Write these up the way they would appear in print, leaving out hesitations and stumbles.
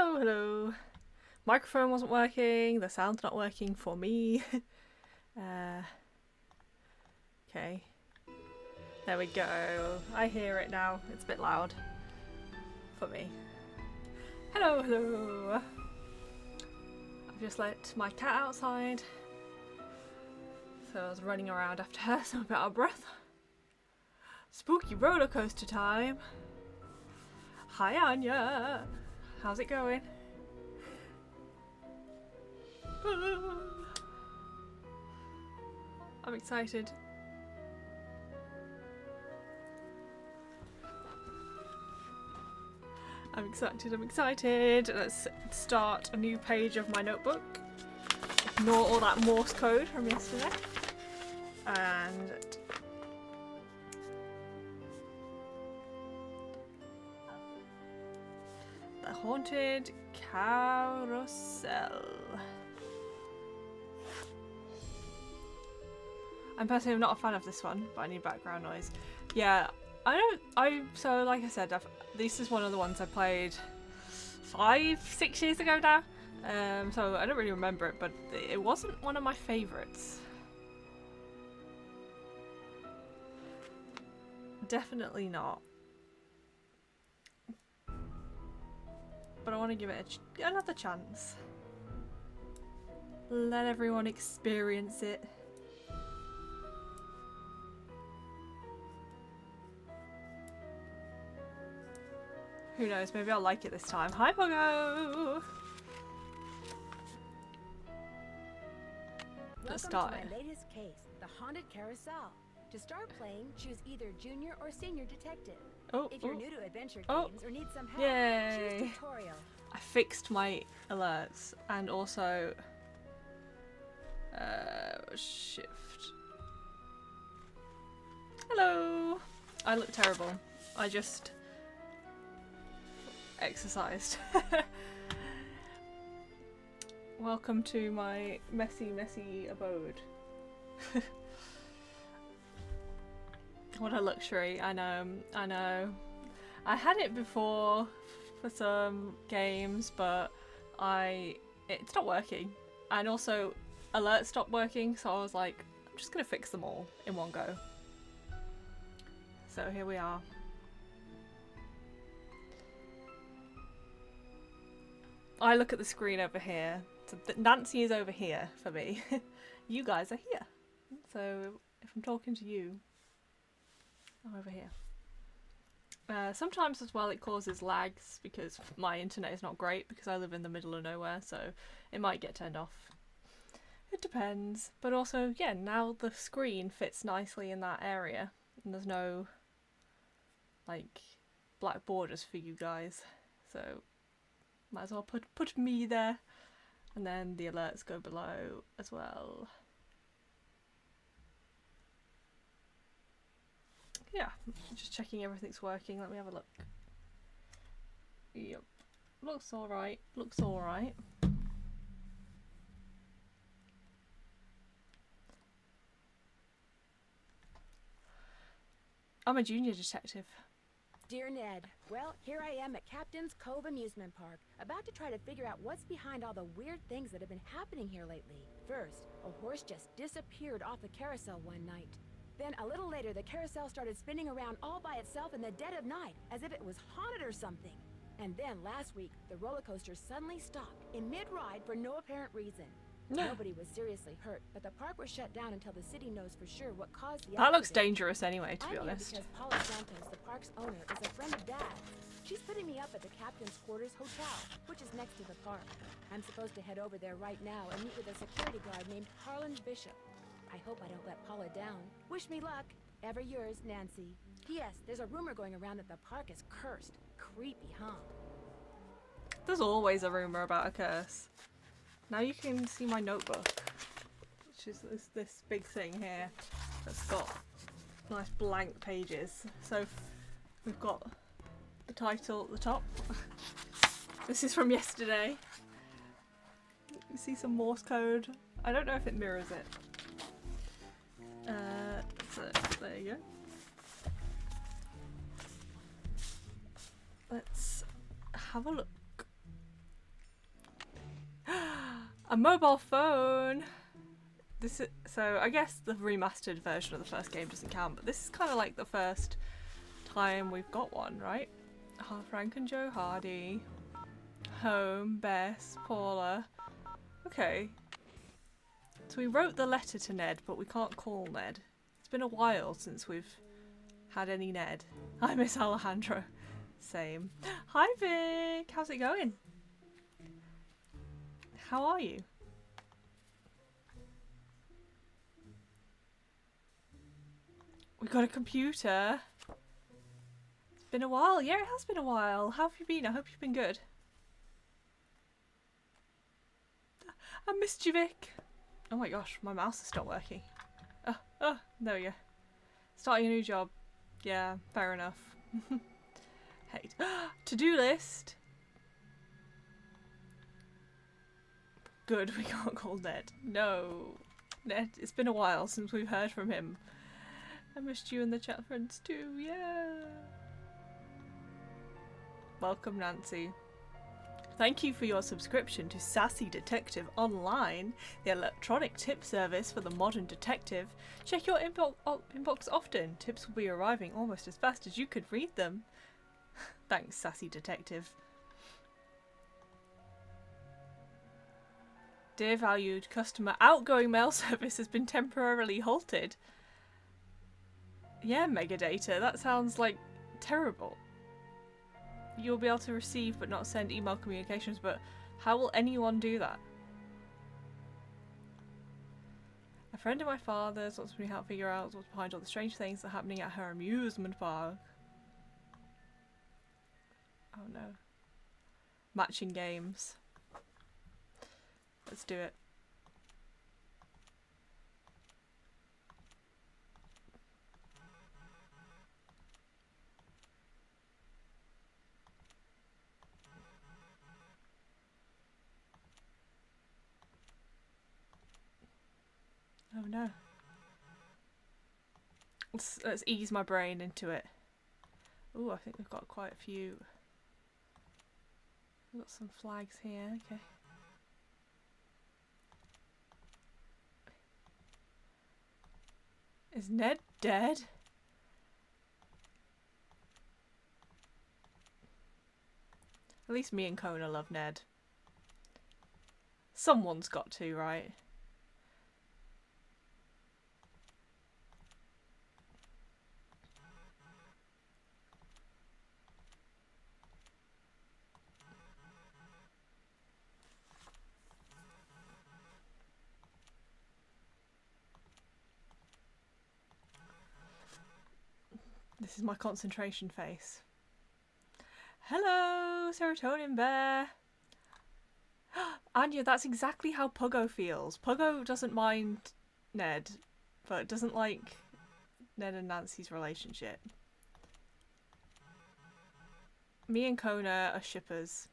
Hello, hello. Microphone wasn't working, the sound's not working for me. Okay. There we go. I hear it now. It's a bit loud for me. Hello, hello. I've just let my cat outside. So I was running around after her, so I'm a bit out of breath. Spooky roller coaster time. Hi, Anya. How's it going? I'm excited. I'm excited. Let's start a new page of my notebook. Ignore all that Morse code from yesterday. And the haunted carousel. I'm personally not a fan of this one, but I need background noise. Yeah, so like I said, this is one of the ones I played 5-6 years ago now. So I don't really remember it, but it wasn't one of my favourites. Definitely not. But I want to give it another chance. Let everyone experience it. Who knows, maybe I'll like it this time. Hi, Pogo! Let's start Welcome to my latest case, the Haunted Carousel. To start playing, choose either Junior or Senior Detective. If you're new to adventure games or need some help, choose Tutorial. I fixed my alerts and also shift. Hello! I look terrible. I just exercised. Welcome to my messy abode. What a luxury. I know. I had it before for some games, but it stopped working. And also alerts stopped working, so I was like, I'm just gonna fix them all in one go. So here we are. I look at the screen over here. So Nancy is over here for me. You guys are here. So if I'm talking to you, I'm over here. Sometimes as well it causes lags because my internet is not great because I live in the middle of nowhere, so it might get turned off. It depends. But also, yeah, now the screen fits nicely in that area and there's no like black borders for you guys. So might as well put me there, and then the alerts go below as well. Yeah, just checking everything's working. Let me have a look. Yep, looks alright. Looks alright. I'm a junior detective. Dear Ned, well, here I am at Captain's Cove Amusement Park, about to try to figure out what's behind all the weird things that have been happening here lately. First, a horse just disappeared off the carousel one night. Then, a little later, the carousel started spinning around all by itself in the dead of night, as if it was haunted or something. And then, last week, the roller coaster suddenly stopped in mid-ride for no apparent reason. Nobody was seriously hurt, but the park was shut down until the city knows for sure what caused the accident. That looks dangerous anyway, to be honest. I'm here because Paula Santos, the park's owner, is a friend of Dad's. She's putting me up at the Captain's Quarters Hotel, which is next to the park. I'm supposed to head over there right now and meet with a security guard named Harlan Bishop. I hope I don't let Paula down. Wish me luck. Ever yours, Nancy. P.S. There's a rumor going around that the park is cursed. Creepy, huh? There's always a rumour about a curse. Now you can see my notebook, which is this big thing here that's got nice blank pages. So we've got the title at the top. This is from yesterday. You see some Morse code. I don't know if it mirrors it. So there you go. Let's have a look. A mobile phone. This is, so I guess the remastered version of the first game doesn't count, but this is kind of like the first time we've got one, right? Frank and Joe Hardy. Home, Bess, Paula. Okay. So we wrote the letter to Ned, but we can't call Ned. It's been a while since we've had any Ned. I miss Alejandro. Same. Hi Vic! How's it going? How are you? We got a computer. It's been a while. Yeah, it has been a while. How have you been? I hope you've been good. I missed you, Vic. Oh my gosh, my mouse is still working. Oh, there we go. Starting a new job. Yeah, fair enough. Hate. To-do list. Good, we can't call Ned. No. Ned, it's been a while since we've heard from him. I missed you and the chat friends too, yeah. Welcome, Nancy. Thank you for your subscription to Sassy Detective Online, the electronic tip service for the modern detective. Check your inbox often. Tips will be arriving almost as fast as you could read them. Thanks, Sassy Detective. Dear valued customer, outgoing mail service has been temporarily halted. Yeah, Megadata, that sounds like terrible. You'll be able to receive but not send email communications, but how will anyone do that? A friend of my father's wants me to help figure out what's behind all the strange things that are happening at her amusement park. Oh no. Matching games. Let's do it. Oh no. Let's ease my brain into it. Ooh, I think we've got quite a few. We've got some flags here, okay. Is Ned dead? At least me and Kona love Ned. Someone's got to, right? This is my concentration face. Hello, Serotonin Bear! Anya, that's exactly how Puggo feels. Puggo doesn't mind Ned, but doesn't like Ned and Nancy's relationship. Me and Kona are shippers.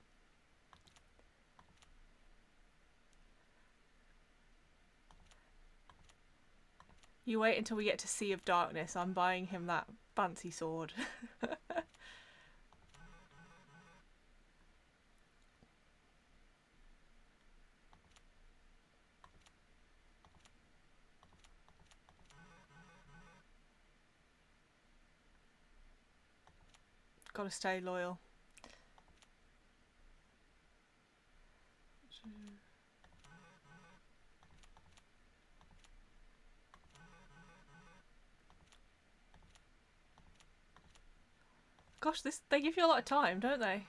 You wait until we get to Sea of Darkness. I'm buying him that fancy sword. Gotta stay loyal. Gosh, they give you a lot of time, don't they?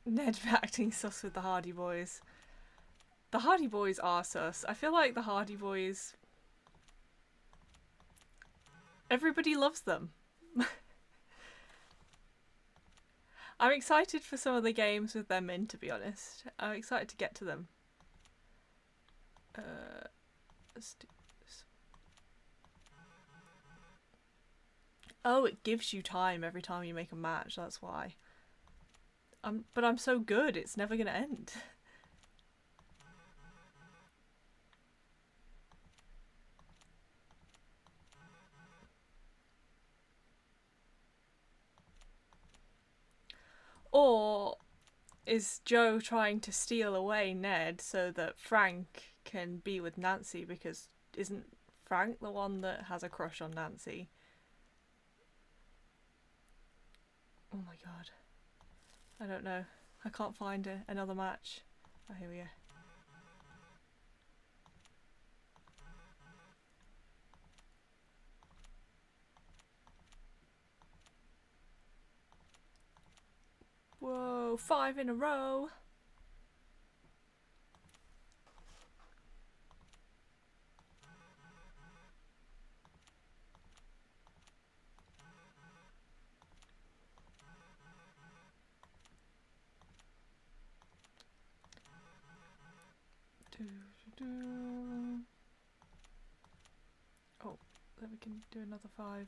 Ned acting sus with the Hardy Boys. The Hardy Boys are sus. I feel like the Hardy Boys... everybody loves them. I'm excited for some of the games with them in, to be honest. I'm excited to get to them. Let's do this. Oh, it gives you time every time you make a match, that's why. But I'm so good, it's never gonna end. Or is Joe trying to steal away Ned so that Frank can be with Nancy? Because isn't Frank the one that has a crush on Nancy? Oh my god. I don't know. I can't find another match. Oh, here we go. Whoa, 5 in a row. Oh, then we can do another 5.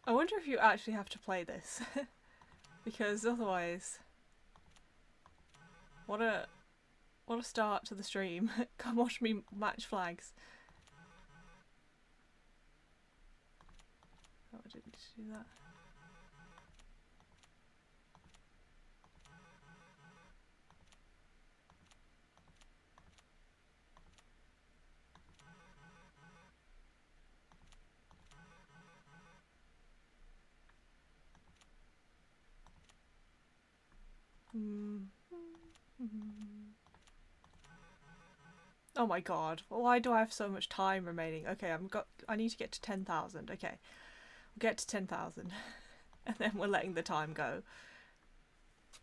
I wonder if you actually have to play this. Because otherwise... What a start to the stream. Come watch me match flags. Oh, I didn't do that. Oh my god, why do I have so much time remaining? Okay, I need to get to 10,000. Okay, we'll get to 10,000 and then we're letting the time go.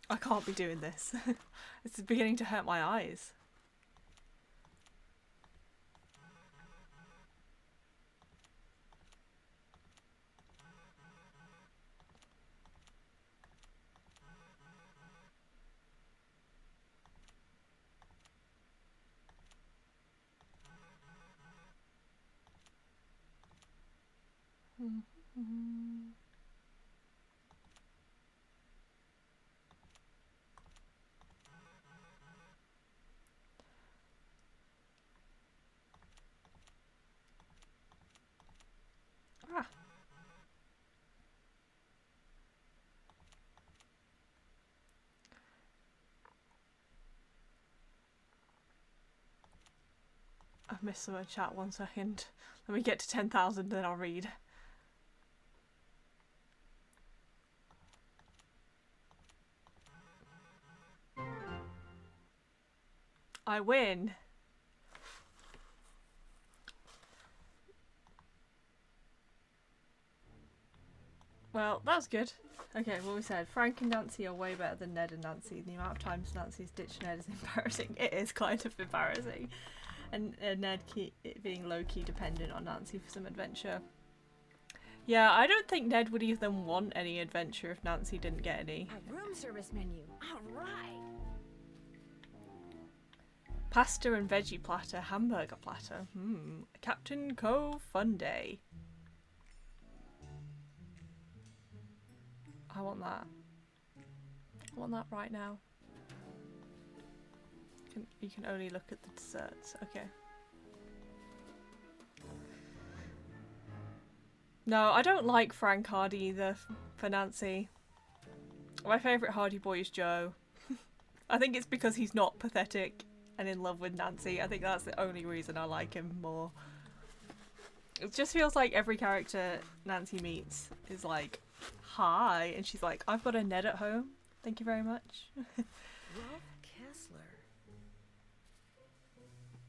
I can't be doing this. It's beginning to hurt my eyes. Ah. I've missed some of the chat, 1 second. Let me get to 10,000 then I'll read. I win! Well, that was good. Okay, what we said. Frank and Nancy are way better than Ned and Nancy. The amount of times Nancy's ditched Ned is embarrassing. It is kind of embarrassing. And Ned being low-key dependent on Nancy for some adventure. Yeah, I don't think Ned would even want any adventure if Nancy didn't get any. A room service menu. All right. Pasta and veggie platter, hamburger platter. Captain Co. Fun Day. I want that. I want that right now. You can only look at the desserts. Okay. No, I don't like Frank Hardy either for Nancy. My favourite Hardy boy is Joe. I think it's because he's not pathetic and in love with Nancy. I think that's the only reason I like him more. It just feels like every character Nancy meets is like, hi, and she's like, I've got a Ned at home. Thank you very much. Rolf Kessler.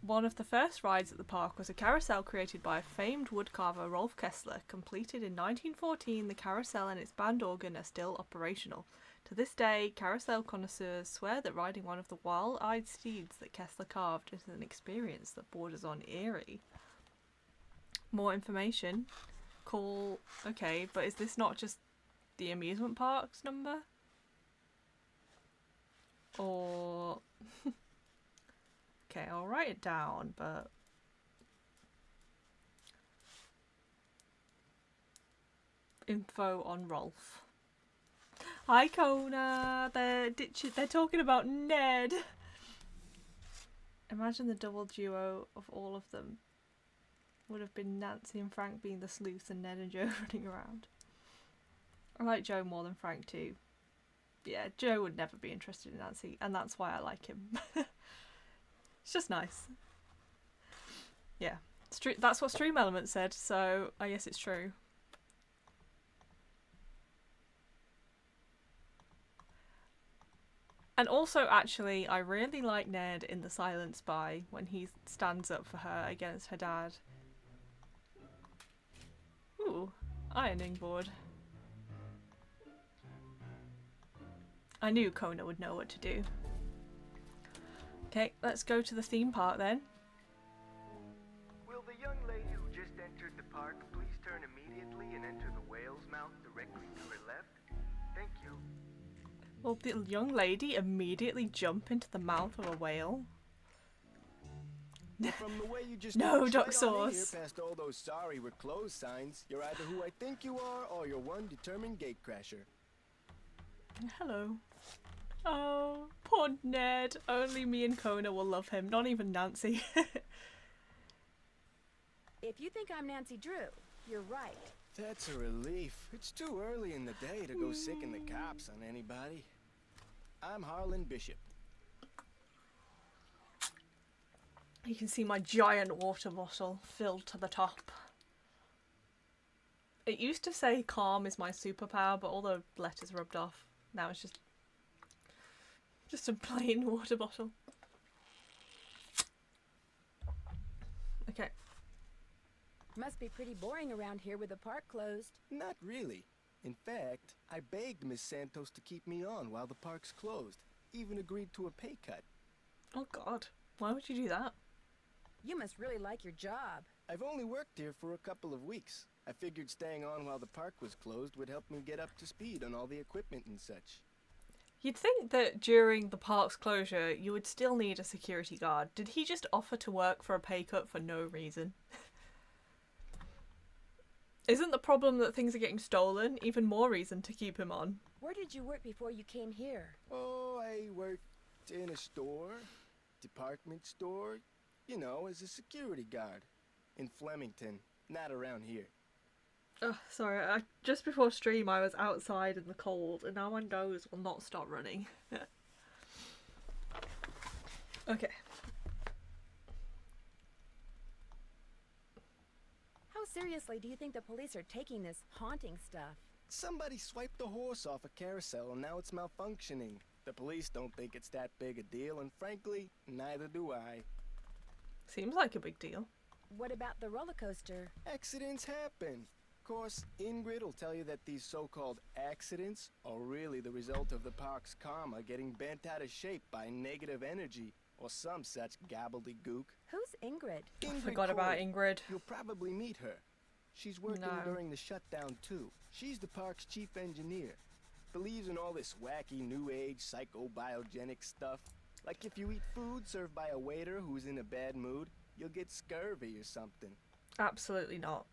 One of the first rides at the park was a carousel created by famed woodcarver Rolf Kessler. Completed in 1914, the carousel and its band organ are still operational. To this day, carousel connoisseurs swear that riding one of the wild-eyed steeds that Kessler carved is an experience that borders on eerie. More information. Call... Okay, but is this not just the amusement park's number? or... Okay, I'll write it down, but... Info on Rolf. Hi, Kona! They're talking about Ned! Imagine the double duo of all of them would have been Nancy and Frank being the sleuth and Ned and Joe running around. I like Joe more than Frank too. Yeah, Joe would never be interested in Nancy, and that's why I like him. It's just nice. Yeah, that's what Stream Element said, so I guess it's true. And also, actually, I really like Ned in The Silent Spy when he stands up for her against her dad. Ooh, ironing board. I knew Kona would know what to do. Okay, let's go to the theme park then. Will the young lady who just entered the park please turn immediately and enter the whale's mouth directly to her left? Thank you. Will the young lady immediately jump into the mouth of a whale? Well, from the way you just No, walked Doc right on in Sauce. here past all those sorry we're closed signs, you're either who I think you are or you're one determined gatecrasher. Hello. Oh, poor Ned. Only me and Kona will love him, not even Nancy. If you think I'm Nancy Drew, you're right. That's a relief. It's too early in the day to go sicking the cops on anybody. I'm Harlan Bishop. You can see my giant water bottle filled to the top. It used to say calm is my superpower, but all the letters rubbed off. Now it's just a plain water bottle. Okay. Must be pretty boring around here with the park closed. Not really. In fact, I begged Miss Santos to keep me on while the park's closed. Even agreed to a pay cut. Oh God, why would you do that? You must really like your job. I've only worked here for a couple of weeks. I figured staying on while the park was closed would help me get up to speed on all the equipment and such. You'd think that during the park's closure, you would still need a security guard. Did he just offer to work for a pay cut for no reason? Isn't the problem that things are getting stolen even more reason to keep him on? Where did you work before you came here? Oh, I worked in a store, department store, you know, as a security guard. In Flemington, not around here. Oh, sorry, just before stream I was outside in the cold and now my nose will not stop running. Okay. How seriously do you think the police are taking this haunting stuff? Somebody swiped a horse off a carousel and now it's malfunctioning. The police don't think it's that big a deal, and frankly, neither do I. Seems like a big deal. What about the roller coaster? Accidents happen. Of course, Ingrid will tell you that these so-called accidents are really the result of the park's karma getting bent out of shape by negative energy or some such gobbledygook. Who's Ingrid? I forgot about Ingrid. You'll probably meet her. She's working No. during the shutdown too. She's the park's chief engineer. Believes in all this wacky new age psychobiogenic stuff. Like if you eat food served by a waiter who's in a bad mood, you'll get scurvy or something. Absolutely not.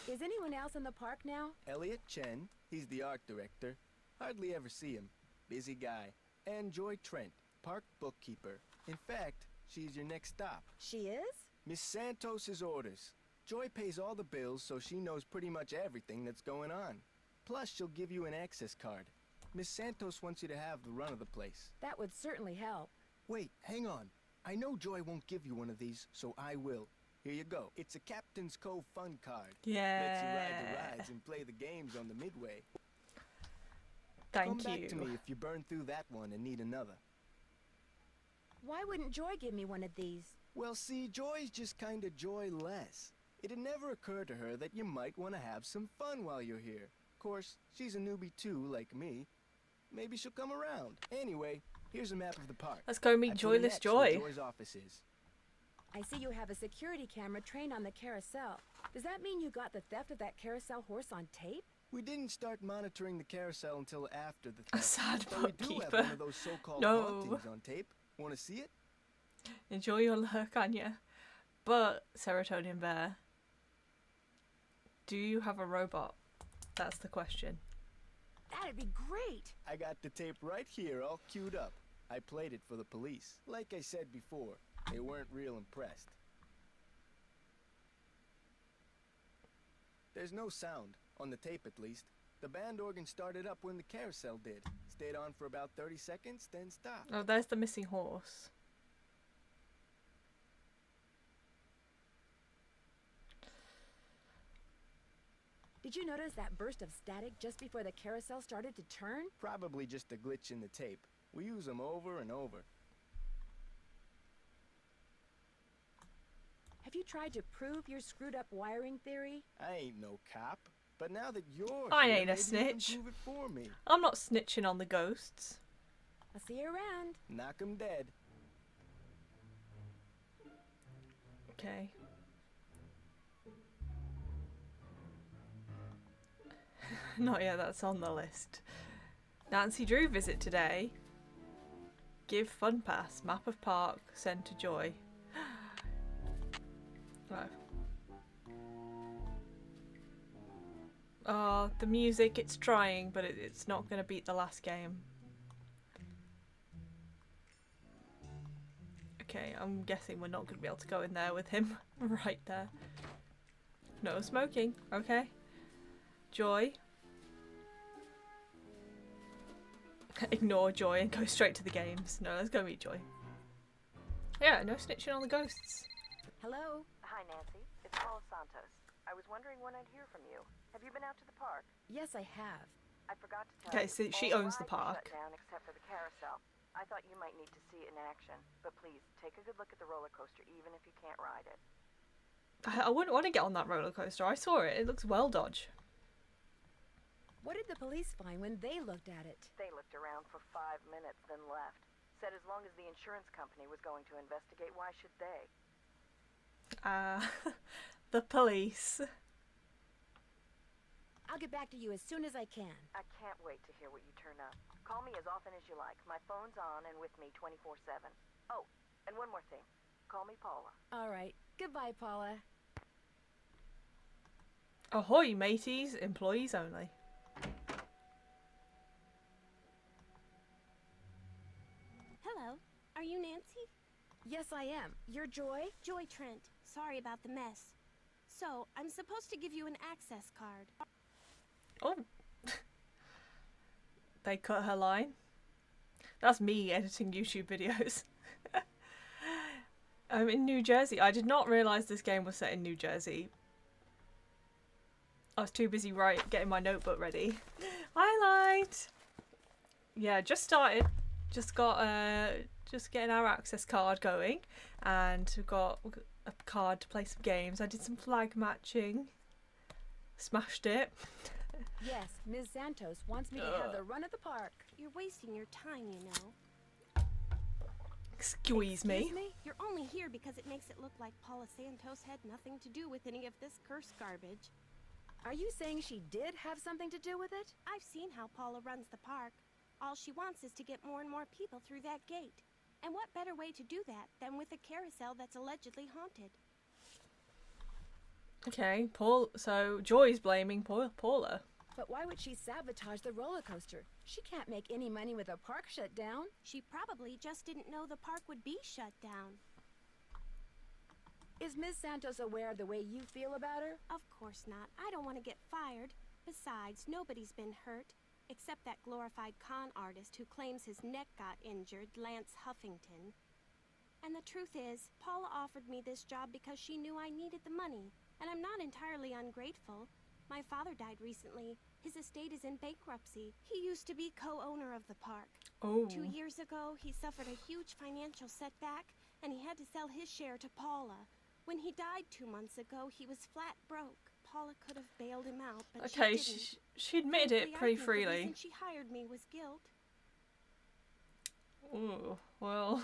Is anyone else in the park now? Elliot Chen, he's the art director. Hardly ever see him. Busy guy. And Joy Trent, park bookkeeper. In fact, she's your next stop. She is? Miss Santos's orders. Joy pays all the bills, so she knows pretty much everything that's going on. Plus, she'll give you an access card. Miss Santos wants you to have the run of the place. That would certainly help. Wait, hang on. I know Joy won't give you one of these, so I will. Here you go. It's a Captain's Cove fun card. Yeah. Lets you ride the rides and play the games on the midway. Thank Come you. back to me if you burn through that one and need another. Why wouldn't Joy give me one of these? Well, see, Joy's just kinda joyless. It'd never occur to her that you might want to have some fun while you're here. Of course, she's a newbie too, like me. Maybe she'll come around. Anyway, here's a map of the park. Let's go meet I put an Joyless X where Joy. Joy's office is. I see you have a security camera trained on the carousel. Does that mean you got the theft of that carousel horse on tape? We didn't start monitoring the carousel until after the A theft. sad But we do have bookkeeper. one of those so-called No. hauntings on tape. Want to see it? Enjoy your lurk, Anya. But, Serotonin Bear, do you have a robot? That's the question. That'd be great. I got the tape right here, all queued up. I played it for the police. Like I said before, they weren't real impressed. There's no sound, on the tape at least. The band organ started up when the carousel did. Stayed on for about 30 seconds, then stopped. Oh, there's the missing horse. Did you notice that burst of static just before the carousel started to turn? Probably just a glitch in the tape. We use them over and over. Have you tried to prove your screwed up wiring theory? I ain't no cop. But now that you're I here, ain't a maybe you can snitch. prove it for me. I'm not snitching on the ghosts. I'll see you around. Knock 'em dead. Okay. Not yet, that's on the list. Nancy Drew visit today. Give fun pass. Map of park. Send to Joy. Oh. Oh, the music, it's trying, but it's not going to beat the last game. Okay, I'm guessing we're not going to be able to go in there with him. Right there. No smoking. Okay. Joy. Ignore Joy and go straight to the games. No, let's go meet Joy. Yeah, no snitching on the ghosts. Hello? Hi, Nancy. It's Paula Santos. I was wondering when I'd hear from you. Have you been out to the park? Yes, I have. I forgot to tell Okay, you. so she all owns the rides are park. Shut down except for the carousel. I thought you might need to see it in action, but please take a good look at the roller coaster, even if you can't ride it. I wouldn't want to get on that roller coaster. I saw it. It looks well dodge. What did the police find when they looked at it? They looked around for 5 minutes, then left. Said as long as the insurance company was going to investigate, why should they? The police. I'll get back to you as soon as I can. I can't wait to hear what you turn up. Call me as often as you like. My phone's on and with me 24/7. Oh, and one more thing. Call me Paula. All right. Goodbye, Paula. Ahoy, mateys. Employees only. Hello, are you Nancy? Yes, I am. You're Joy? Joy Trent. Sorry about the mess. So, I'm supposed to give you an access card. Oh. They cut her line. That's me editing YouTube videos. I'm in New Jersey. I did not realise this game was set in New Jersey. I was too busy getting my notebook ready. Highlight! Yeah, just started. Just got just getting our access card going, and we've got a card to play some games. I did some flag matching. Smashed it. Yes, Ms. Santos wants me to have the run of the park. You're wasting your time, you know. Excuse me. You're only here because it makes it look like Paula Santos had nothing to do with any of this cursed garbage. Are you saying she did have something to do with it? I've seen how Paula runs the park. All she wants is to get more and more people through that gate. And what better way to do that than with a carousel that's allegedly haunted? Okay, so Joy's blaming Paula. But why would she sabotage the roller coaster? She can't make any money with a park shut down. She probably just didn't know the park would be shut down. Is Ms. Santos aware of the way you feel about her? Of course not. I don't want to get fired. Besides, nobody's been hurt. Except that glorified con artist who claims his neck got injured, Lance Huffington. And the truth is, Paula offered me this job because she knew I needed the money. And I'm not entirely ungrateful. My father died recently. His estate is in bankruptcy. He used to be co-owner of the park. Oh. 2 years ago, he suffered a huge financial setback, and he had to sell his share to Paula. When he died 2 months ago, he was flat broke. Paula could have bailed him out, but Okay, she didn't. she admitted it Frankly, pretty I think the freely. reason she hired me was guilt. Ooh, well.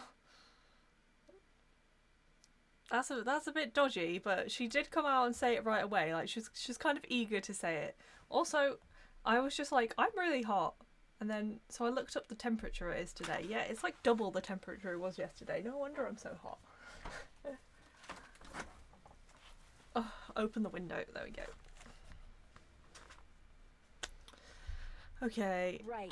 that's a bit dodgy, but she did come out and say it right away. Like she's kind of eager to say it. Also, I was just like, I'm really hot. And then so I looked up the temperature it is today. Yeah, it's like double the temperature it was yesterday. No wonder I'm so hot. Oh, open the window. There we go. Okay. Right.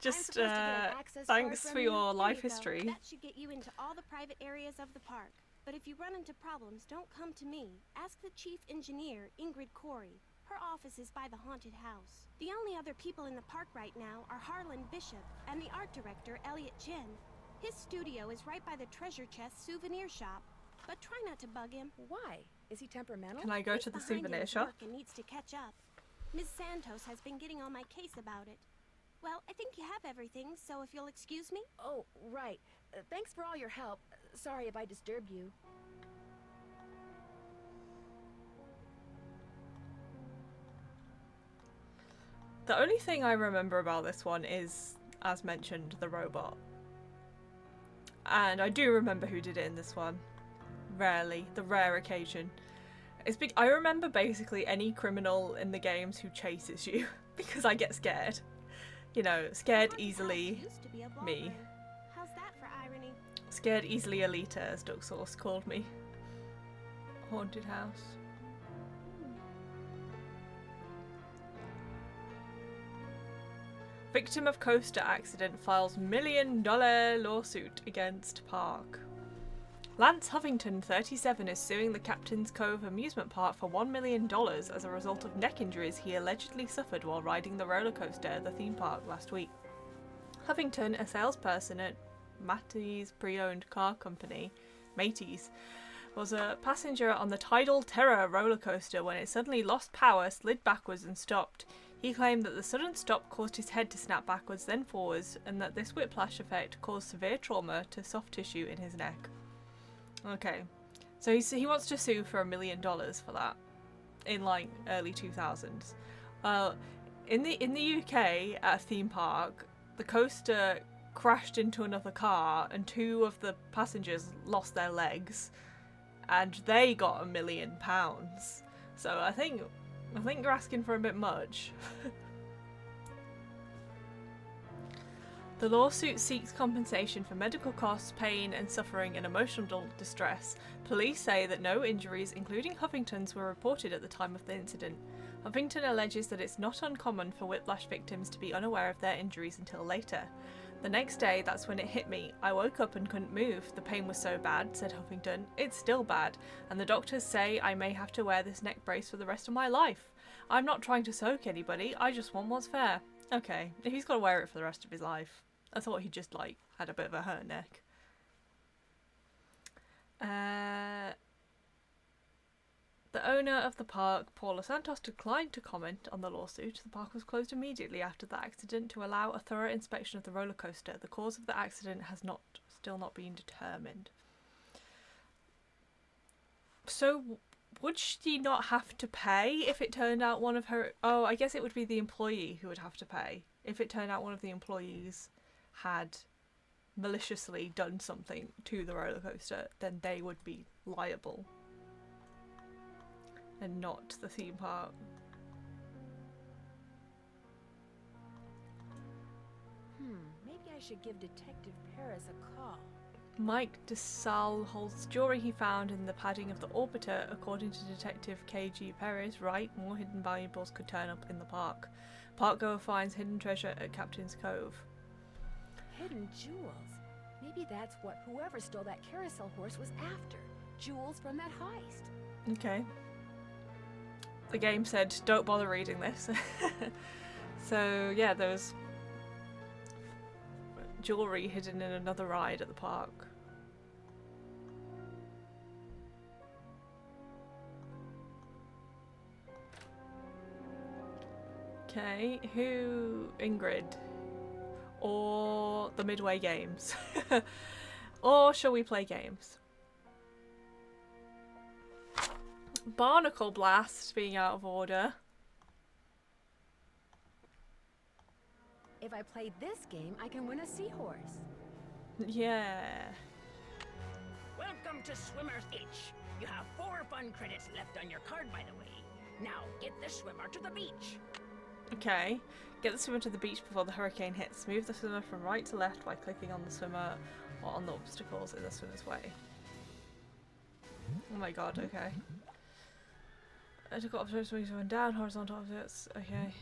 Just I'm supposed to get an access thanks card for from your you. life Here you go. history. That should get you into all the private areas of the park. But if you run into problems, don't come to me. Ask the chief engineer, Ingrid Corey. Her office is by the haunted house. The only other people in the park right now are Harlan Bishop and the art director, Elliot Jen. His studio is right by the treasure chest souvenir shop. But try not to bug him. Why? Is he temperamental? Can I go He's to the behind in souvenir his shop? work and needs to catch up. Ms. Santos has been getting on my case about it. Well, I think you have everything, so if you'll excuse me. Oh, right. Thanks for all your help. Sorry if I disturbed you. The only thing I remember about this one is, as mentioned, the robot. And I do remember who did it in this one. Rarely. The rare occasion. I remember basically any criminal in the games who chases you, because I get scared. You know, scared The haunted easily. house used to be a ball Me. room. How's that for irony? Scared easily Alita, as Duck Sauce called me. Haunted house. Victim of coaster accident files $1 million lawsuit against park. Lance Huffington, 37, is suing the Captain's Cove amusement park for $1 million as a result of neck injuries he allegedly suffered while riding the roller coaster at the theme park last week. Huffington, a salesperson at Matty's pre-owned car company, Matey's, was a passenger on the Tidal Terror roller coaster when it suddenly lost power, slid backwards and stopped. He claimed that the sudden stop caused his head to snap backwards then forwards, and that this whiplash effect caused severe trauma to soft tissue in his neck. Okay, so he wants to sue for $1 million for that in like early 2000s. In the UK at a theme park, the coaster crashed into another car and 2 of the passengers lost their legs, and they got £1 million. So I think you're asking for a bit much. The lawsuit seeks compensation for medical costs, pain and suffering and emotional distress. Police say that no injuries, including Huffington's, were reported at the time of the incident. Huffington alleges that it's not uncommon for whiplash victims to be unaware of their injuries until later. The next day, that's when it hit me. I woke up and couldn't move. The pain was so bad, said Huffington. It's still bad, and the doctors say I may have to wear this neck brace for the rest of my life. I'm not trying to soak anybody, I just want what's fair. Okay, if he's got to wear it for the rest of his life. I thought he just, like, had a bit of a hurt neck. The owner of the park, Paula Santos, declined to comment on the lawsuit. The park was closed immediately after the accident to allow a thorough inspection of the roller coaster. The cause of the accident has still not been determined. So, would she not have to pay if it turned out one of her... Oh, I guess it would be the employee who would have to pay. If it turned out one of the employees had maliciously done something to the roller coaster, then they would be liable. And not the theme park. Maybe I should give Detective Paris a call. Mike DeSalle holds jewelry he found in the padding of the orbiter. According to Detective K.G. Perez, right, more hidden valuables could turn up in the park. Parkgoer finds hidden treasure at Captain's Cove. Hidden jewels. Maybe that's what whoever stole that carousel horse was after. Jewels from that heist. Okay. The game said, don't bother reading this. So, yeah, there was jewellery hidden in another ride at the park. Okay, who? Ingrid? Or the Midway Games? Or shall we play games? Barnacle Blast being out of order. If I play this game, I can win a seahorse. Yeah. Welcome Welcome to Swimmer's Itch. You have 4 fun credits left on your card, by the way. Now, get the swimmer to the beach. Okay. Get the swimmer to the beach before the hurricane hits. Move the swimmer from right to left by clicking on the swimmer or on the obstacles in the swimmer's way. Oh my god, okay. I took obstacles going down, horizontal objects. Okay.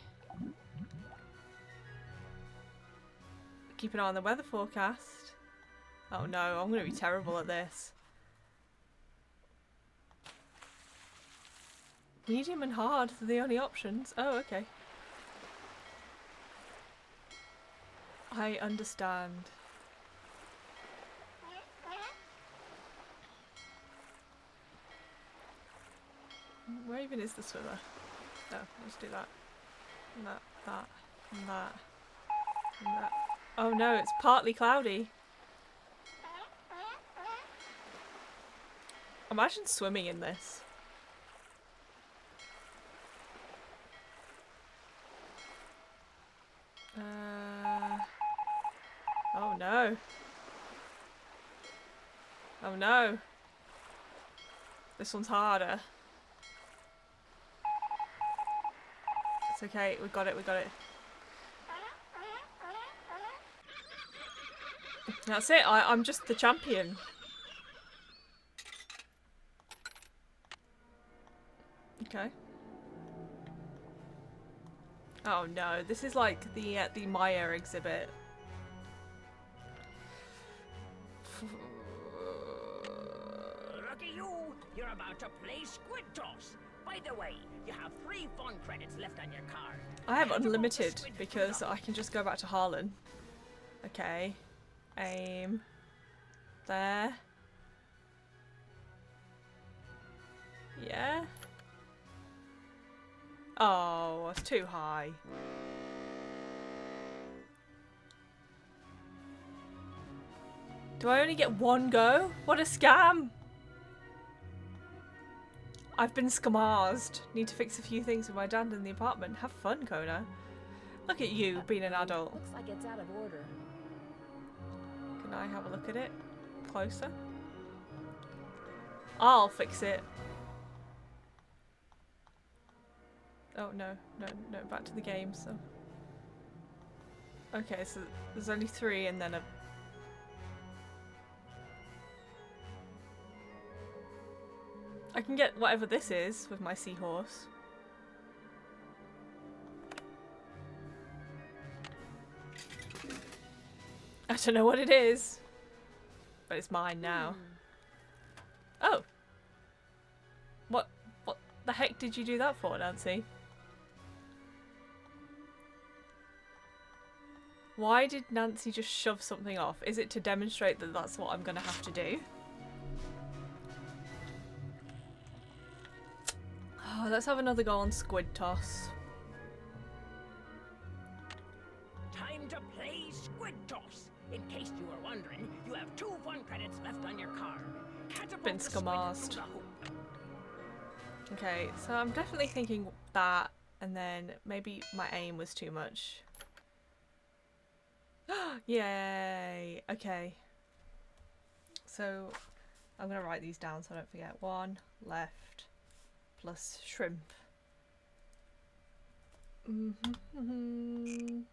Keep an eye on the weather forecast. Oh no, I'm going to be terrible at this. Medium and hard are the only options. Oh, okay. I understand. Where even is the swimmer? Oh, let's do that. And that, and that, and that. Oh no, it's partly cloudy. Imagine swimming in this. Oh no. Oh no. This one's harder. It's okay, we got it, we got it. That's it, I'm just the champion. Okay. Oh no, this is like the Maya exhibit. Lucky you! You're about to play Squid Toss. By the way, you have 3 fun credits left on your card. I have unlimited because I can just go back to Harlan. Okay. Aim. There. Yeah. Oh, it's too high. Do I only get 1 go? What a scam! I've been scamarzed. Need to fix a few things with my dad in the apartment. Have fun, Kona. Look at you, being an adult. Looks like it's out of order. Can I have a look at it? Closer? I'll fix it. Oh, no, no, no, back to the game, so... Okay, so there's only 3 and then a... I can get whatever this is with my seahorse. I don't know what it is, but it's mine now. Oh! What the heck did you do that for, Nancy? Why did Nancy just shove something off? Is it to demonstrate that that's what I'm gonna have to do? Oh, let's have another go on Squid Toss. Time to play Squid Toss. In case you were wondering, you have 2 fun credits left on your card. Catapult Been the squid scamarzed. through the hoop. Okay, so I'm definitely thinking that, and then maybe my aim was too much. Yay! Okay. So I'm gonna write these down so I don't forget. 1 left plus shrimp. No,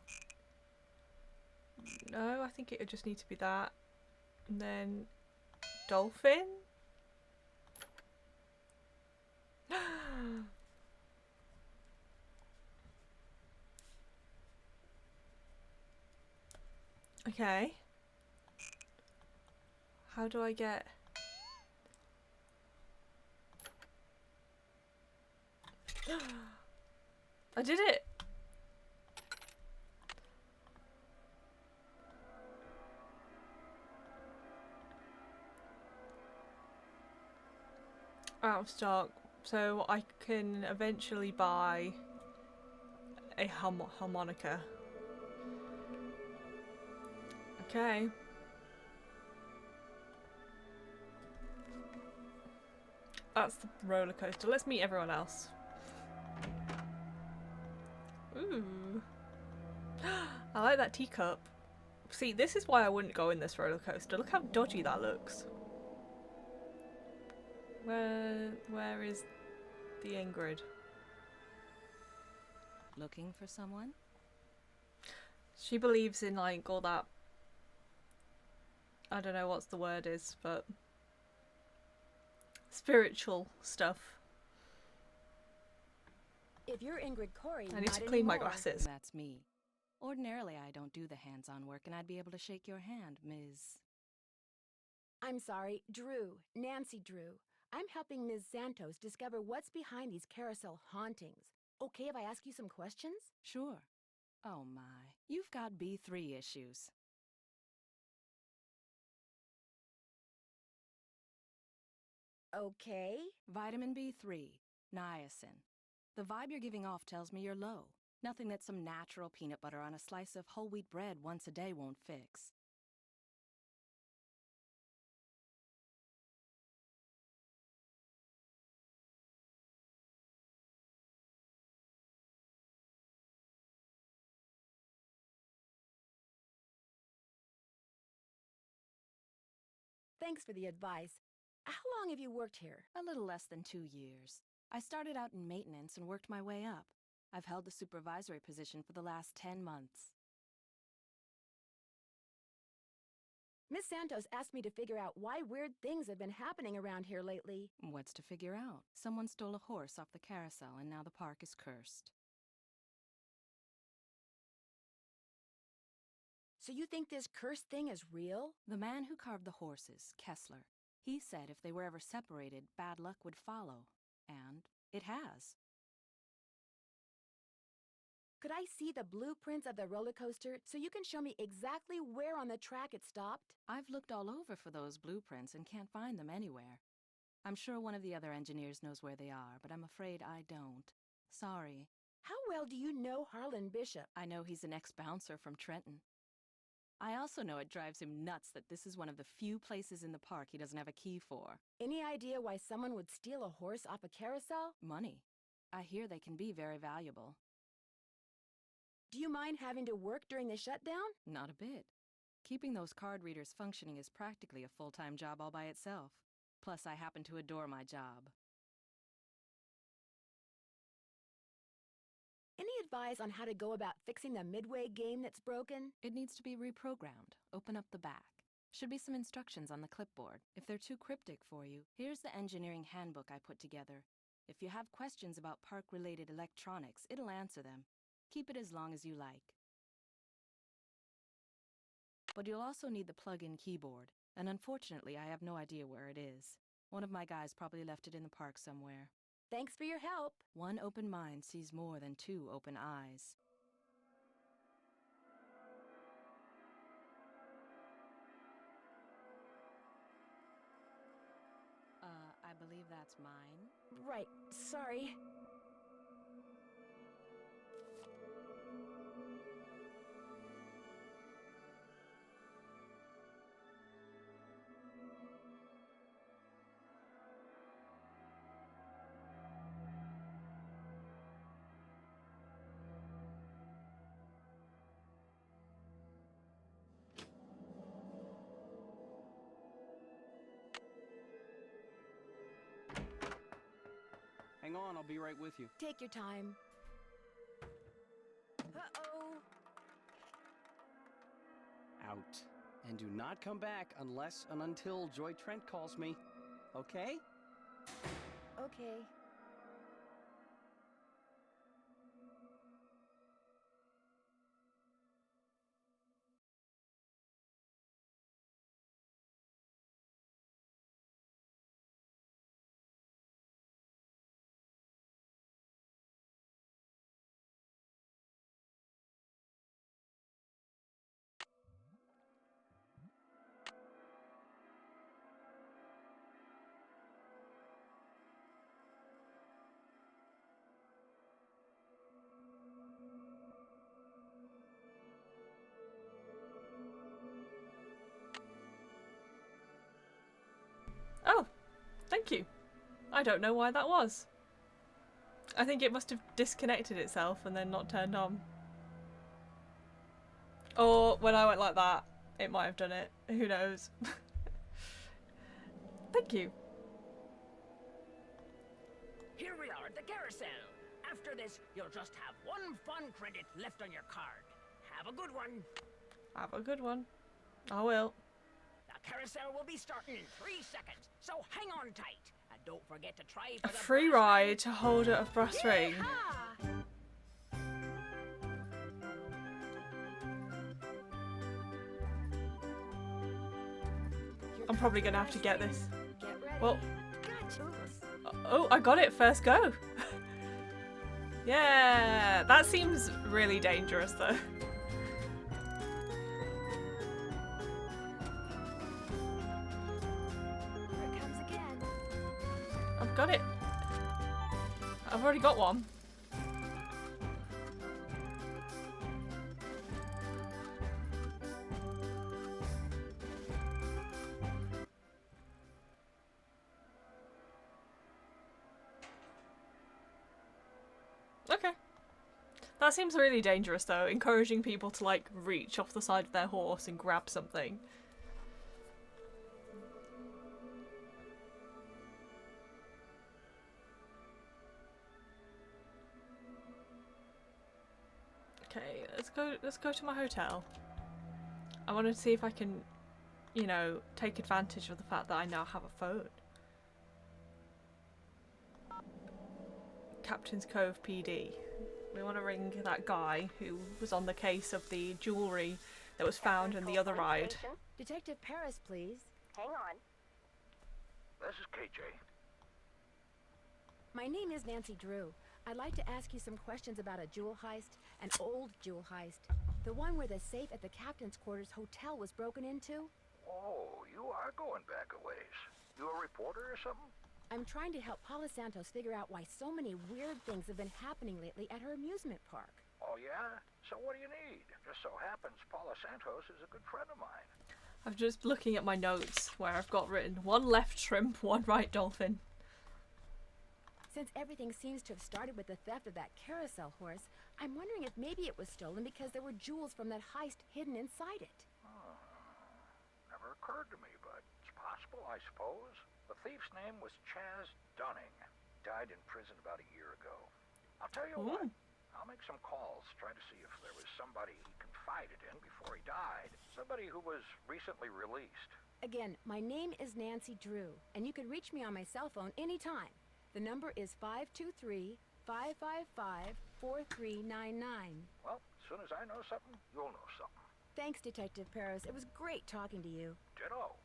I think it would just need to be that. And then dolphin. Okay. How do I get... I did it! Out of stock. So I can eventually buy a harmonica. Okay. That's the roller coaster. Let's meet everyone else. Ooh. I like that teacup. See, this is why I wouldn't go in this roller coaster. Look how dodgy that looks. Where is the Ingrid? Looking for someone? She believes in like all that. I don't know what's the word is, but spiritual stuff. If you're Ingrid Corey, I need not to clean my anymore. glasses. That's me. Ordinarily, I don't do the hands-on work, and I'd be able to shake your hand, Ms. I'm sorry, Drew. Nancy Drew. I'm helping Ms. Santos discover what's behind these carousel hauntings. Okay if I ask you some questions? Sure. Oh my, you've got B3 issues. Okay. Vitamin B3, niacin. The vibe you're giving off tells me you're low. Nothing that some natural peanut butter on a slice of whole wheat bread once a day won't fix. Thanks for the advice. How long have you worked here? A little less than 2 years. I started out in maintenance and worked my way up. I've held the supervisory position for the last 10 months. Miss Santos asked me to figure out why weird things have been happening around here lately. What's to figure out? Someone stole a horse off the carousel and now the park is cursed. So you think this curse thing is real? The man who carved the horses, Kessler, he said if they were ever separated, bad luck would follow. And it has. Could I see the blueprints of the roller coaster so you can show me exactly where on the track it stopped? I've looked all over for those blueprints and can't find them anywhere. I'm sure one of the other engineers knows where they are, but I'm afraid I don't. Sorry. How well do you know Harlan Bishop? I know he's an ex-bouncer from Trenton. I also know it drives him nuts that this is one of the few places in the park he doesn't have a key for. Any idea why someone would steal a horse off a carousel? Money. I hear they can be very valuable. Do you mind having to work during the shutdown? Not a bit. Keeping those card readers functioning is practically a full-time job all by itself. Plus, I happen to adore my job. Any advice on how to go about fixing the Midway game that's broken? It needs to be reprogrammed. Open up the back. Should be some instructions on the clipboard. If they're too cryptic for you, here's the engineering handbook I put together. If you have questions about park-related electronics, it'll answer them. Keep it as long as you like. But you'll also need the plug-in keyboard, and unfortunately I have no idea where it is. One of my guys probably left it in the park somewhere. Thanks for your help. One open mind sees more than 2 open eyes. I believe that's mine. Right, sorry. Hang on, I'll be right with you. Take your time. Uh-oh. Out. And do not come back unless and until Joy Trent calls me. Okay? Okay. Oh, thank you. I don't know why that was. I think it must have disconnected itself and then not turned on. Or when I went like that, it might have done it. Who knows? Thank you. After this, you'll just have 1 fun credit left on your card. Have a good one. Have a good one. I will. The carousel will be starting in 3 seconds, so hang on tight. And don't forget to try for A the free brass ring. ride to holder of brass ring. I'm probably gonna have to get this. Get ready. Well, Gotcha. oh, I got it first go. Yeah, that seems really dangerous though. Here it comes again. I've got it. I've already got one. Okay. That seems really dangerous though, encouraging people to like reach off the side of their horse and grab something. Okay, let's go to my hotel. I wanted to see if I can, you know, take advantage of the fact that I now have a phone. Captain's Cove PD. We want to ring that guy who was on the case of the jewellery that was found in the other ride. Detective Paris, please. Hang on. This is KJ. My name is Nancy Drew. I'd like to ask you some questions about a jewel heist, an old jewel heist. The one where the safe at the captain's quarters hotel was broken into. Oh, you are going back a ways. You a reporter or something? I'm trying to help Paula Santos figure out why so many weird things have been happening lately at her amusement park. Oh, yeah? So what do you need? Just so happens Paula Santos is a good friend of mine. I'm just looking at my notes where I've got written 1 left shrimp, 1 right dolphin. Since everything seems to have started with the theft of that carousel horse, I'm wondering if maybe it was stolen because there were jewels from that heist hidden inside it. Never occurred to me, but it's possible, I suppose. The thief's name was Chaz Dunning. Died in prison about a year ago. I'll tell you what. I'll make some calls, try to see if there was somebody he confided in before he died. Somebody who was recently released. Again, my name is Nancy Drew, and you can reach me on my cell phone anytime. The number is 523-555-4399. Well, as soon as I know something, you'll know something. Thanks, Detective Paris. It was great talking to you. Ditto.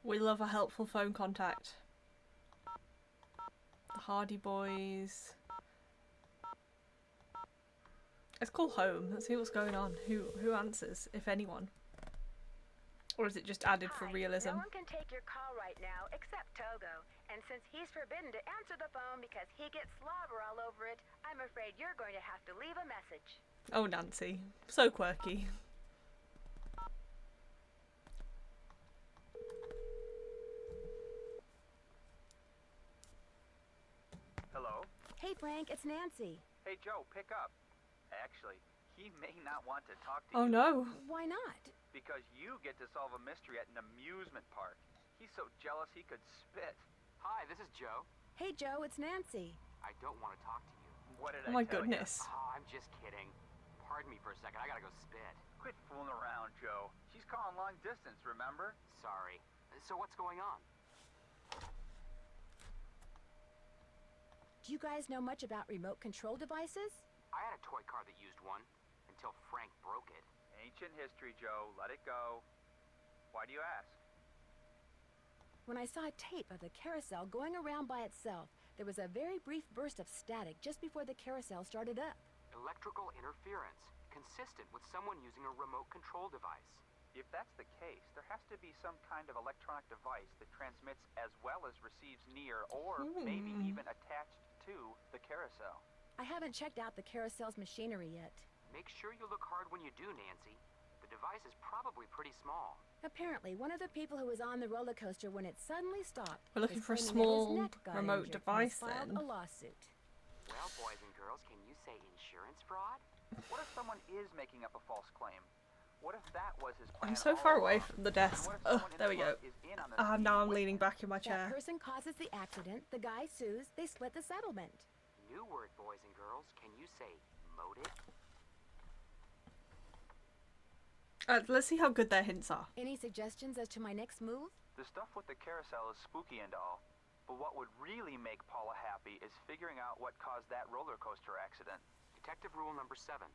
We love a helpful phone contact. The Hardy Boys. Let's call home. Let's see what's going on. Who answers, if anyone? Or is it just added for realism? No one can take your call right now except Togo. And since he's forbidden to answer the phone because he gets slobber all over it, I'm afraid you're going to have to leave a message. Oh, Nancy. So quirky. Hello? Hey, Frank, it's Nancy. Hey, Joe, pick up. Actually, he may not want to talk to Oh you. no. Why not? Because you get to solve a mystery at an amusement park. He's so jealous he could spit. Hi, this is Joe. Hey, Joe, it's Nancy. I don't want to talk to you. What did Oh I my tell goodness. You? Oh, I'm just kidding. Pardon me for a second. I gotta go spit. Quit fooling around, Joe. She's calling long distance, remember? Sorry. So what's going on? Do you guys know much about remote control devices? I had a toy car that used one until Frank broke it. Ancient history, Joe. Let it go. Why do you ask? When I saw a tape of the carousel going around by itself, there was a very brief burst of static just before the carousel started up. Electrical interference, consistent with someone using a remote control device. If that's the case, there has to be some kind of electronic device that transmits as well as receives near or maybe even attached to the carousel. I haven't checked out the carousel's machinery yet. Make sure you look hard when you do, Nancy. The device is probably pretty small. Apparently, one of the people who was on the roller coaster when it suddenly stopped We're looking is for a claiming that his small neck got remote injured and device has filed then. a lawsuit. Well, boys and girls, can you say insurance fraud? What if someone is making up a false claim? What if that was his plan? I'm so far away from the desk. Oh, there we go. Now I'm leaning back in my That chair. person causes the accident, the guy sues, they split the settlement. New word, boys and girls. Can you say motive? Let's see how good their hints are. Any suggestions as to my next move? The stuff with the carousel is spooky and all, but what would really make Paula happy is figuring out what caused that roller coaster accident. Detective rule number 7.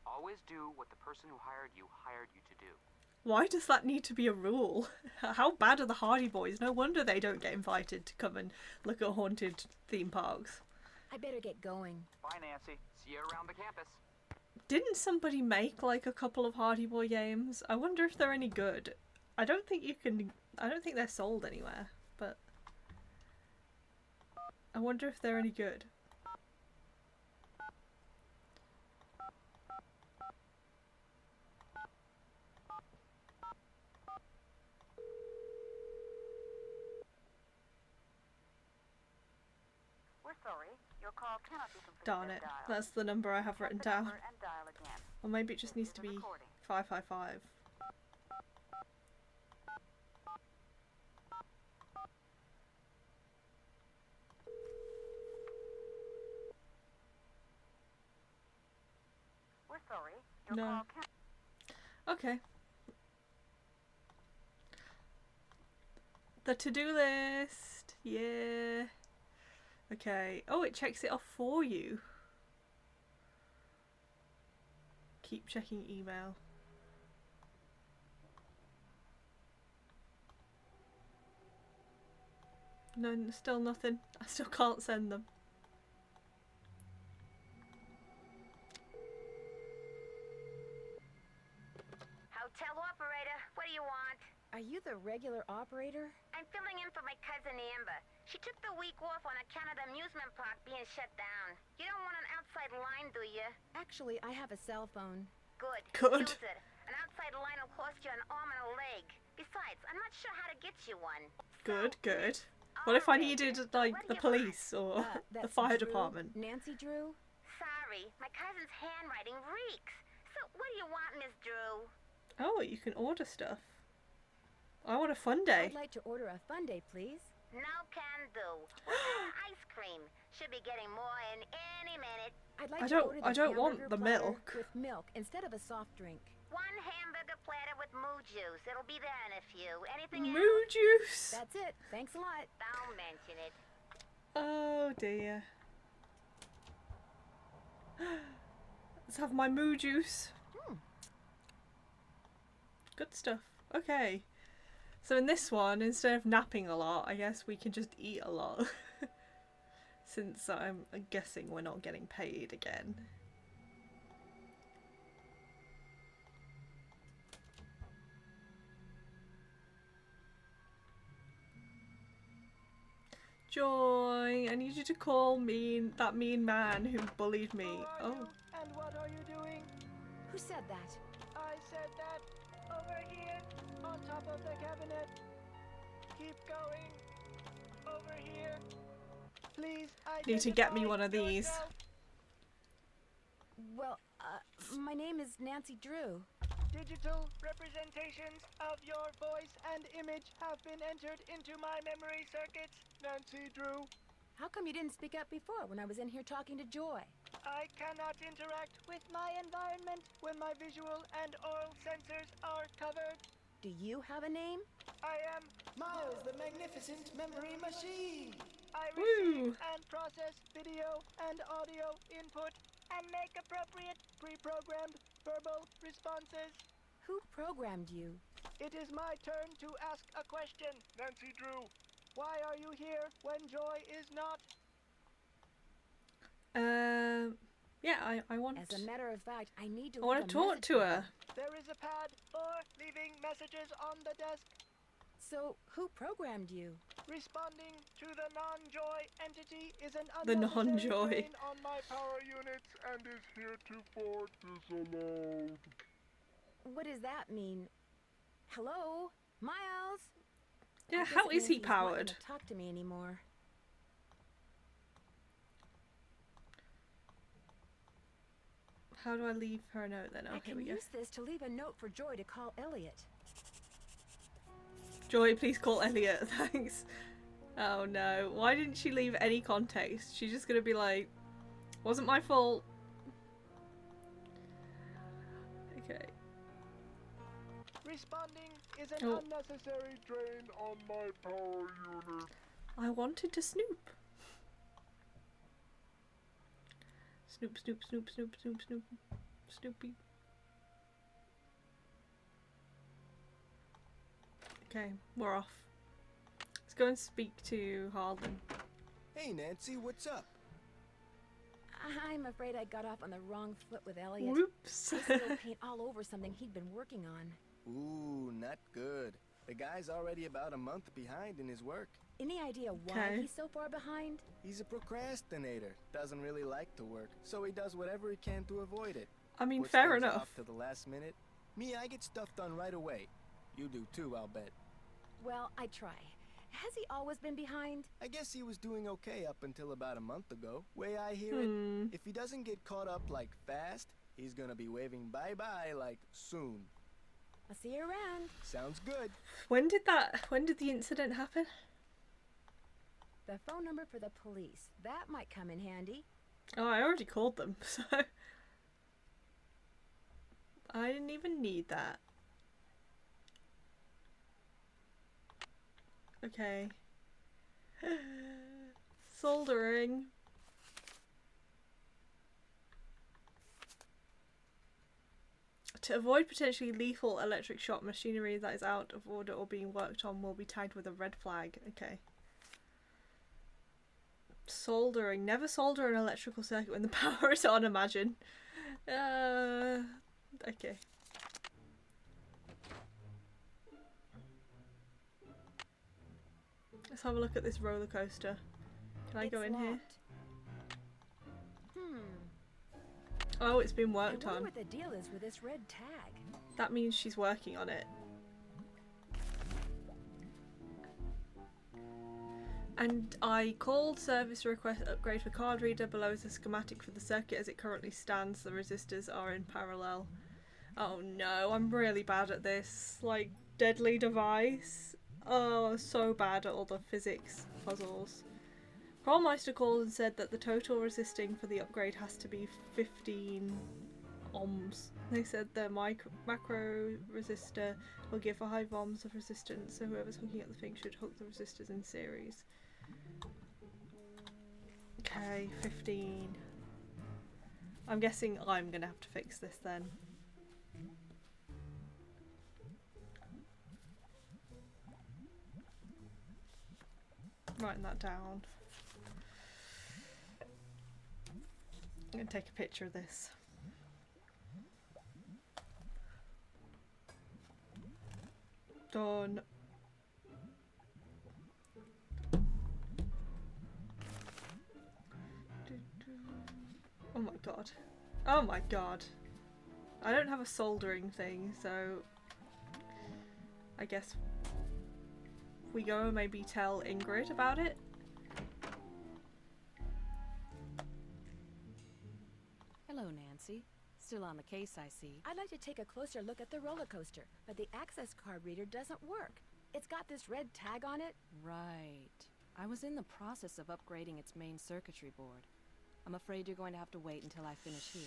Always do what the person who hired you to do. Why does that need to be a rule? How bad are the Hardy Boys? No wonder they don't get invited to come and look at haunted theme parks. I better get going. Bye, Nancy. See you around the campus. Didn't somebody make like a couple of Hardy Boy games? I wonder if they're any good. I don't think they're sold anywhere, but I wonder if they're any good. We're sorry. Your call cannot be completed. Darn as it. dialed. That's the number I have written Check the down. number and dial again. Or maybe it just needs to This is a be recording. 555. We're sorry. Your No. call can't. Okay. The to-do list. Yeah. Okay. Oh, it checks it off for you. Keep checking email. No, still nothing. I still can't send them. Hotel operator, what do you want? Are you the regular operator? I'm filling in for my cousin Amber. She took the week off on account of the amusement park being shut down. You don't want an outside line, do you? Actually, I have a cell phone. Good. Good. Use it. An outside line will cost you an arm and a leg. Besides, I'm not sure how to get you one. Good, good. What if I needed, like, the police or the That's fire Drew? department? Nancy Drew? Sorry, my cousin's handwriting reeks. So, what do you want, Miss Drew? Oh, you can order stuff. I want a fun day. I'd like to order a fun day, please. No can do. What kind of ice cream? Should be getting more in any minute. I'd like I to don't- order I the don't want hamburger the platter milk. with milk instead of a soft drink. One hamburger platter with moo juice. It'll be there in a few. Anything else? Moo juice. That's it. Thanks a lot. Don't mention it. Oh dear. Let's have my moo juice. Good stuff. Okay. So in this one, instead of napping a lot, I guess we can just eat a lot. Since I'm guessing we're not getting paid again. Joy, I need you to call that mean man who bullied me. Who are Oh. you, and what are you doing? Who said that? I said that. Over here, on top of the cabinet. Keep going. Over here. Please, Need to get me identify one of these. yourself. Well, my name is Nancy Drew. Digital representations of your voice and image have been entered into my memory circuits, Nancy Drew. How come you didn't speak up before when I was in here talking to Joy? I cannot interact with my environment when my visual and oral sensors are covered. Do you have a name? I am Miles, the Magnificent Memory Machine. I Woo. receive and process video and audio input and make appropriate pre-programmed verbal responses. Who programmed you? It is my turn to ask a question, Nancy Drew. Why are you here when Joy is not? Yeah, I want. As a matter of fact, I need to I want leave to a talk message to for her. There is a pad for leaving messages on the desk. So, who programmed you? Responding to the non-Joy entity is an The unnecessary non-Joy. drain on my power units and is heretofore disallowed. What does that mean? Hello? Miles? Yeah, I guess how it is he means he's not gonna powered? talk to me anymore. How do I leave her a note then? Oh, I here can we go. use this to leave a note for Joy to call Elliot. Joy, please call Elliot. Thanks. Oh no. Why didn't she leave any context? She's just gonna be like, Wasn't my fault. Okay. Responding is an unnecessary drain on my power unit. I wanted to snoop. Snoop, snoop, snoop, snoop, snoop, snoop. Snoopy. Okay, we're off. Let's go and speak to Harlan. Hey Nancy, what's up? I'm afraid I got off on the wrong foot with Elliot. Whoops. I spilled paint all over something he'd been working on. Ooh, not good. The guy's already about a month behind in his work. Any idea why he's so far behind? He's a procrastinator. Doesn't really like to work, so he does whatever he can to avoid it. I mean, Puts fair things enough. Off to the last minute. Me, I get stuff done right away. You do too, I'll bet. Well, I try. Has he always been behind? I guess he was doing okay up until about a month ago. Way I hear it, if he doesn't get caught up like fast, he's gonna be waving bye-bye like soon. I'll see you around. Sounds good. When did the incident happen? The phone number for the police. That might come in handy. Oh, I already called them, so I didn't even need that. Okay. Soldering. To avoid potentially lethal electric shock, machinery that is out of order or being worked on will be tagged with a red flag. Okay. Soldering. Never solder an electrical circuit when the power is on, imagine. Okay. Let's have a look at this roller coaster. Can I go in here? Oh, it's been worked I wonder on. what the deal is with this red tag. That means she's working on it. And I called service request upgrade for card reader. Below is a schematic for the circuit as it currently stands. The resistors are in parallel. Oh no, I'm really bad at this. Like, deadly device. Oh, so bad at all the physics puzzles. Prolmeister called and said that the total resisting for the upgrade has to be 15 ohms. They said the macro resistor will give a high ohms of resistance, so whoever's hooking up the thing should hook the resistors in series. Okay, 15. I'm guessing I'm gonna have to fix this then. Writing that down. I'm going to take a picture of this. Done. Oh my god. Oh my god. I don't have a soldering thing, so I guess we go and maybe tell Ingrid about it. Hello, Nancy. Still on the case, I see. I'd like to take a closer look at the roller coaster, but the access card reader doesn't work. It's got this red tag on it. Right. I was in the process of upgrading its main circuitry board. I'm afraid you're going to have to wait until I finish here.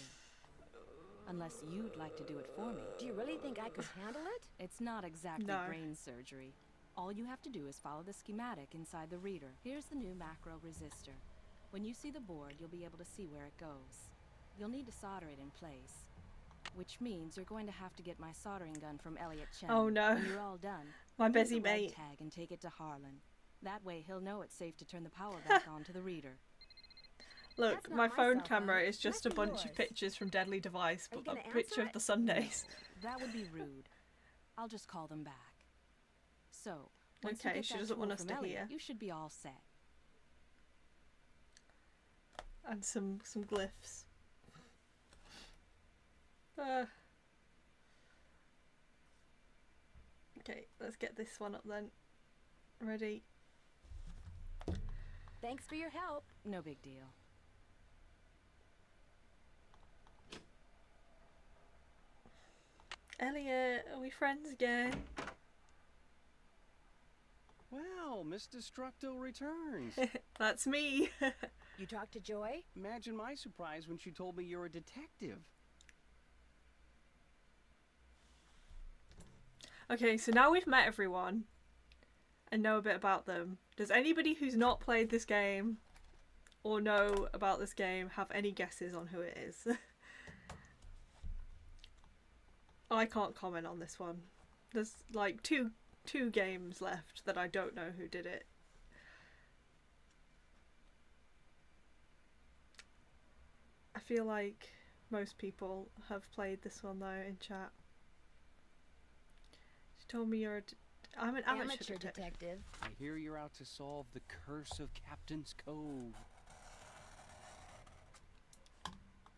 Unless you'd like to do it for me. Do you really think I could handle it? It's not exactly No. brain surgery. All you have to do is follow the schematic inside the reader. Here's the new macro resistor. When you see the board, you'll be able to see where it goes. You'll need to solder it in place. Which means you're going to have to get my soldering gun from Elliot Chen. Oh no. When you're all done, My use busy the red mate. tag and take it to Harlan. That way he'll know it's safe to turn the power back on to the reader. Look, That's not my my phone cell phone. camera is just a Might be bunch of yours. pictures from Deadly Device, Are you but a gonna picture answer of it? the Sundays. That would be rude. I'll just call them back. So, once you Okay, get she that doesn't tool want us from to Elliot, hear. you should be all set. And some glyphs. Okay, let's get this one up then. Ready? Thanks for your help. No big deal. Elliot, are we friends again? Well, Miss Destructo returns. That's me. You talked to Joy? Imagine my surprise when she told me you're a detective. Okay, so now we've met everyone and know a bit about them. Does anybody who's not played this game or know about this game have any guesses on who it is? I can't comment on this one. There's like two games left that I don't know who did it. I feel like most people have played this one though in chat. She told me I'm an amateur detective. I hear you're out to solve the curse of Captain's Cove.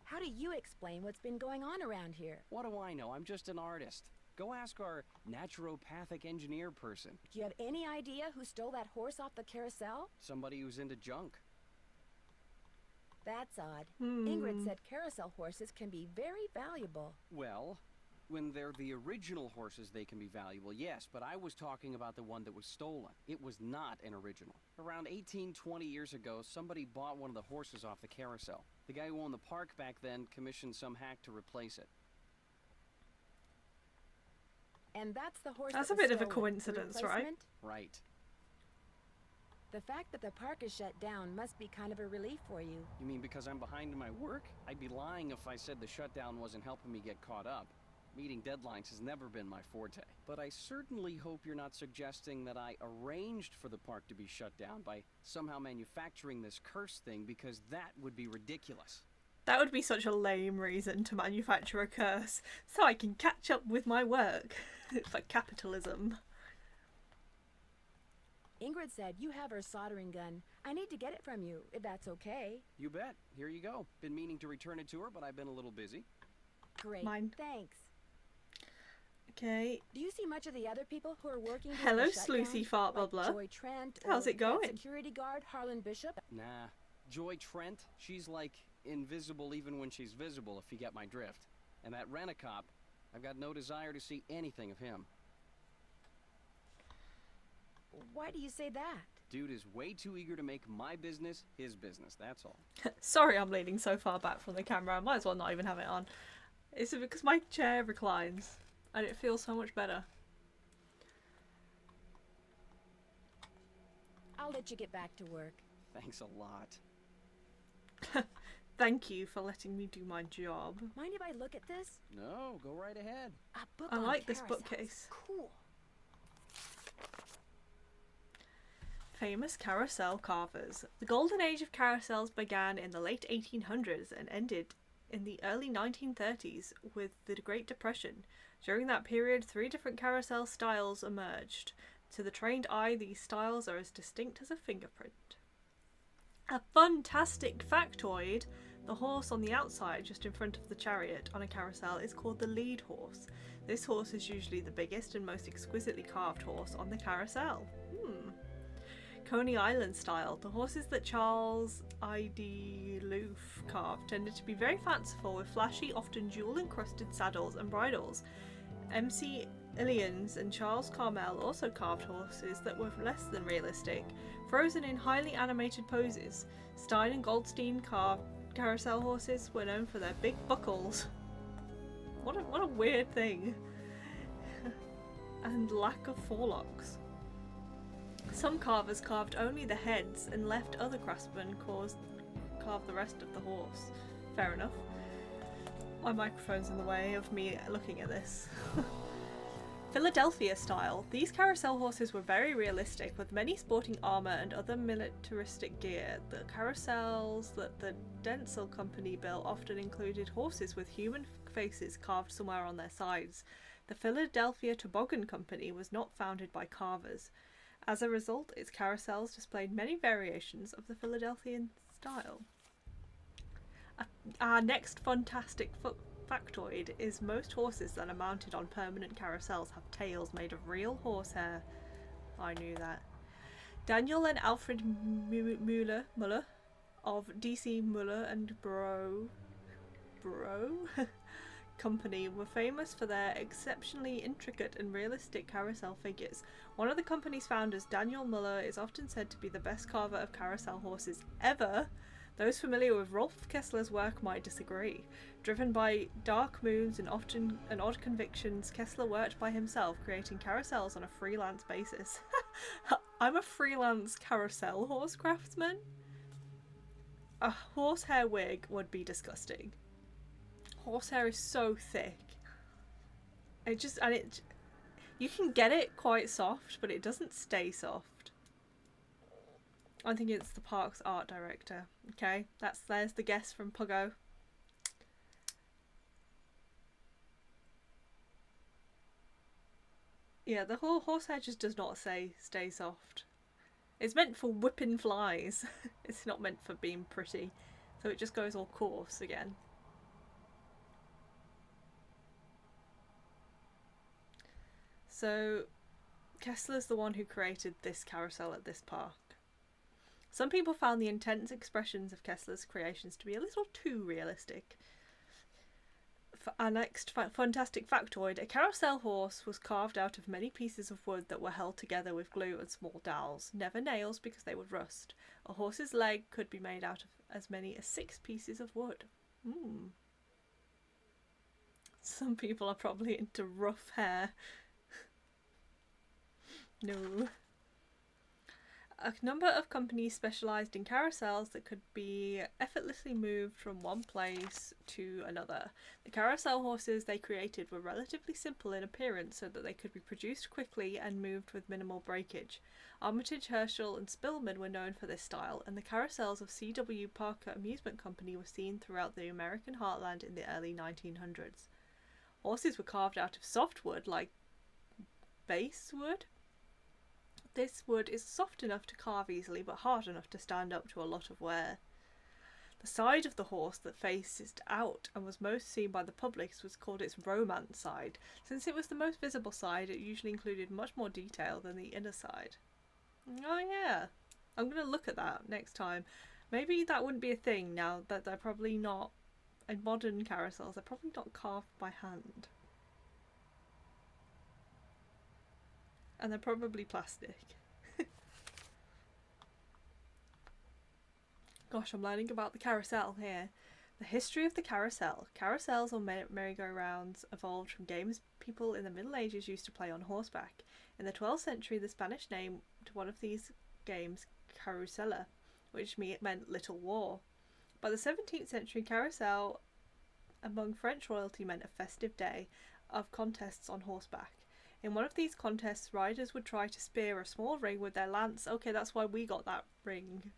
How do you explain what's been going on around here? What do I know? I'm just an artist. Go ask our naturopathic engineer person. Do you have any idea who stole that horse off the carousel? Somebody who's into junk. That's odd. Ingrid said carousel horses can be very valuable. Well, when they're the original horses, they can be valuable, yes, but I was talking about the one that was stolen. It was not an original. Around 20 years ago, somebody bought one of the horses off the carousel. The guy who owned the park back then commissioned some hack to replace it. And that's the horse. That's a bit of a coincidence, right? Right. The fact that the park is shut down must be kind of a relief for you. You mean because I'm behind in my work? I'd be lying if I said the shutdown wasn't helping me get caught up. Meeting deadlines has never been my forte. But I certainly hope you're not suggesting that I arranged for the park to be shut down by somehow manufacturing this curse thing, because that would be ridiculous. That would be such a lame reason to manufacture a curse, so I can catch up with my work. It's like capitalism. Ingrid said you have her soldering gun. I need to get it from you, if that's okay. You bet. Here you go. Been meaning to return it to her, but I've been a little busy. Great. Mine. Thanks. Okay. Do you see much of the other people who are working? Hello, Sleuthy Fart like Bubbler. Joy Trent. How's it going? Security guard Harlan Bishop. Nah. Joy Trent, she's like invisible even when she's visible, if you get my drift. And that rent-a-cop, I've got no desire to see anything of him. Why do you say that? Dude is way too eager to make my business his business, that's all. Sorry I'm leaning so far back from the camera, I might as well not even have it on. It's because my chair reclines and it feels so much better. I'll let you get back to work. Thanks a lot. Thank you for letting me do my job. Mind if I look at this? No, go right ahead. A book I on like this carousels. bookcase. Cool. Famous carousel carvers. The golden age of carousels began in the late 1800s and ended in the early 1930s with the Great Depression. During that period, 3 different carousel styles emerged. To the trained eye, these styles are as distinct as a fingerprint. A fantastic factoid: the horse on the outside, just in front of the chariot on a carousel, is called the lead horse. This horse is usually the biggest and most exquisitely carved horse on the carousel. Coney Island style. The horses that Charles I.D. Loof carved tended to be very fanciful, with flashy, often jewel-encrusted saddles and bridles. M.C. Illions and Charles Carmel also carved horses that were less than realistic, frozen in highly animated poses. Stein and Goldstein carved carousel horses were known for their big buckles. What a weird thing. And lack of forelocks. Some carvers carved only the heads and left other craftsmen carve the rest of the horse. Fair enough. My microphone's in the way of me looking at this. Philadelphia style. These carousel horses were very realistic, with many sporting armour and other militaristic gear. The carousels that the Dentzel Company built often included horses with human faces carved somewhere on their sides. The Philadelphia Toboggan Company was not founded by carvers. As a result, its carousels displayed many variations of the Philadelphian style. Our next fantastic factoid is most horses that are mounted on permanent carousels have tails made of real horsehair. I knew that. Daniel and Alfred Muller of DC Muller and Bro Company were famous for their exceptionally intricate and realistic carousel figures. One of the company's founders, Daniel Muller, is often said to be the best carver of carousel horses ever. Those familiar with Rolf Kessler's work might disagree. Driven by dark moods and often and odd convictions, Kessler worked by himself, creating carousels on a freelance basis. I'm a freelance carousel horse craftsman. A horsehair wig would be disgusting. Horsehair is so thick. You can get it quite soft, but it doesn't stay soft. I think it's the park's art director. Okay, there's the guess from Puggo. Yeah, the whole horsehair just does not stay soft. It's meant for whipping flies. It's not meant for being pretty. So it just goes all coarse again. So Kessler's the one who created this carousel at this park. Some people found the intense expressions of Kessler's creations to be a little too realistic. For our next fantastic factoid, a carousel horse was carved out of many pieces of wood that were held together with glue and small dowels, never nails because they would rust. A horse's leg could be made out of as many as 6 pieces of wood. Some people are probably into rough hair. No. A number of companies specialised in carousels that could be effortlessly moved from one place to another. The carousel horses they created were relatively simple in appearance so that they could be produced quickly and moved with minimal breakage. Armitage, Herschel and Spillman were known for this style, and the carousels of C.W. Parker Amusement Company were seen throughout the American heartland in the early 1900s. Horses were carved out of softwood like basswood. This wood is soft enough to carve easily but hard enough to stand up to a lot of wear. The side of the horse that faced out and was most seen by the public was called its romance side. Since it was the most visible side, it usually included much more detail than the inner side. Oh yeah, I'm going to look at that next time. Maybe that wouldn't be a thing now that they're probably not, in modern carousels, they're probably not carved by hand. And they're probably plastic. Gosh, I'm learning about the carousel here. The history of the carousel. Carousels or merry-go-rounds evolved from games people in the Middle Ages used to play on horseback. In the 12th century, the Spanish name to one of these games, carusela, which meant little war. By the 17th century, carousel among French royalty meant a festive day of contests on horseback. In one of these contests, riders would try to spear a small ring with their lance. Okay, that's why we got that ring.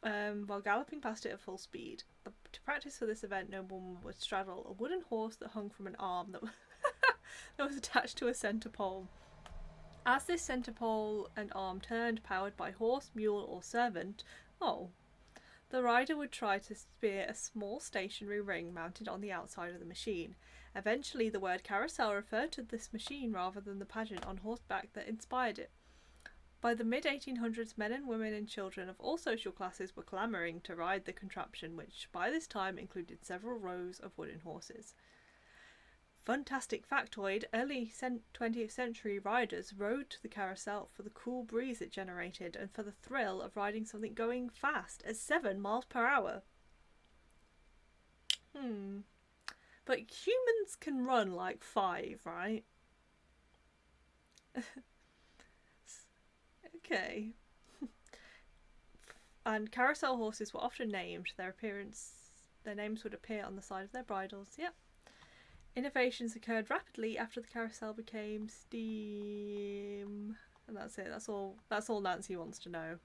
While galloping past it at full speed. To practice for this event, no one would straddle a wooden horse that hung from an arm that was attached to a centre pole. As this centre pole and arm turned, powered by horse, mule or servant, the rider would try to spear a small stationary ring mounted on the outside of the machine. Eventually, the word carousel referred to this machine rather than the pageant on horseback that inspired it. By the mid-1800s, men and women and children of all social classes were clamouring to ride the contraption, which by this time included several rows of wooden horses. Fantastic factoid, early 20th century riders rode to the carousel for the cool breeze it generated and for the thrill of riding something going fast at 7 miles per hour. But humans can run like 5, right? Okay. And carousel horses were often named. Their names would appear on the side of their bridles. Yep. Innovations occurred rapidly after the carousel became steam. And that's it. That's all Nancy wants to know.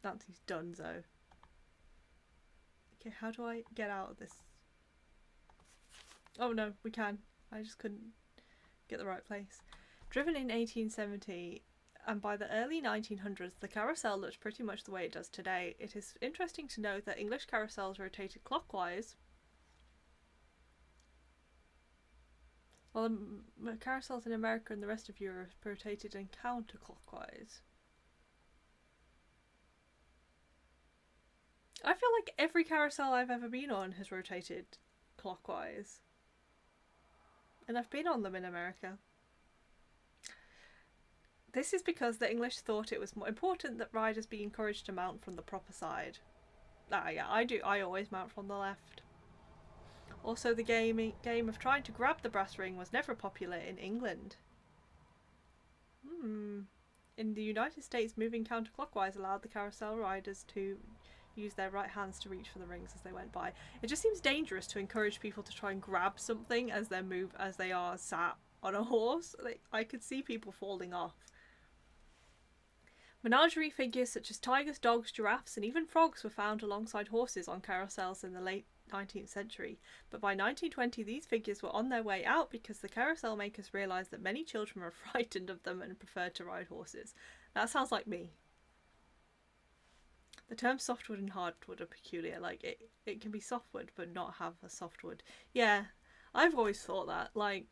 Nancy's donezo. Okay, how do I get out of this? Oh no, we can. I just couldn't get the right place. Driven in 1870, and by the early 1900s, the carousel looked pretty much the way it does today. It is interesting to note that English carousels rotated clockwise, while the carousels in America and the rest of Europe rotated in counterclockwise. I feel like every carousel I've ever been on has rotated clockwise. And I've been on them in America. This is because the English thought it was more important that riders be encouraged to mount from the proper side. Ah, yeah, I do. I always mount from the left. Also, the game of trying to grab the brass ring was never popular in England. In the United States, moving counterclockwise allowed the carousel riders to use their right hands to reach for the rings as they went by. It just seems dangerous to encourage people to try and grab something as they are sat on a horse. I could see people falling off. Menagerie figures such as tigers, dogs, giraffes, and even frogs were found alongside horses on carousels in the late 19th century, but by 1920 these figures were on their way out because the carousel makers realised that many children were frightened of them and preferred to ride horses. That sounds like me. The terms softwood and hardwood are peculiar. Like, it can be softwood but not have a softwood. Yeah, I've always thought that. Like,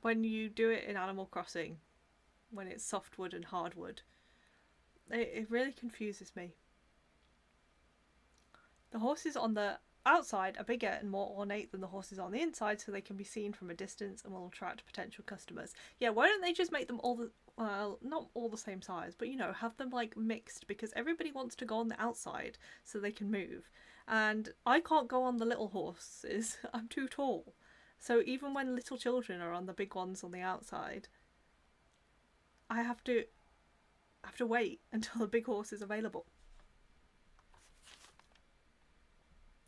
when you do it in Animal Crossing, when it's softwood and hardwood, it really confuses me. The horses on the outside are bigger and more ornate than the horses on the inside, so they can be seen from a distance and will attract potential customers. Yeah, why don't they just make them all the, well, not all the same size, but you know, have them like mixed, because everybody wants to go on the outside so they can move. And I can't go on the little horses, I'm too tall. So even when little children are on the big ones on the outside, I have to wait until the big horse is available.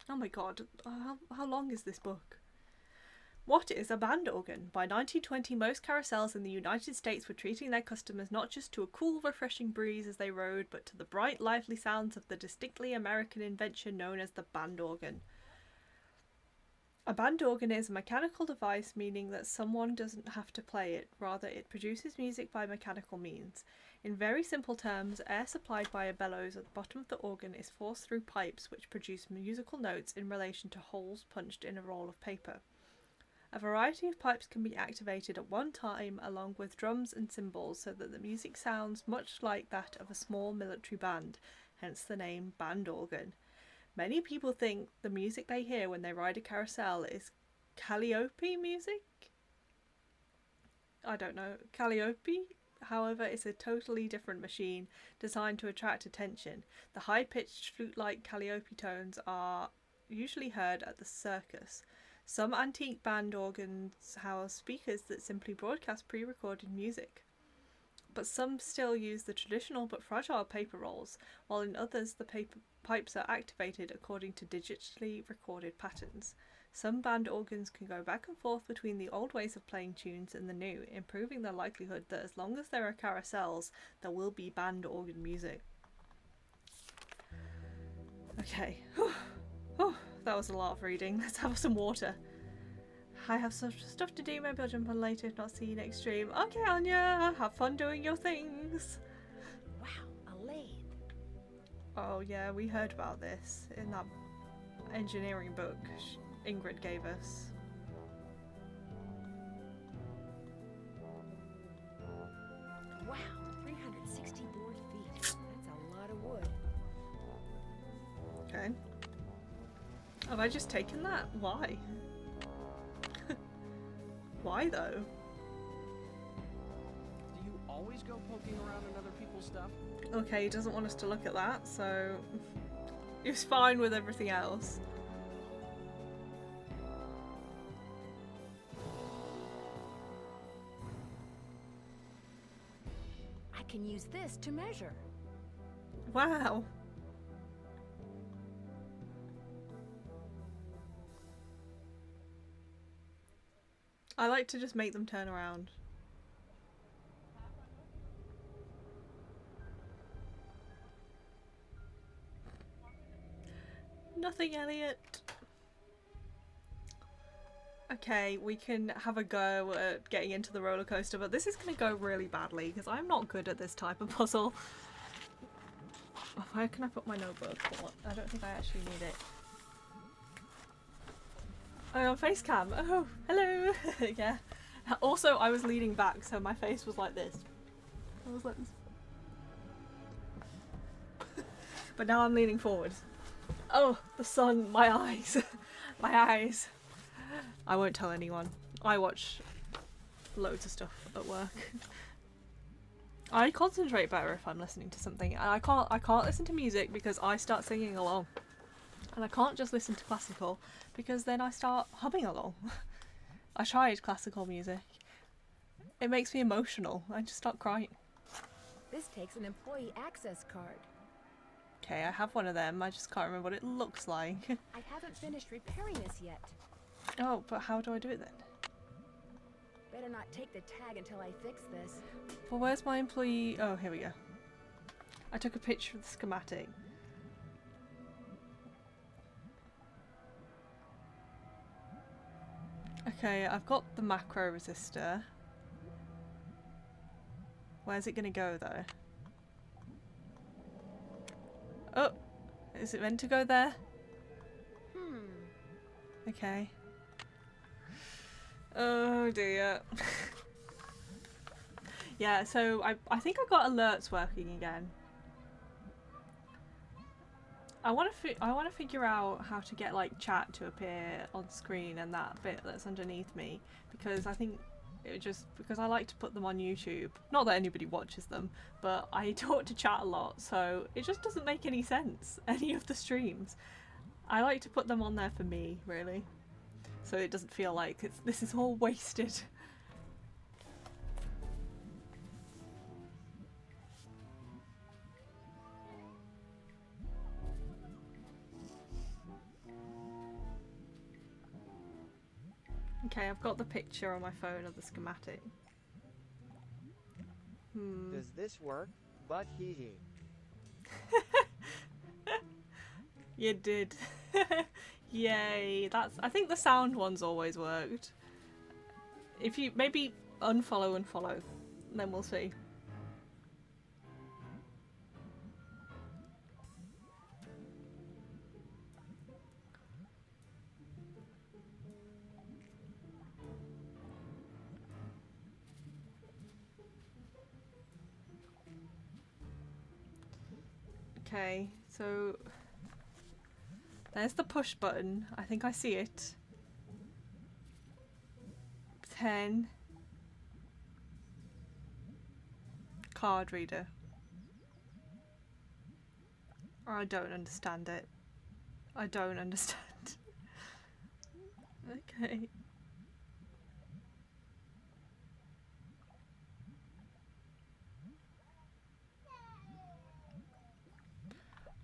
Oh my god, how long is this book? What is a band organ? By 1920, most carousels in the United States were treating their customers not just to a cool, refreshing breeze as they rode, but to the bright, lively sounds of the distinctly American invention known as the band organ. A band organ is a mechanical device, meaning that someone doesn't have to play it, rather it produces music by mechanical means. In very simple terms, air supplied by a bellows at the bottom of the organ is forced through pipes which produce musical notes in relation to holes punched in a roll of paper. A variety of pipes can be activated at one time along with drums and cymbals so that the music sounds much like that of a small military band, hence the name band organ. Many people think the music they hear when they ride a carousel is Calliope music? I don't know. Calliope? However, it's a totally different machine designed to attract attention. The high-pitched flute-like Calliope tones are usually heard at the circus. Some antique band organs house speakers that simply broadcast pre-recorded music. But some still use the traditional but fragile paper rolls, while in others the pipes are activated according to digitally recorded patterns. Some band organs can go back and forth between the old ways of playing tunes and the new, improving the likelihood that as long as there are carousels, there will be band organ music. Okay. That was a lot of reading. Let's have some water. I have some stuff to do. Maybe I'll jump on later, if not see you next stream. Okay, Anya, have fun doing your things. Wow, a lathe. Oh yeah, we heard about this in that engineering book Ingrid gave us. Wow, 364 feet. That's a lot of wood. Okay. Have I just taken that? Why? Why though? Do you always go poking around in other people's stuff? Okay, he doesn't want us to look at that, so he was fine with everything else. I can use this to measure. Wow. I like to just make them turn around. Nothing, Elliot. Okay, we can have a go at getting into the roller coaster, but this is going to go really badly because I'm not good at this type of puzzle. Where can I put my notebook? I don't think I actually need it. Oh, on face cam. Oh, hello. Yeah. Also, I was leaning back, so my face was like this. I was like this. But now I'm leaning forward. Oh, the sun, my eyes. My eyes. I won't tell anyone. I watch loads of stuff at work. I concentrate better if I'm listening to something. And I can't listen to music because I start singing along. And I can't just listen to classical because then I start humming along. I tried classical music. It makes me emotional. I just start crying. This takes an employee access card. Okay, I have one of them. I just can't remember what it looks like. I haven't finished repairing this yet. Oh, but how do I do it then? Better not take the tag until I fix this. Well, where's my employee? Oh, here we go. I took a picture of the schematic. Okay, I've got the macro resistor. Where's it gonna go though? Oh! Is it meant to go there? Okay. Oh dear. Yeah, so I think I got alerts working again. I want to figure out how to get like chat to appear on screen and that bit that's underneath me, because I think because I like to put them on YouTube. Not that anybody watches them, but I talk to chat a lot, so it just doesn't make any sense, any of the streams. I like to put them on there for me, really, so it doesn't feel like this is all wasted. Okay, I've got the picture on my phone of the schematic. Does this work? But hee. You did. Yay. I think the sound one's always worked. If you maybe unfollow and follow, then we'll see. Okay, so there's the push button. I think I see it. 10. Card reader. I don't understand it. I don't understand. Okay.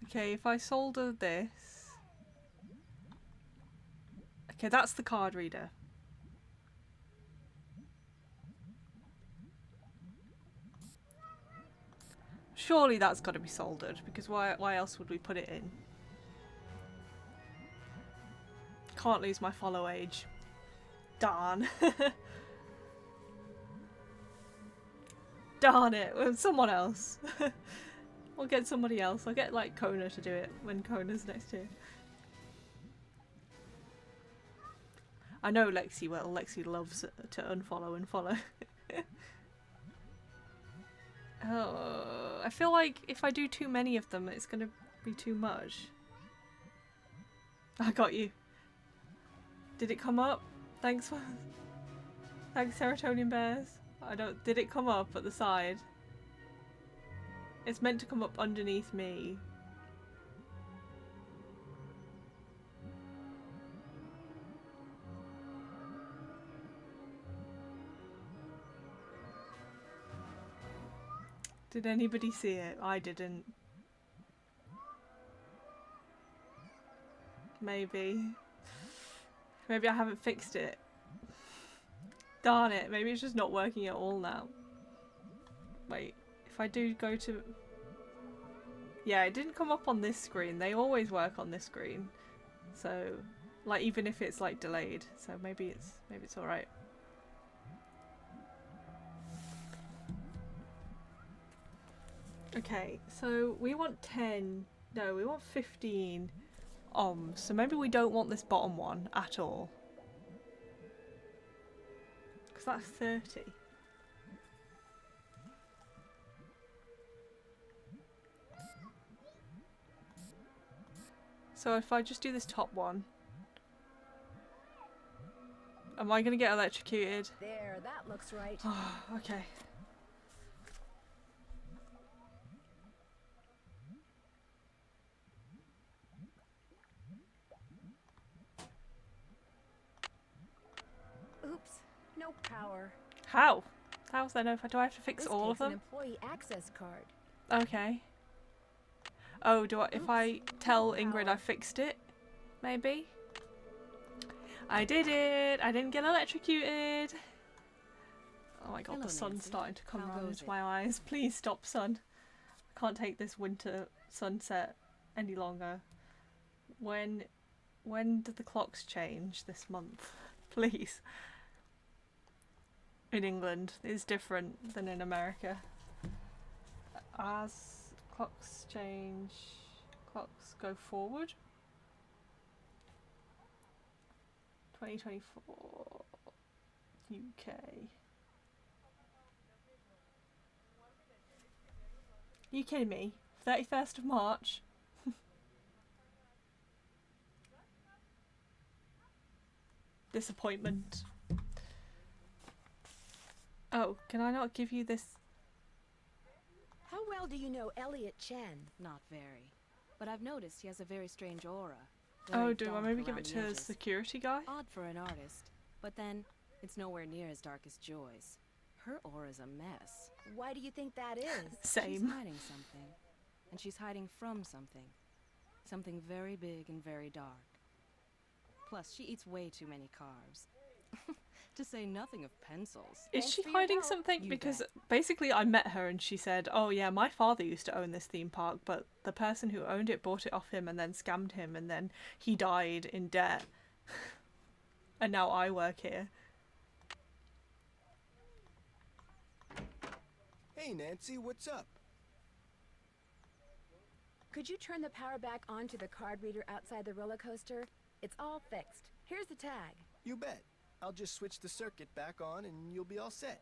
Okay, if I solder this... Okay, that's the card reader. Surely that's got to be soldered, because why else would we put it in? Can't lose my follow age. Darn. Darn it, with someone else. We'll get somebody else. I'll get like Kona to do it when Kona's next here. I know Lexi will. Lexi loves to unfollow and follow. Oh, I feel like if I do too many of them, it's gonna be too much. I got you. Did it come up? Thanks, Serotonin Bears. Did it come up at the side? It's meant to come up underneath me. Did anybody see it? I didn't. Maybe. Maybe I haven't fixed it. Darn it, maybe it's just not working at all now. Wait, if I do go to... Yeah, it didn't come up on this screen. They always work on this screen. So, like, even if it's like delayed. So maybe it's alright. Okay, so we want 10. No, we want 15 ohms. So maybe we don't want this bottom one at all. Because that's 30. So if I just do this top one, am I going to get electrocuted? There, that looks right. Oh, okay. No power. How? How's there no? Do I have to fix This all of takes an them? employee access card. Okay. Oh, do I? If I tell Ingrid I fixed it, maybe. I did it. I didn't get electrocuted. Oh my god, Hello, the sun's Nancy. starting to come How round goes into it? my eyes. Please stop, sun. I can't take this winter sunset any longer. When do the clocks change this month? Please. In England, it's different than in America. As clocks change, clocks go forward. 2024 UK. You kidding me? 31st of March? Disappointment. Oh, can I not give you this? How well do you know Elliot Chen? Not very. But I've noticed he has a very strange aura. Oh, Very do I dark maybe give around it the to the edges. security guy? Odd for an artist. But then, it's nowhere near as dark as Joy's. Her aura's a mess. Why do you think that is? She's Same. hiding something. And she's hiding from something. Something very big and very dark. Plus, she eats way too many carbs. To say nothing of pencils. Is Thanks she for your hiding help. something? You Because bet. basically I met her and she said, oh yeah, my father used to own this theme park, but the person who owned it bought it off him and then scammed him and then he died in debt. And now I work here. Hey, Nancy, what's up? Could you turn the power back on to the card reader outside the roller coaster? It's all fixed. Here's the tag. You bet. I'll just switch the circuit back on and you'll be all set.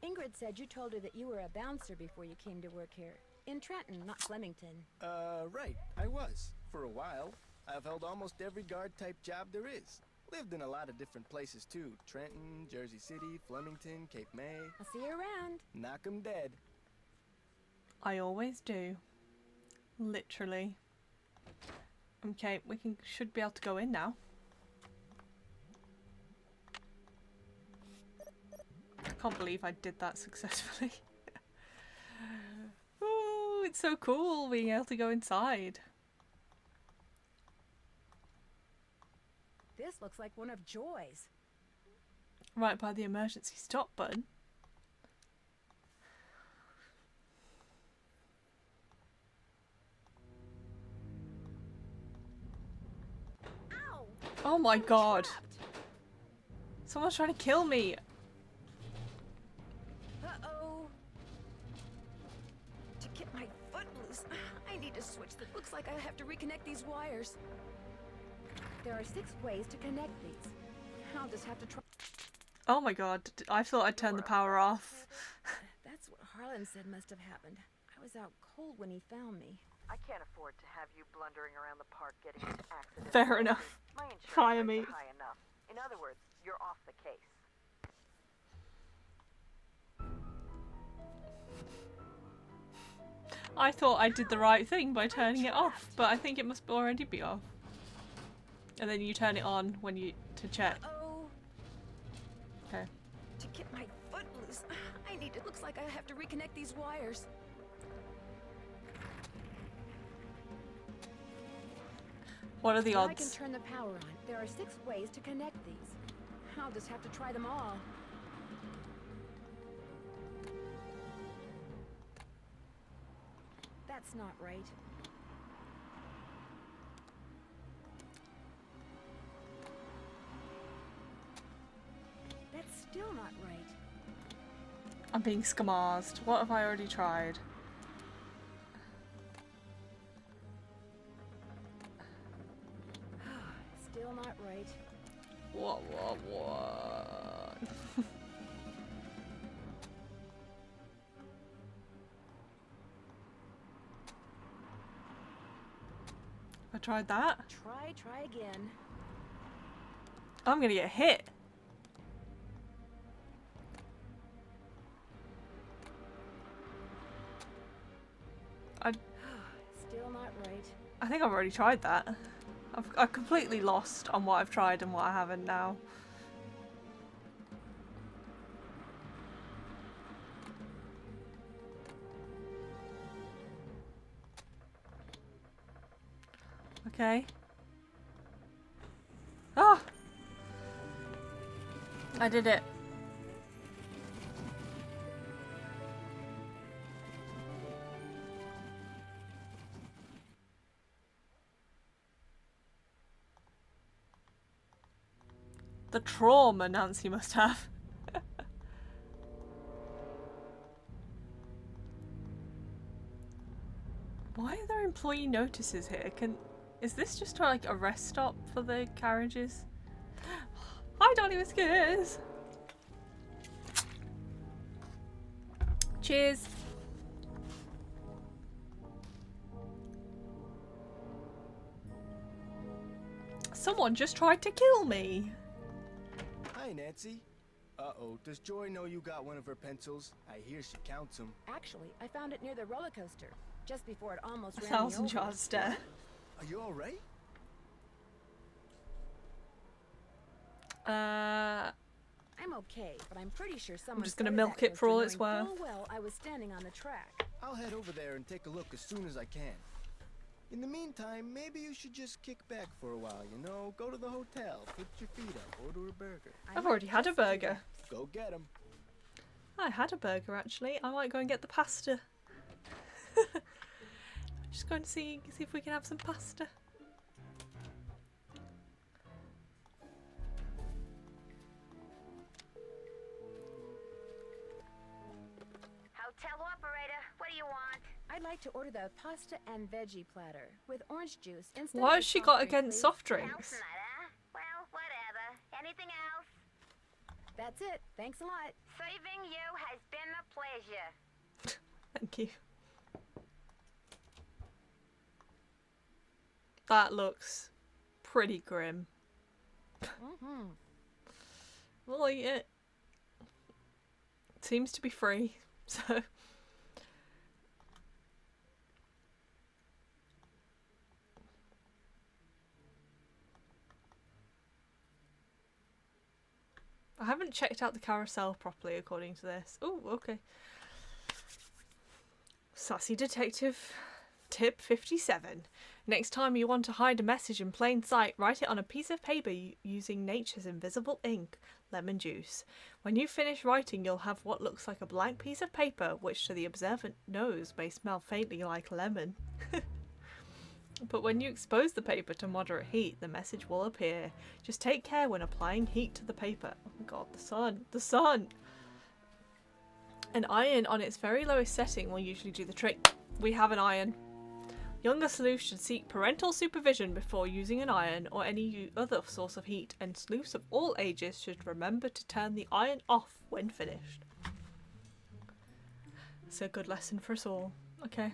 Ingrid said you told her that you were a bouncer before you came to work here. In Trenton, not Flemington. Right. I was. For a while. I've held almost every guard-type job there is. Lived in a lot of different places, too. Trenton, Jersey City, Flemington, Cape May. I'll see you around. Knock 'em dead. I always do. Literally. Okay, should be able to go in now. I can't believe I did that successfully. Oh, it's so cool being able to go inside. This looks like one of Joy's. Right by the emergency stop button. Ow! Oh my I'm god. trapped. Someone's trying to kill me. Uh-oh. To get my foot loose, I need to switch the... Looks like I have to reconnect these wires. There are 6 ways to connect these. I'll just have to try... Oh my god. I thought I'd turned the power off. That's what Harlan said must have happened. I was out cold when he found me. I can't afford to have you blundering around the park getting into accidents. Fair enough. My insurance Fire rates me. are high enough. In other words, you're off the case. I thought I did the right thing by turning it off, but I think it must already be off. And then you turn it on when you to check. Oh, Okay. to get my foot loose, I need to... Looks like I have to reconnect these wires. What are the Now I can odds? turn the power on. There are 6 ways to connect these. I'll just have to try them all. That's not right. That's still not right. I'm being scamarzed. What have I already tried? Still not right. What? I tried that. Try again. I'm gonna get hit. Still not right. I think I've already tried that. I've completely lost on what I've tried and what I haven't now. Okay. Ah! I did it. The trauma Nancy must have. Why are there employee notices here? Is this just like a rest stop for the carriages? Hi, Donny Whiskers! Cheers! Someone just tried to kill me! Hi, Nancy. Uh-oh, does Joy know you got one of her pencils? I hear she counts them. Actually, I found it near the roller coaster, just before it almost ran me 1,000 over. yards stare. Are you alright? I'm okay, but I'm pretty sure someone just gonna started milk that it for all coaster it's knowing worth. full well I was standing on the track. I'll head over there and take a look as soon as I can. In the meantime, maybe you should just kick back for a while, you know? Go to the hotel, put your feet up, order a burger. I've already had a burger. Go get 'em. I had a burger actually. I might go and get the pasta. Just going to see if we can have some pasta. Hotel operator, what do you want? I'd like to order the pasta and veggie platter with orange juice instead What of has the she soft got drink, against please. soft drinks? House night, huh? Well, whatever. Anything else? That's it. Thanks a lot. Serving you has been a pleasure. Thank you. That looks pretty grim. We'll eat it. Seems to be free, so. I haven't checked out the carousel properly according to this. Oh, okay. Sassy detective tip 57. Next time you want to hide a message in plain sight, write it on a piece of paper using nature's invisible ink, lemon juice. When you finish writing, you'll have what looks like a blank piece of paper, which to the observant nose may smell faintly like lemon. But when you expose the paper to moderate heat, the message will appear. Just take care when applying heat to the paper. Oh my god, the sun! The sun! An iron on its very lowest setting will usually do the trick. We have an iron. Younger sleuths should seek parental supervision before using an iron or any other source of heat, and sleuths of all ages should remember to turn the iron off when finished. It's a good lesson for us all. Okay.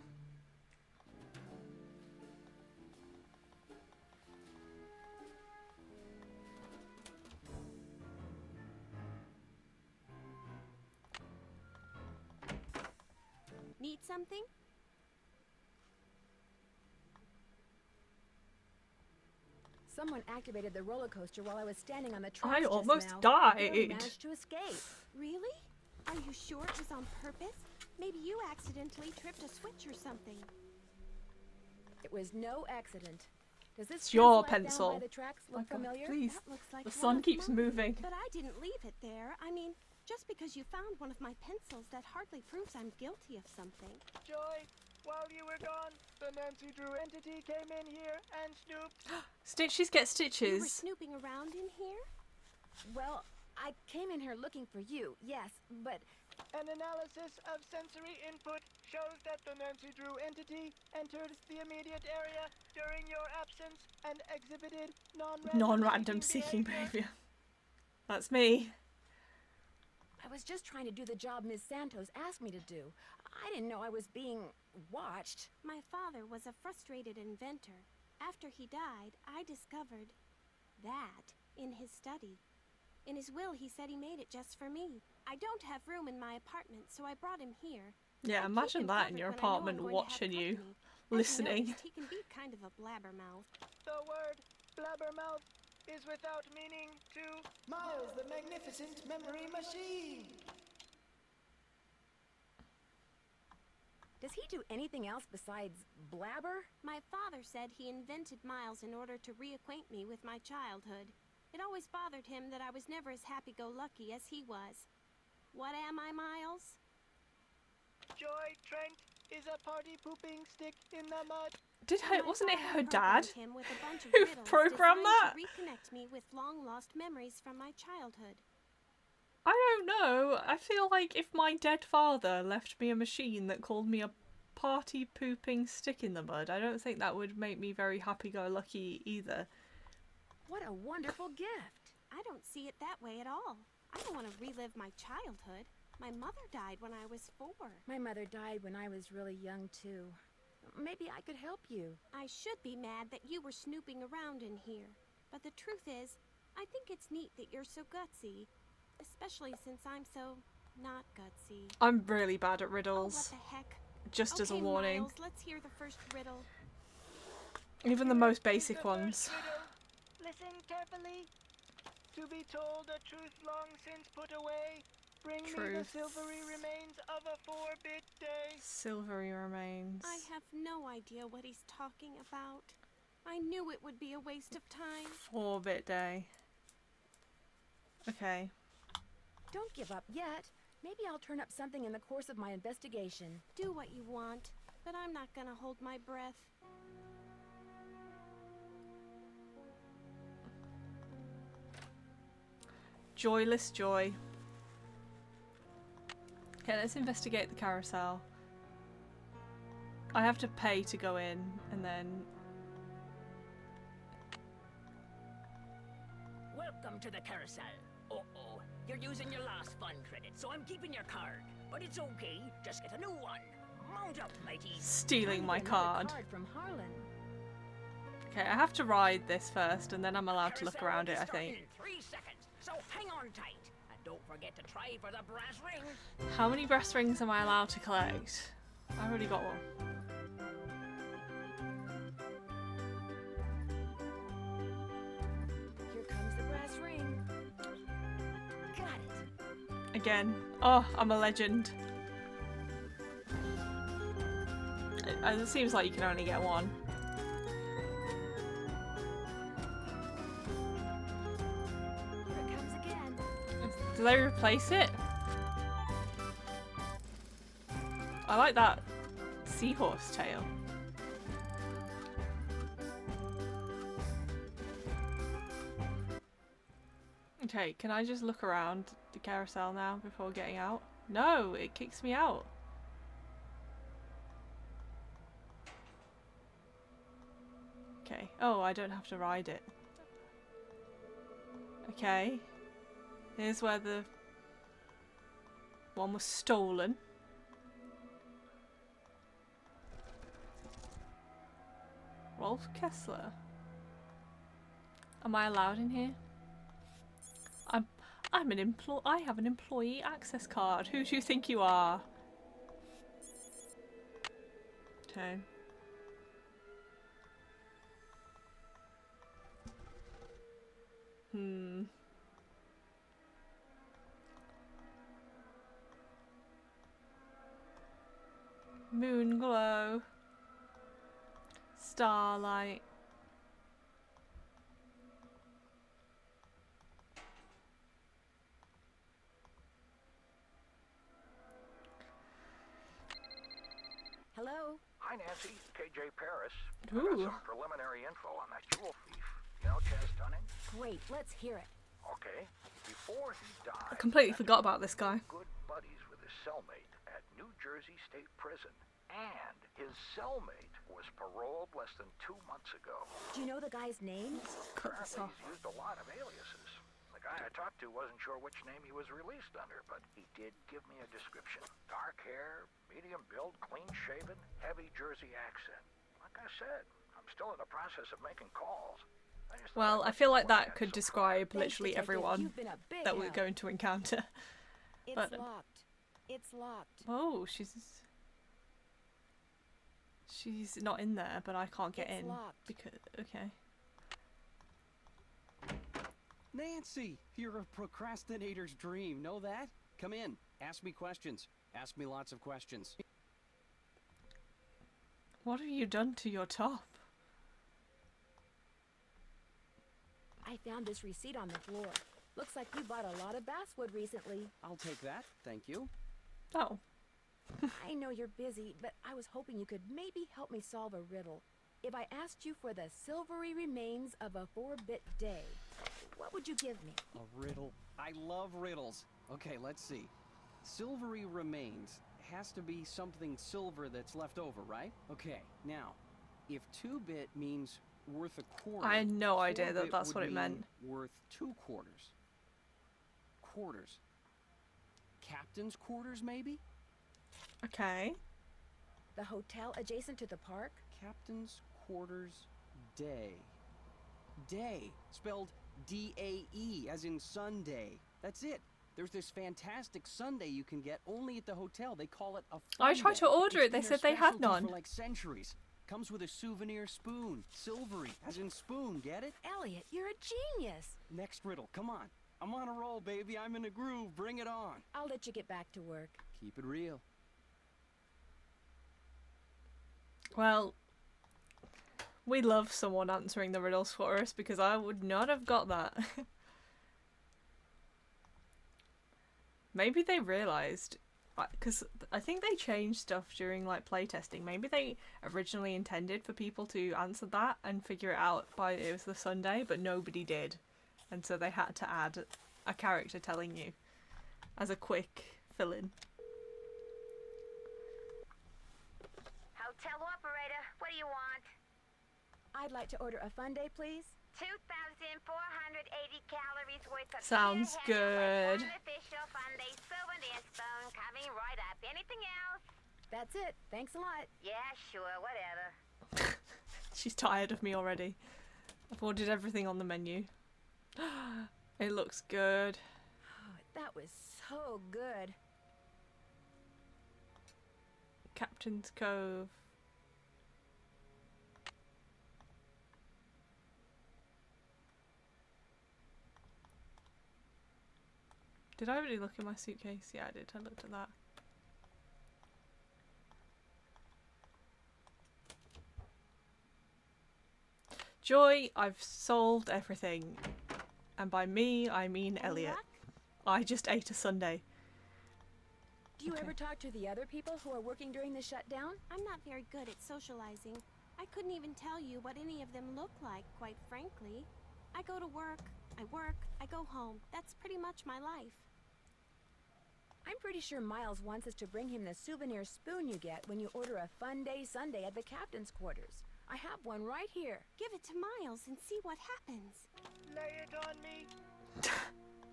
Need something? Someone activated the roller coaster while I was standing on the track. I almost I died. barely managed to escape. Really? Are you sure it was on purpose? Maybe you accidentally tripped a switch or something. It was no accident. Does this It's your pencil I found pencil. by the tracks look Oh God, familiar? please. That looks like The one sun of keeps mine. moving. But I didn't leave it there. I mean, just because you found one of my pencils, that hardly proves I'm guilty of something. Joy, while you were gone, the Nancy Drew entity came in here and snooped. Stitches get You were stitches. snooping around in here? Well, I came in here looking for you, yes, but An analysis of sensory input shows that the Nancy Drew entity entered the immediate area during your absence and exhibited Non-random seeking behavior. That's me. I was just trying to do the job Ms. Santos asked me to do. I didn't know I was being watched. My father was a frustrated inventor. After he died, I discovered that in his study. In his will, he said he made it just for me. I don't have room in my apartment, so I brought him here. Yeah, I keep imagine him that in covered your when I know I'm apartment going to have watching you, company. I've listening. noticed he can be kind of a blabbermouth. The word blabbermouth is without meaning to Miles, the magnificent memory machine. Does he do anything else besides blabber? My father said he invented Miles in order to reacquaint me with my childhood. It always bothered him that I was never as happy-go-lucky as he was. What am I, Miles? Joy Trent is a party-pooping stick in the mud. Wasn't it her dad Him with a bunch of who riddles programmed that? designed to reconnect me with long-lost memories from my childhood. I don't know. I feel like if my dead father left me a machine that called me a party pooping stick in the mud, I don't think that would make me very happy-go-lucky either. What a wonderful gift. I don't see it that way at all. I don't want to relive my childhood. My mother died when I was 4. My mother died when I was really young, too. Maybe I could help you. I should be mad that you were snooping around in here. But the truth is, I think it's neat that you're so gutsy. Especially since I'm so not gutsy. I'm really bad at riddles. Oh, what the heck? Just as a Okay, warning. Miles, let's hear the first riddle. Even the most basic ones. Listen carefully. To be told a truth long since put away. Bring me the silvery remains of a 4-bit day. Silvery remains. I have no idea what he's talking about. I knew it would be a waste of time. 4-bit day. Okay. Don't give up yet. Maybe I'll turn up something in the course of my investigation. Do what you want, but I'm not gonna hold my breath. Joyless joy. Okay, let's investigate the carousel. I have to pay to go in, and then... Welcome to the carousel. Uh-oh, you're using your last fun credit, so I'm keeping your card. But it's okay, just get a new one. Mount up, matey. Stealing my card. From Harlan. Okay, I have to ride this first, and then I'm allowed to look around it, I think. In 3 seconds, so hang on tight. And don't forget to try for the brass ring. How many brass rings am I allowed to collect? I've already got one. Here comes the brass ring. Got it. Again. Oh, I'm a legend. It seems like you can only get one. Here it comes again. Do they replace it? I like that seahorse tail. Okay, can I just look around the carousel now before getting out? No, it kicks me out. Okay. Oh, I don't have to ride it. Okay. Here's where the one was stolen. Rolf Kessler. Am I allowed in here? I'm an I have an employee access card. Who do you think you are? Okay. Moon glow. Starlight. Hello? Hi, Nancy. KJ Paris. Ooh. Got some preliminary info on that jewel thief. You know Chaz Dunning? Great, let's hear it. Okay. Before he died, I completely forgot about this guy. good buddies with his cellmate at New Jersey State Prison. And his cellmate was paroled less than 2 months ago. Do you know the guy's name? Cut this Apparently off. he's used a lot of aliases. The guy I talked to wasn't sure which name he was released under, but he did give me a description. Dark hair, medium build, clean shaven, heavy Jersey accent. Like I said, I'm still in the process of making calls. Well, I feel like that could describe Thanks, literally Detective. everyone You've been a big that we're help. going to encounter. It's But- locked. It's locked. Oh, she's not in there, but I can't get It's in locked. because okay. Nancy, you're a procrastinator's dream. Know that? Come in. Ask me questions. Ask me lots of questions. What have you done to your top? I found this receipt on the floor. Looks like you bought a lot of basswood recently. I'll take that, thank you. Oh. I know you're busy, but I was hoping you could maybe help me solve a riddle. If I asked you for the silvery remains of a 4-bit day, what would you give me? A riddle? I love riddles. Okay, let's see. Silvery remains has to be something silver that's left over, right? Okay, now, if 2-bit means worth a quarter, I had no idea that 4-bit that's would what it mean meant. worth 2 quarters. Quarters. Captain's quarters, maybe? Okay. The hotel adjacent to the park? Captain's quarters day. Day, spelled D-A-E, as in Sunday. That's it. There's this fantastic sundae you can get only at the hotel. They call it a I tried to order it. They said they had none. For like centuries. Comes with a souvenir spoon. Silvery, as in spoon, get it? Elliot, you're a genius. Next riddle, come on. I'm on a roll, baby. I'm in a groove. Bring it on. I'll let you get back to work. Keep it real. Well, we love someone answering the riddles for us because I would not have got that. Maybe they realised, because I think they changed stuff during like playtesting. Maybe they originally intended for people to answer that and figure it out by it was the Sunday, but nobody did. And so they had to add a character telling you as a quick fill-in. Hotel operator, what do you want? I'd like to order a fun day, please. 2,480 calories worth of Sounds good. Artificial fun day souvenir spoon coming right up. Anything else? That's it. Thanks a lot. Yeah, sure, whatever. She's tired of me already. I've ordered everything on the menu. It looks good. Oh, that was so good. Captain's Cove. Did I really look in my suitcase? Yeah, I did. I looked at that. Joy, I've solved everything. And by me, I mean Elliot. I just ate a sundae. Do you ever talk to the other people who are working during the shutdown? I'm not very good at socializing. I couldn't even tell you what any of them look like, quite frankly. I go to work, I go home. That's pretty much my life. I'm pretty sure Miles wants us to bring him the souvenir spoon you get when you order a fun day sundae at the captain's quarters. I have one right here. Give it to Miles and see what happens. Lay it on me.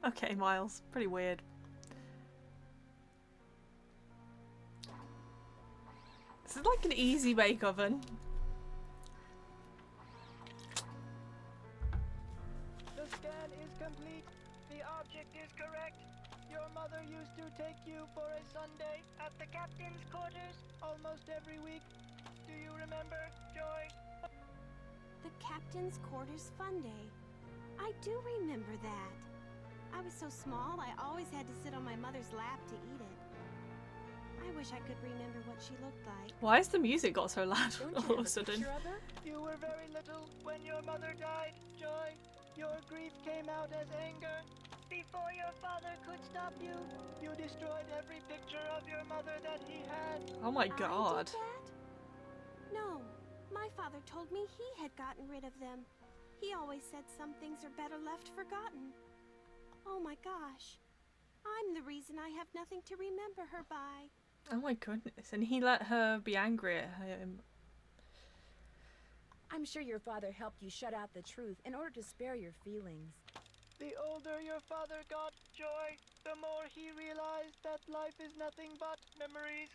Okay, Miles. Pretty weird. This is like an easy bake oven. The scan is complete. The object is correct. Your mother used to take you for a sundae at the captain's quarters almost every week. Do you remember, Joy? The captain's quarters fun day. I do remember that. I was so small, I always had to sit on my mother's lap to eat it. I wish I could remember what she looked like. Why has the music got so loud all of a sudden? You were very little when your mother died, Joy. Your grief came out as anger. Before your father could stop you, you destroyed every picture of your mother that he had. Oh my I god. did that? No, my father told me he had gotten rid of them. He always said some things are better left forgotten. Oh my gosh. I'm the reason I have nothing to remember her by. Oh my goodness. And he let her be angry at him. I'm sure your father helped you shut out the truth in order to spare your feelings. The older your father got, Joy, the more he realized that life is nothing but memories.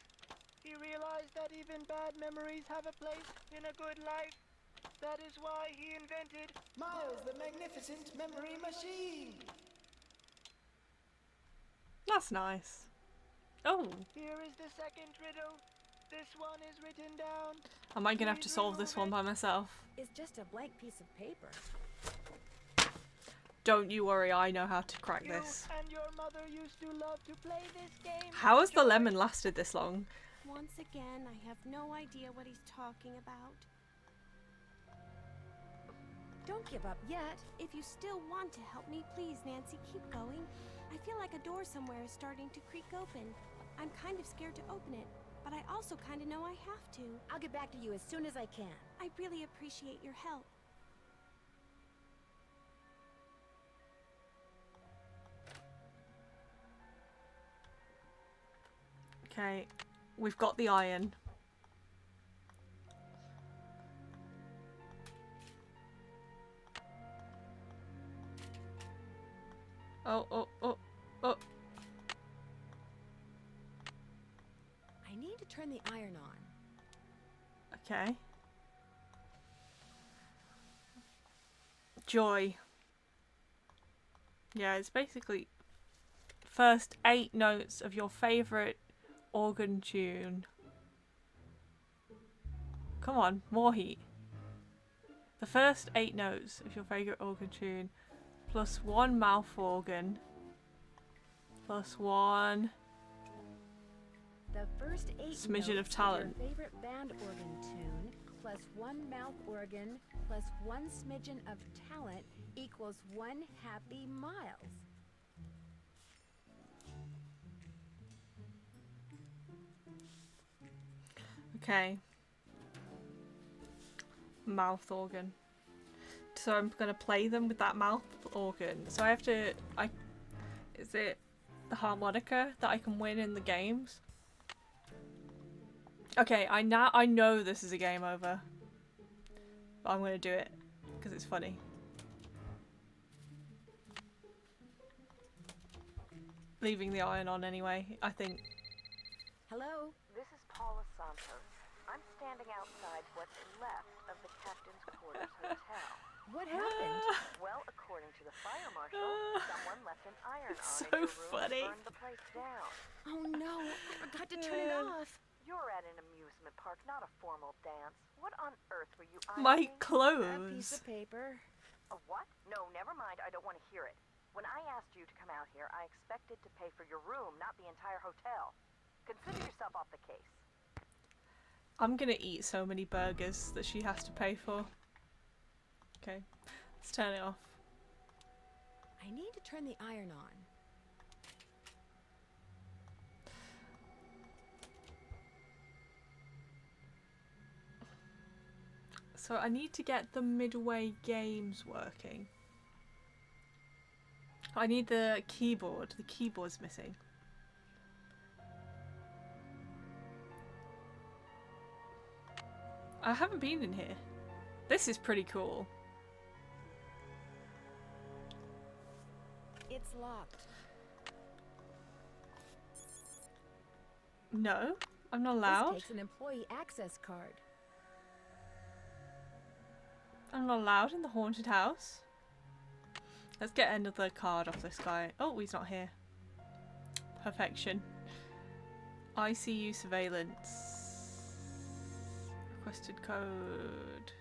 He realized that even bad memories have a place in a good life. That is why he invented Miles the Magnificent Memory Machine. That's nice. Oh. Here is the second riddle. This one is written down. Am I gonna have to solve this one by myself? It's just a blank piece of paper. Don't you worry, I know how to crack this. And your mother used to love to play this game. How has the lemon lasted this long? Once again, I have no idea what he's talking about. Don't give up yet. If you still want to help me, please, Nancy, keep going. I feel like a door somewhere is starting to creak open. I'm kind of scared to open it, but I also kind of know I have to. I'll get back to you as soon as I can. I really appreciate your help. Okay, we've got the iron. Oh. I need to turn the iron on. Okay. Joy. Yeah, it's basically first 8 notes of your favourite organ tune. Come on, more heat. The first 8 notes of your favourite organ tune, plus 1 mouth organ, plus 1 The first 8 smidgen notes of talent. your favorite band organ tune, plus 1 mouth organ, plus 1 smidgen of talent equals 1 happy miles. Okay. Mouth organ. So I'm gonna play them with that mouth organ. So I have to. Is it the harmonica that I can win in the games? Okay, I know this is a game over. But I'm gonna do it because it's funny. Leaving the iron on anyway, I think. Hello? This is Paula Santos. I'm standing outside what's left of the Captain's Quarters Hotel. What happened? Well, according to the fire marshal, someone left an iron It's on so in your room funny. and burned the place down. Oh no, I forgot to turn it off. You're at an amusement park, not a formal dance. What on earth were you My ironing? A clothes. piece of paper. A what? No, never mind. I don't want to hear it. When I asked you to come out here, I expected to pay for your room, not the entire hotel. Consider yourself off the case. I'm gonna eat so many burgers that she has to pay for. Okay, let's turn it off. I need to turn the iron on. So I need to get the midway games working. I need the keyboard. The keyboard's missing. I haven't been in here. This is pretty cool. It's locked. No, I'm not allowed. This takes an employee access card. I'm not allowed in the haunted house. Let's get another card off this guy. Oh, he's not here. Perfection. ICU surveillance. Requested code.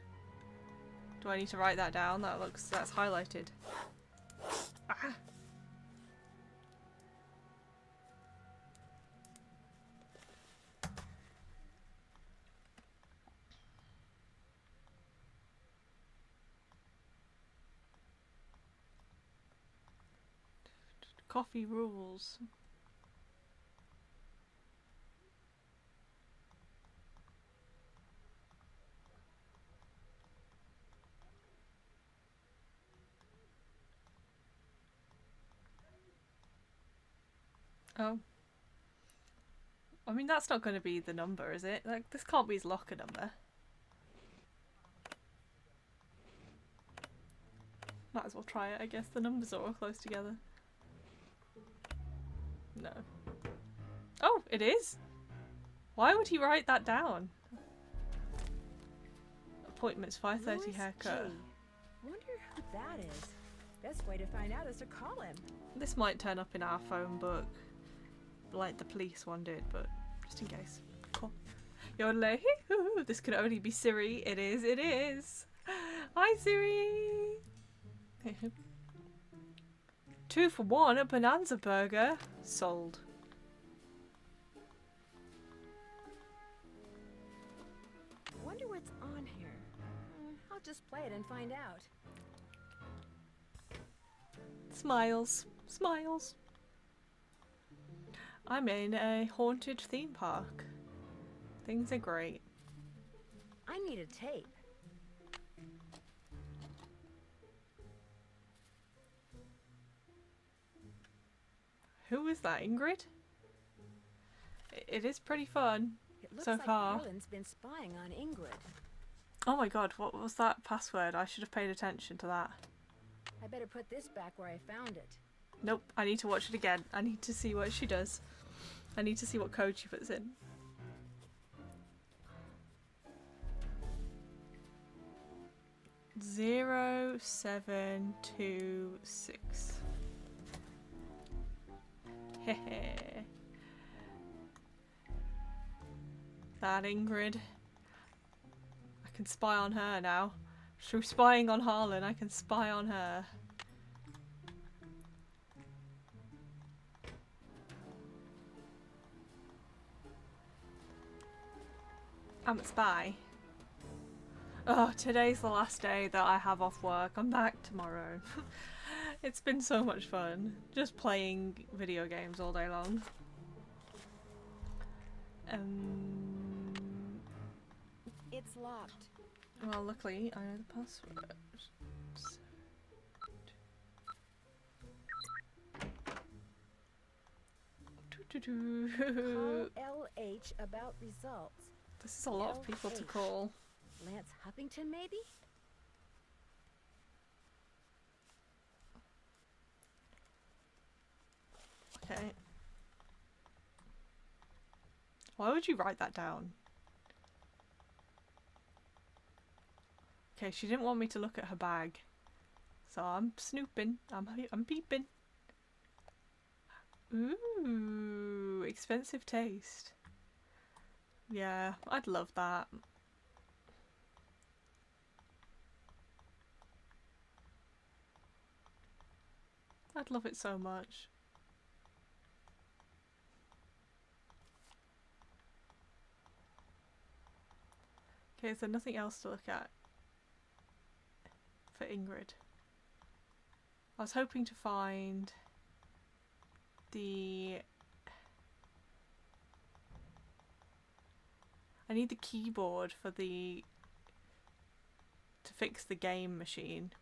Do I need to write that down? That's highlighted. Ah. Coffee rules. Oh. I mean, that's not going to be the number, is it? Like, this can't be his locker number. Might as well try it, I guess. The numbers are all close together. No. Oh, it is? Why would he write that down? Appointments, 5:30 Louis haircut. G. Wonder who that is. Best way to find out is to call him. This might turn up in our phone book, like the police one did, but just in case. Cool. You're like, this could only be Siri. It is, it is. Hi, Siri. 2 for 1 at Bonanza Burger. Sold. I'll just play it and find out. Smiles. Smiles. I'm in a haunted theme park. Things are great. I need a tape. Who is that, Ingrid? It is pretty fun It looks so like far. Harlan's been spying on Ingrid. Oh my god, what was that password? I should have paid attention to that. I better put this back where I found it. Nope, I need to watch it again. I need to see what she does. I need to see what code she puts in. Zero 726. Hehe. That Ingrid. I can spy on her now. Through spying on Harlan, I can spy on her. I'm a spy. Oh, today's the last day that I have off work. I'm back tomorrow. It's been so much fun. Just playing video games all day long. It's locked. Well, luckily, I know the password. Call LH about results. This is a lot of people to call. Lance Huffington, maybe? Okay. Why would you write that down? Okay, she didn't want me to look at her bag. So I'm snooping. I'm peeping. Ooh, expensive taste. Yeah, I'd love that. I'd love it so much. Okay, is there nothing else to look at for Ingrid? I was hoping to find the... I need the keyboard for the... to fix the game machine.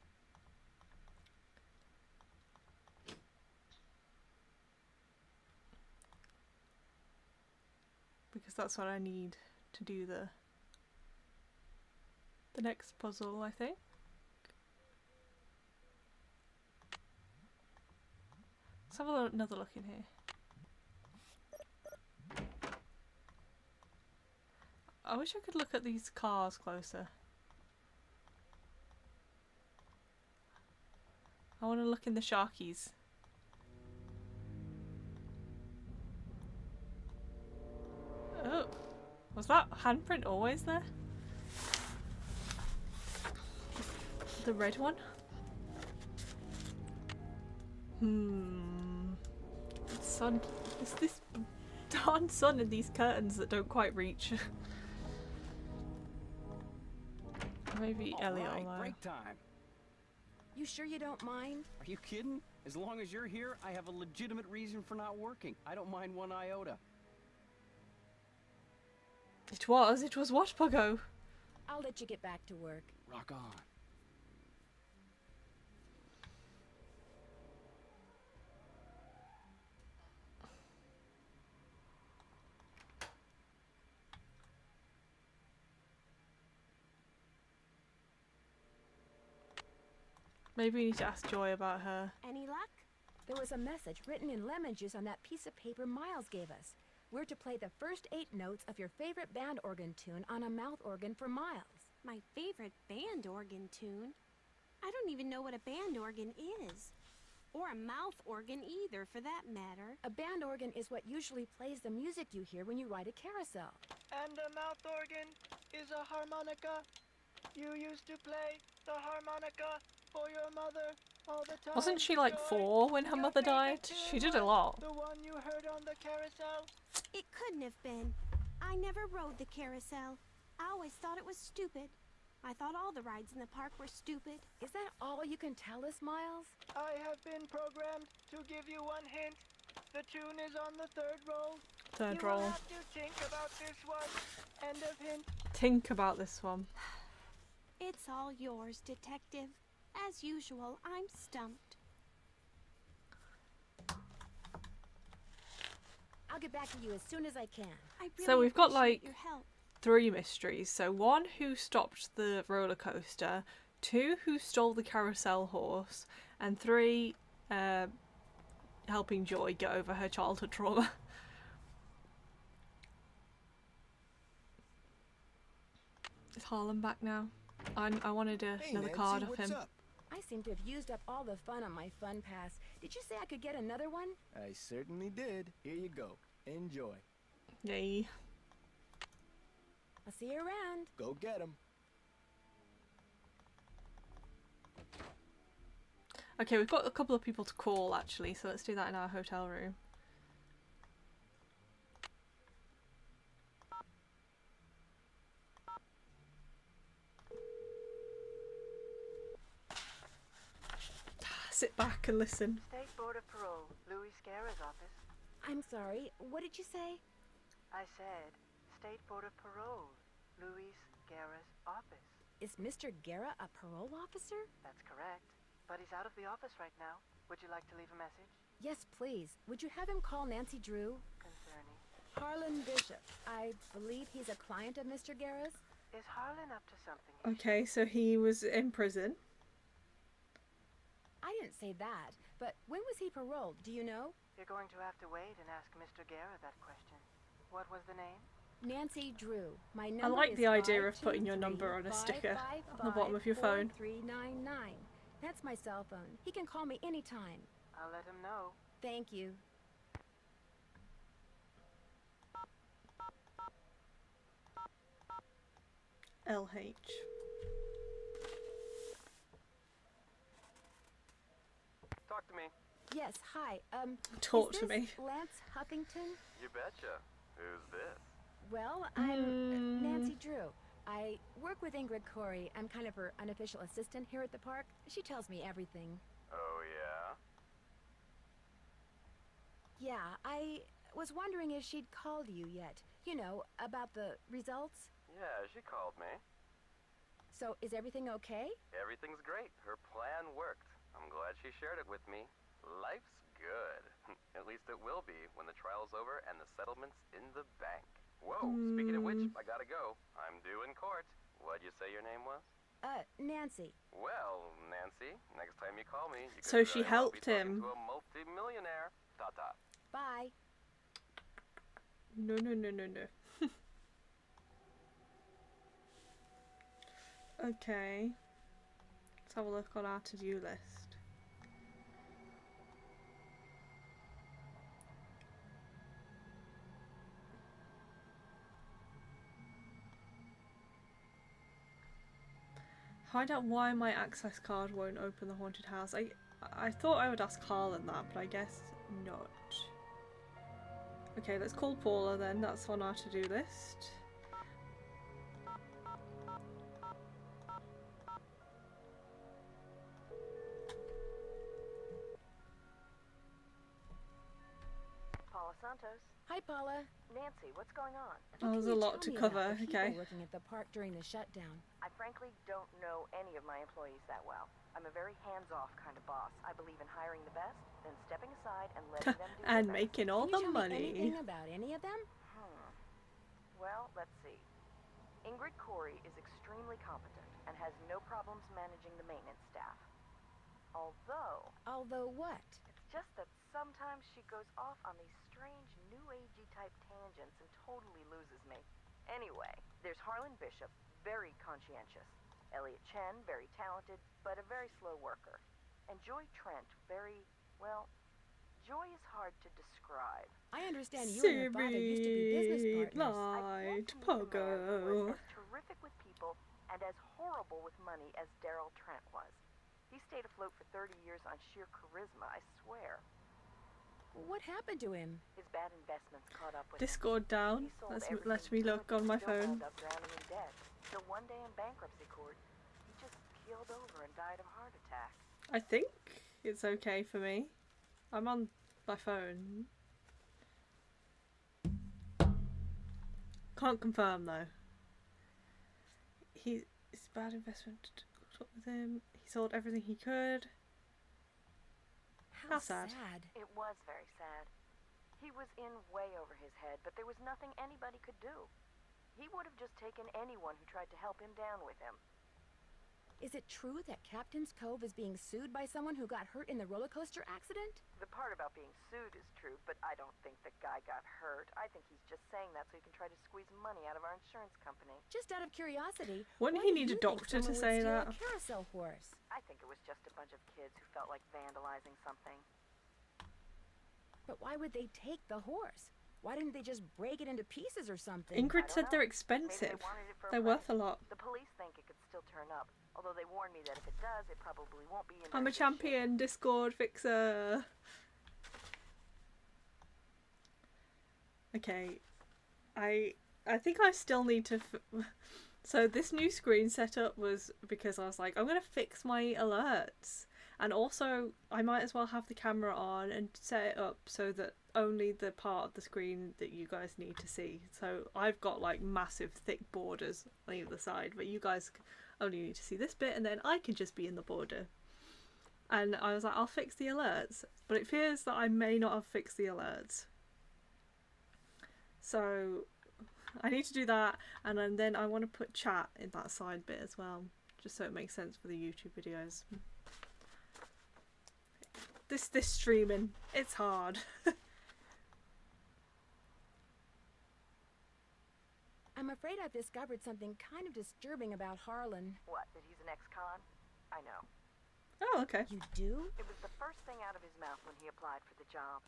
Because that's what I need to do the next puzzle, I think. Let's have another look in here. I wish I could look at these cars closer. I want to look in the Sharkies. Oh, was that handprint always there? The red one? Sun. It's this darn sun and these curtains that don't quite reach. Maybe Elliot will know. Break time. You sure you don't mind? Are you kidding? As long as you're here, I have a legitimate reason for not working. I don't mind one iota. It was what, Puggo? I'll let you get back to work. Rock on. Maybe we need to ask Joy about her. Any luck? There was a message written in lemon juice on that piece of paper Miles gave us. We're to play the first 8 notes of your favorite band organ tune on a mouth organ for Miles. My favorite band organ tune? I don't even know what a band organ is. Or a mouth organ either, for that matter. A band organ is what usually plays the music you hear when you ride a carousel. And a mouth organ is a harmonica. You used to play the harmonica for your mother all the time. Wasn't she like 4 when her mother died? She did a lot. The one you heard on the carousel? It couldn't have been. I never rode the carousel. I always thought it was stupid. I thought all the rides in the park were stupid. Is that all you can tell us, Miles? I have been programmed to give you one hint. The tune is on the third roll. Third You roll. will have to think about this one. End of hint. Think about this one. It's all yours, Detective. As usual, I'm stumped. I'll get back to you as soon as I can. I really So we've got appreciate like your help. 3 mysteries. So 1, who stopped the roller coaster, 2, who stole the carousel horse, and 3, helping Joy get over her childhood trauma. Is Harlan back now? I wanted Hey, another Nancy, card of what's him. up? I seem to have used up all the fun on my fun pass. Did you say I could get another one? I certainly did. Here you go. Enjoy. Yay. I'll see you around. Go get 'em. Okay, we've got a couple of people to call actually, so let's do that in our hotel room. Sit back and listen. State Board of Parole, Louis Guerra's office. I'm sorry, what did you say? I said, State Board of Parole, Louis Guerra's office. Is Mr. Guerra a parole officer? That's correct. But he's out of the office right now. Would you like to leave a message? Yes, please. Would you have him call Nancy Drew? Concerning. Harlan Bishop. I believe he's a client of Mr. Guerra's. Is Harlan up to something? Okay, so he was in prison. I didn't say that, but when was he paroled? Do you know? You're going to have to wait and ask Mr. Guerra that question. What was the name? Nancy Drew. My number I like is the idea of putting your number on a 523-555-4399. sticker on the bottom of your phone. That's my cell phone. He can call me anytime. I'll let him know. Thank you. LH. Talk to me. Yes, hi. Talk is to this me. Lance Huffington? You betcha. Who's this? Well, I'm Nancy Drew. I work with Ingrid Corey. I'm kind of her unofficial assistant here at the park. She tells me everything. Oh, yeah? Yeah, I was wondering if she'd called you yet. You know, about the results. Yeah, she called me. So, is everything okay? Everything's great. Her plan worked. I'm glad she shared it with me. Life's good. At least it will be when the trial's over and the settlement's in the bank. Whoa, speaking of which, I gotta go. I'm due in court. What'd you say your name was? Nancy. Well, Nancy, next time you call me, you So could she very well be helped talking him. to a multi-millionaire. Ta-ta. Bye. No, no, no, no, no. Okay. Let's have a look on our to-do list. Find out why my access card won't open the haunted house. I thought I would ask Harlan that, but I guess not. Okay, let's call Paula then. That's on our to-do list. Paula Santos. Hi, Paula. Nancy, what's going on? Oh, there's a lot to cover. The Okay. people working at the park during the shutdown. I frankly don't know any of my employees that well. I'm a very hands-off kind of boss. I believe in hiring the best, then stepping aside and letting them do And their best. making all Can the you tell me money. anything about any of them? Well, let's see. Ingrid Corey is extremely competent and has no problems managing the maintenance staff. Although what? It's just that sometimes she goes off on these strange new agey type tangents and totally loses me. Anyway, there's Harlan Bishop, very conscientious. Elliot Chen, very talented, but a very slow worker. And Joy Trent, well, Joy is hard to describe. I understand you and your father used to be business partners. Light, I want to meet a man who Pogo. was as terrific with people and as horrible with money as Daryl Trent was. He stayed afloat for 30 years on sheer charisma, I swear. What happened to him? His bad investments caught up with him. Discord down. He sold Let everything me to look it, on my still phone. wound up drowning in debt. So one day in bankruptcy court, he just keeled over and died of a heart attack. I think it's okay for me. I'm on my phone. Can't confirm though. It's a bad investment. Talk with him. He sold everything he could. How sad. It was very sad. He was in way over his head, but there was nothing anybody could do. He would have just taken anyone who tried to help him down with him. Is it true that Captain's Cove is being sued by someone who got hurt in the roller coaster accident? The part about being sued is true, but I don't think the guy got hurt. I think he's just saying that so he can try to squeeze money out of our insurance company. Just out of curiosity, Wouldn't why he do need a you think doctor to someone would say steal that? A carousel horse? I think it was just a bunch of kids who felt like vandalizing something. But why would they take the horse? Why didn't they just break it into pieces or something? Ingrid said they're expensive. They're worth a lot. The police think it could still turn up, although they warned me that if it does, it probably won't be in I'm a champion, Discord fixer. Okay, I think I still need to. So this new screen setup was because I was like, I'm gonna fix my alerts, and also I might as well have the camera on and set it up so that only the part of the screen that you guys need to see. So I've got like massive thick borders on either side, but you guys only need to see this bit, and then I can just be in the border. And I was like, I'll fix the alerts, but it appears that I may not have fixed the alerts. So I need to do that, and then I want to put chat in that side bit as well, just so it makes sense for the YouTube videos. This streaming, it's hard. I'm afraid I've discovered something kind of disturbing about Harlan. What, that he's an ex-con? I know. Oh, okay. You do? It was the first thing out of his mouth when he applied for the job.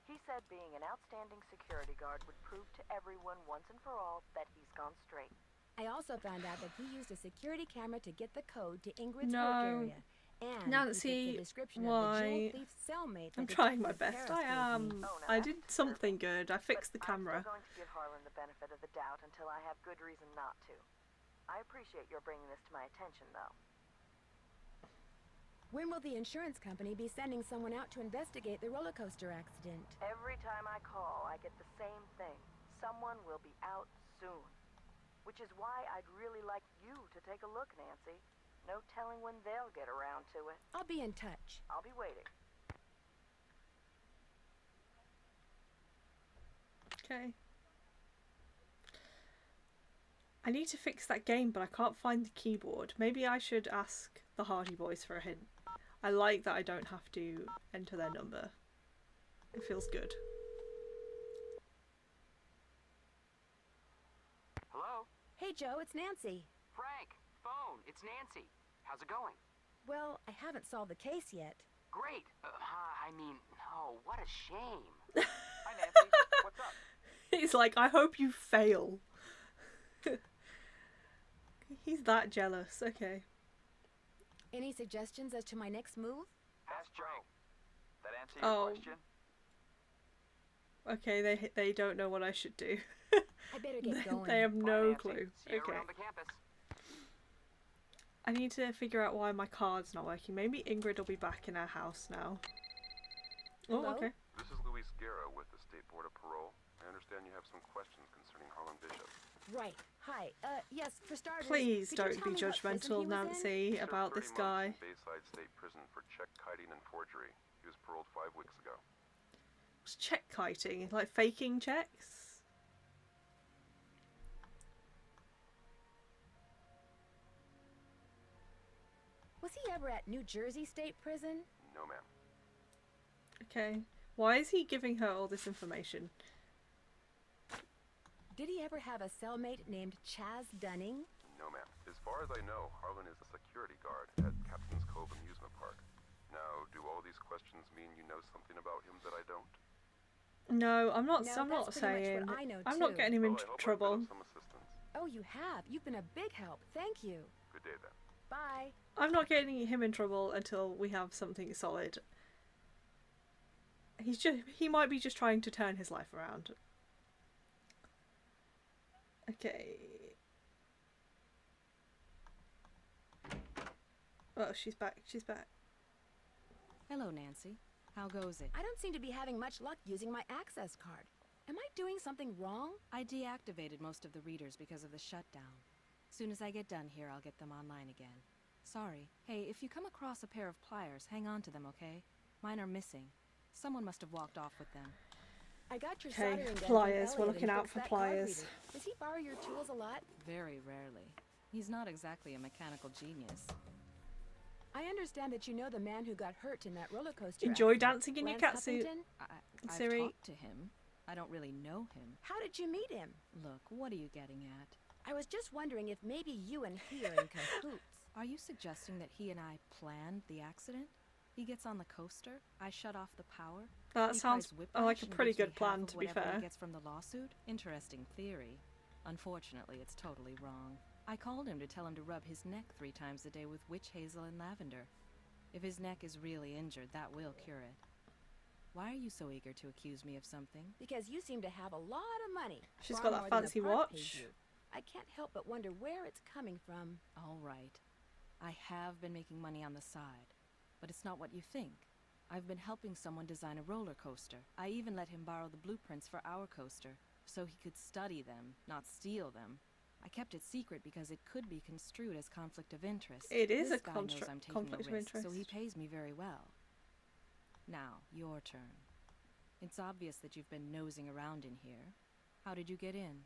He said being an outstanding security guard would prove to everyone once and for all that he's gone straight. I also found out that he used a security camera to get the code to Ingrid's No. work area. And Nancy, he fits the description why? of the jewel thief's cellmate. I'm that trying my Detective best. Paris I gave me. am. I did something good. I fixed the camera. I'm still going to give Harlan the benefit of the doubt until I have good reason not to. I appreciate your bringing this to my attention, though. When will the insurance company be sending someone out to investigate the roller coaster accident? Every time I call, I get the same thing. Someone will be out soon. Which is why I'd really like you to take a look, Nancy. No telling when they'll get around to it. I'll be in touch. I'll be waiting. Okay. I need to fix that game, but I can't find the keyboard. Maybe I should ask the Hardy Boys for a hint. I like that I don't have to enter their number. It feels good. Hello? Hey, Joe, it's Nancy. Frank, phone. It's Nancy. How's it going? Well, I haven't solved the case yet. Great. No, what a shame. Hi, Nancy. What's up? He's like, I hope you fail. He's that jealous. Okay. Any suggestions as to my next move? Ask Joe. That answer your question? Okay, they don't know what I should do. I better get going. They have Bye, no Nancy. clue. See you Okay. around the campus. I need to figure out why my card's not working. Maybe Ingrid will be back in our house now. Hello? Oh, okay. This is Luis Guerra with the State Board of Parole. I understand you have some questions concerning Harlan Bishop. Right. Hi. Yes, for starters, Please could you don't tell be me what prison judgmental, he was in? Nancy, He served about 30 this months guy. in Bayside State Prison for check kiting and forgery. He was paroled 5 weeks ago. What's check kiting? Like faking checks? Was he ever at New Jersey State Prison? No, ma'am. Okay. Why is he giving her all this information? Did he ever have a cellmate named Chaz Dunning? No, ma'am. As far as I know, Harlan is a security guard at Captain's Cove Amusement Park. Now, do all these questions mean you know something about him that I don't? No, I'm not. No, I'm not that's pretty much saying. what I know, I'm not too. getting him Well, into I hope I've been trouble. of some assistance. Oh, you have. You've been a big help. Thank you. Good day, then. Bye. I'm not getting him in trouble until we have something solid. He might be just trying to turn his life around. Okay. Oh, she's back. She's back. Hello, Nancy. How goes it? I don't seem to be having much luck using my access card. Am I doing something wrong? I deactivated most of the readers because of the shutdown. Soon as I get done here, I'll get them online again. Sorry. Hey, if you come across a pair of pliers, hang on to them, okay? Mine are missing. Someone must have walked off with them. I got your Okay, soldering gun from pliers. We're Elliot looking and out fixed for that card pliers. reader. Does he borrow your tools a lot? Very rarely. He's not exactly a mechanical genius. I understand that you know the man who got hurt in that roller coaster Enjoy accident, dancing in your Lance catsuit. Huffington? I've Siri. talked to him. I don't really know him. How did you meet him? Look, what are you getting at? I was just wondering if maybe you and he are in cahoots. Are you suggesting that he and I planned the accident? He gets on the coaster, I shut off the power. That he sounds tries whiplash like a and pretty gives me good plan, half of to be whatever fair. he gets from the lawsuit? Interesting theory. Unfortunately, it's totally wrong. I called him to tell him to rub his neck 3 times a day with witch hazel and lavender. If his neck is really injured, that will cure it. Why are you so eager to accuse me of something? Because you seem to have a lot of money. She's far got that more than the fancy park pays watch. you. I can't help but wonder where it's coming from. All right. I have been making money on the side, but it's not what you think. I've been helping someone design a roller coaster. I even let him borrow the blueprints for our coaster, so he could study them, not steal them. I kept it secret because it could be construed as conflict of interest. It is This a guy knows I'm taking conflict a of risk, interest. so he pays me very well. Now, your turn. It's obvious that you've been nosing around in here. How did you get in?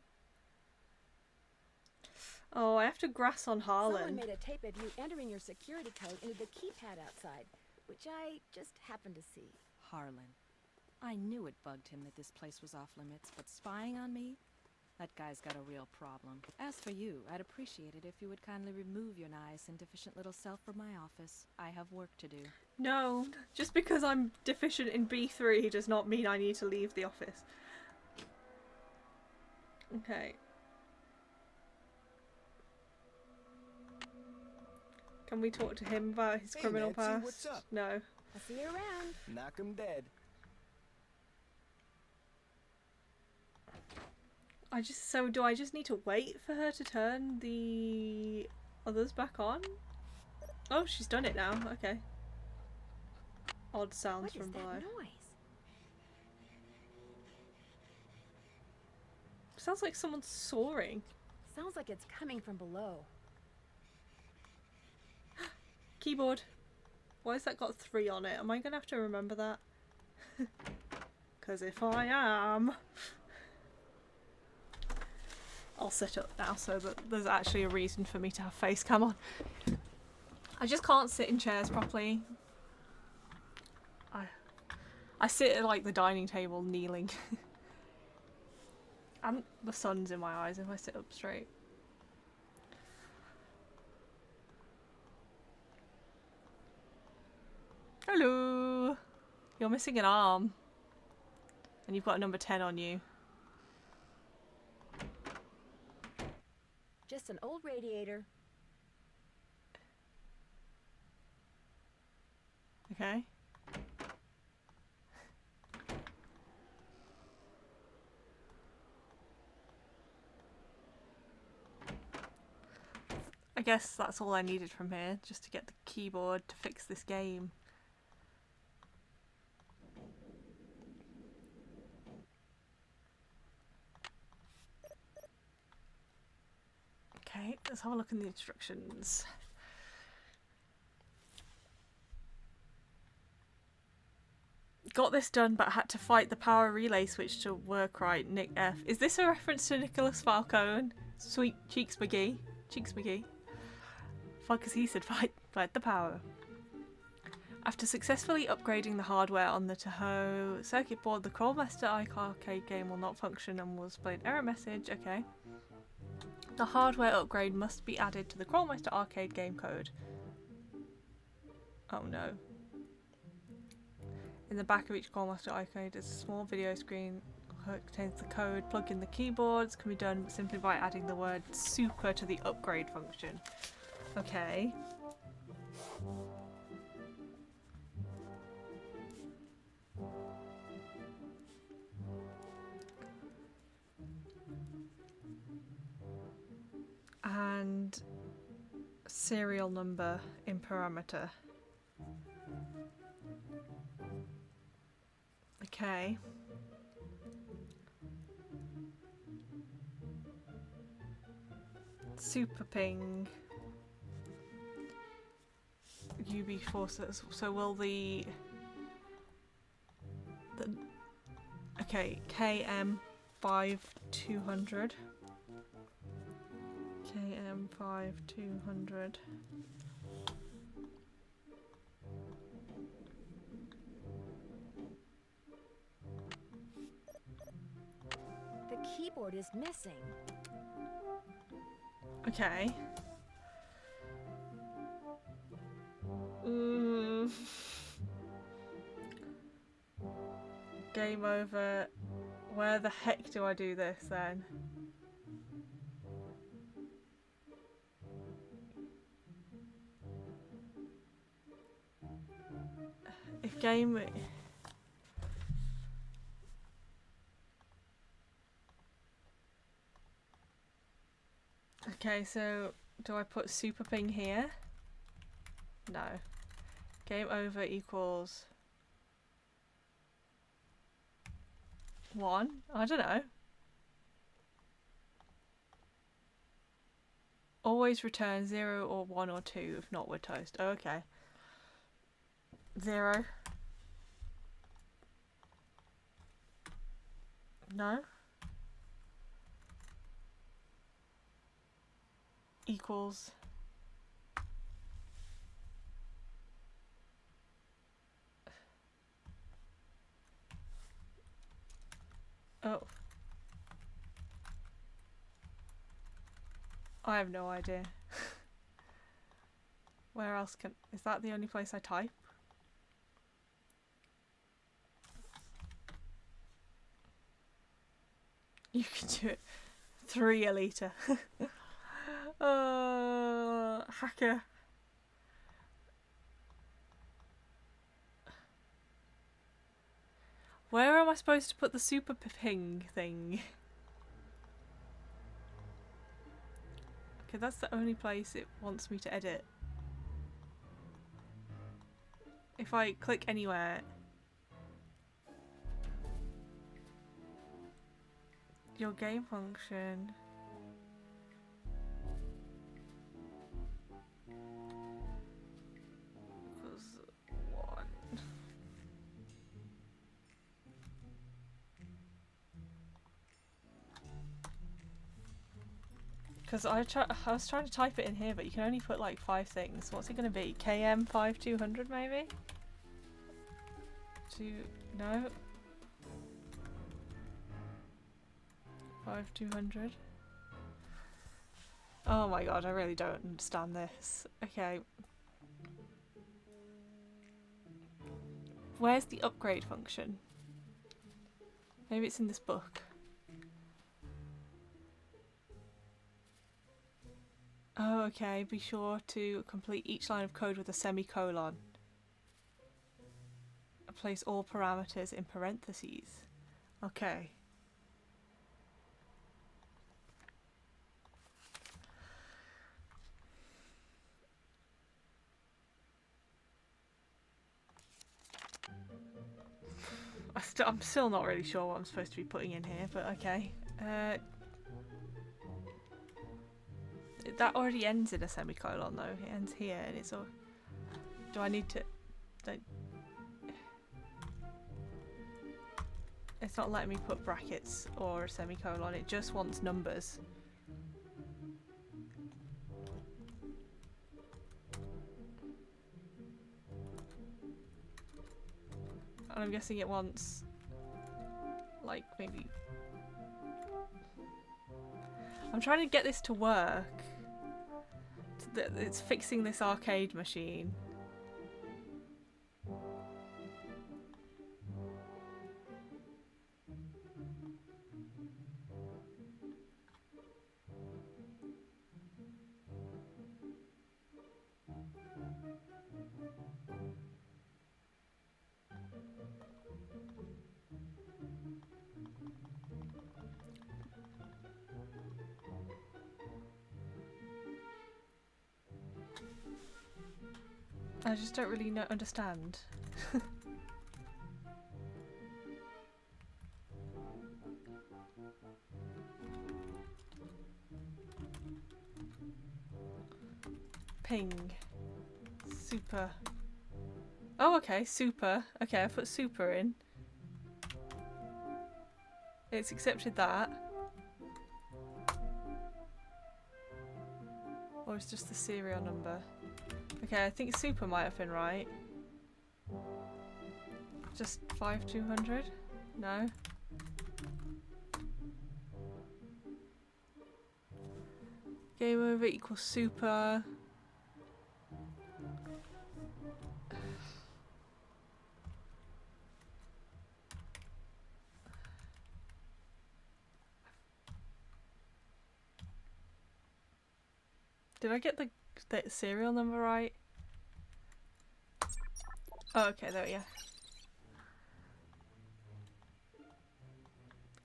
Oh, I have to grass on Someone Harlan. made a tape of you entering your security code into the keypad outside, which I just happened to see. Harlan. I knew it bugged him that this place was off limits, but spying on me? That guy's got a real problem. As for you, I'd appreciate it if you would kindly remove your nice and deficient little self from my office. I have work to do. No, just because I'm deficient in B3 does not mean I need to leave the office. Okay. Can we talk to him about his Hey, criminal Nancy, past? what's up? No. I'll see you around. Knock 'em dead. Do I just need to wait for her to turn the others back on? Oh, she's done it now. Okay. Odd sounds What is from that below. noise? Sounds like someone's soaring. Sounds like it's coming from below. Keyboard. Why has that got 3 on it? Am I going to have to remember that? Because if I am... I'll set up now so that there's actually a reason for me to have face cam on. I just can't sit in chairs properly. I sit at like the dining table kneeling. And the sun's in my eyes if I sit up straight. Hello! You're missing an arm. And you've got a number 10 on you. Just an old radiator. Okay. I guess that's all I needed from here, just to get the keyboard to fix this game. Okay, let's have a look in the instructions. Got this done, but had to fight the power relay switch to work right. Nick F. Is this a reference to Nicholas Falcone? Sweet Cheeks McGee. Cheeks McGee. Fuck, as he said, fight the power. After successfully upgrading the hardware on the Tahoe circuit board, the Crawlmaster arcade game will not function and will display an error message. Okay. The hardware upgrade must be added to the Crawlmaster arcade game code. Oh no. In the back of each Crawlmaster arcade is a small video screen that contains the code. Plug in the keyboards. Can be done simply by adding the word super to the upgrade function. Okay. And serial number in in parameter. Okay. Super ping. UB forces. So will the okay, KM 5200. KM 5200. The keyboard is missing. Okay. Game over. Where the heck do I do this then? If game... Okay, so do I put super ping here? No. Game over equals 1? I don't know. Always return 0 or 1 or 2, if not we're toast. Oh, okay. 0. No. Equals. Oh. I have no idea. Where else can... Is that the only place I type? You can do it. 3 a litre. Hacker. Where am I supposed to put the super ping thing? Okay, that's the only place it wants me to edit. If I click anywhere... Your game function... was 1. Because I was trying to type it in here, but you can only put like 5 things. What's it going to be? KM 5200 maybe? No. 5200. Oh my god, I really don't understand this. Okay. Where's the upgrade function? Maybe it's in this book. Oh, okay. Be sure to complete each line of code with a semicolon. Place all parameters in parentheses. Okay. I'm still not really sure what I'm supposed to be putting in here, but okay. That already ends in a semicolon though. It ends here and it's all... Do I need to... It's not letting me put brackets or a semicolon, it just wants numbers. And I'm guessing it wants... like maybe... I'm trying to get this to work. It's fixing this arcade machine. I just don't really understand. Ping. Super. Oh, okay, super. Okay, I put super in. It's accepted that. Or it's just the serial number. Okay, I think super might have been right. Just 5200? No. Game over equals super. Did I get the serial number right? Oh, okay, there we go.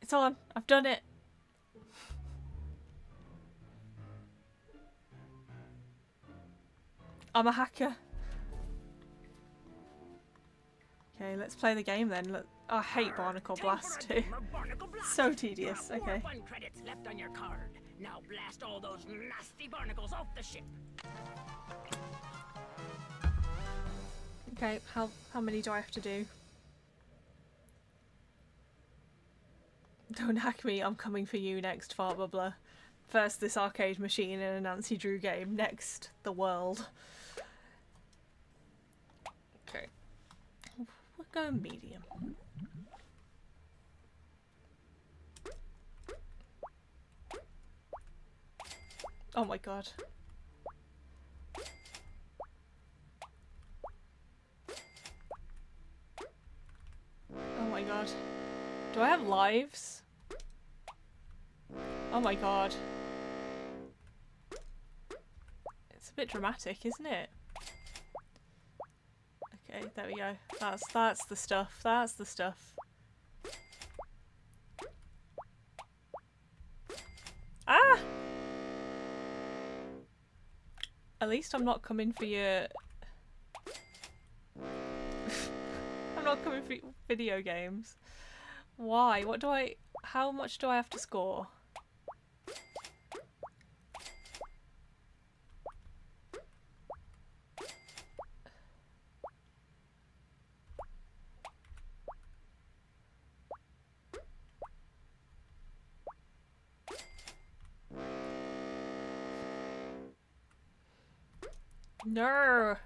It's on. I've done it. I'm a hacker. Okay, let's play the game then. Look, I hate Barnacle Blast too. So tedious. Okay. 4 fun credits left on your card. Now blast all those nasty barnacles off the ship. Okay, how many do I have to do? Don't hack me, I'm coming for you next, Fart Bubbler. First this arcade machine in a Nancy Drew game, next the world. Okay. We're going medium. Oh my god. Oh my god. Do I have lives? Oh my god. It's a bit dramatic, isn't it? Okay, there we go. That's the stuff. That's the stuff. Ah! At least I'm not coming for your... I'm not coming for video games. Why? What do I... How much do I have to score? No.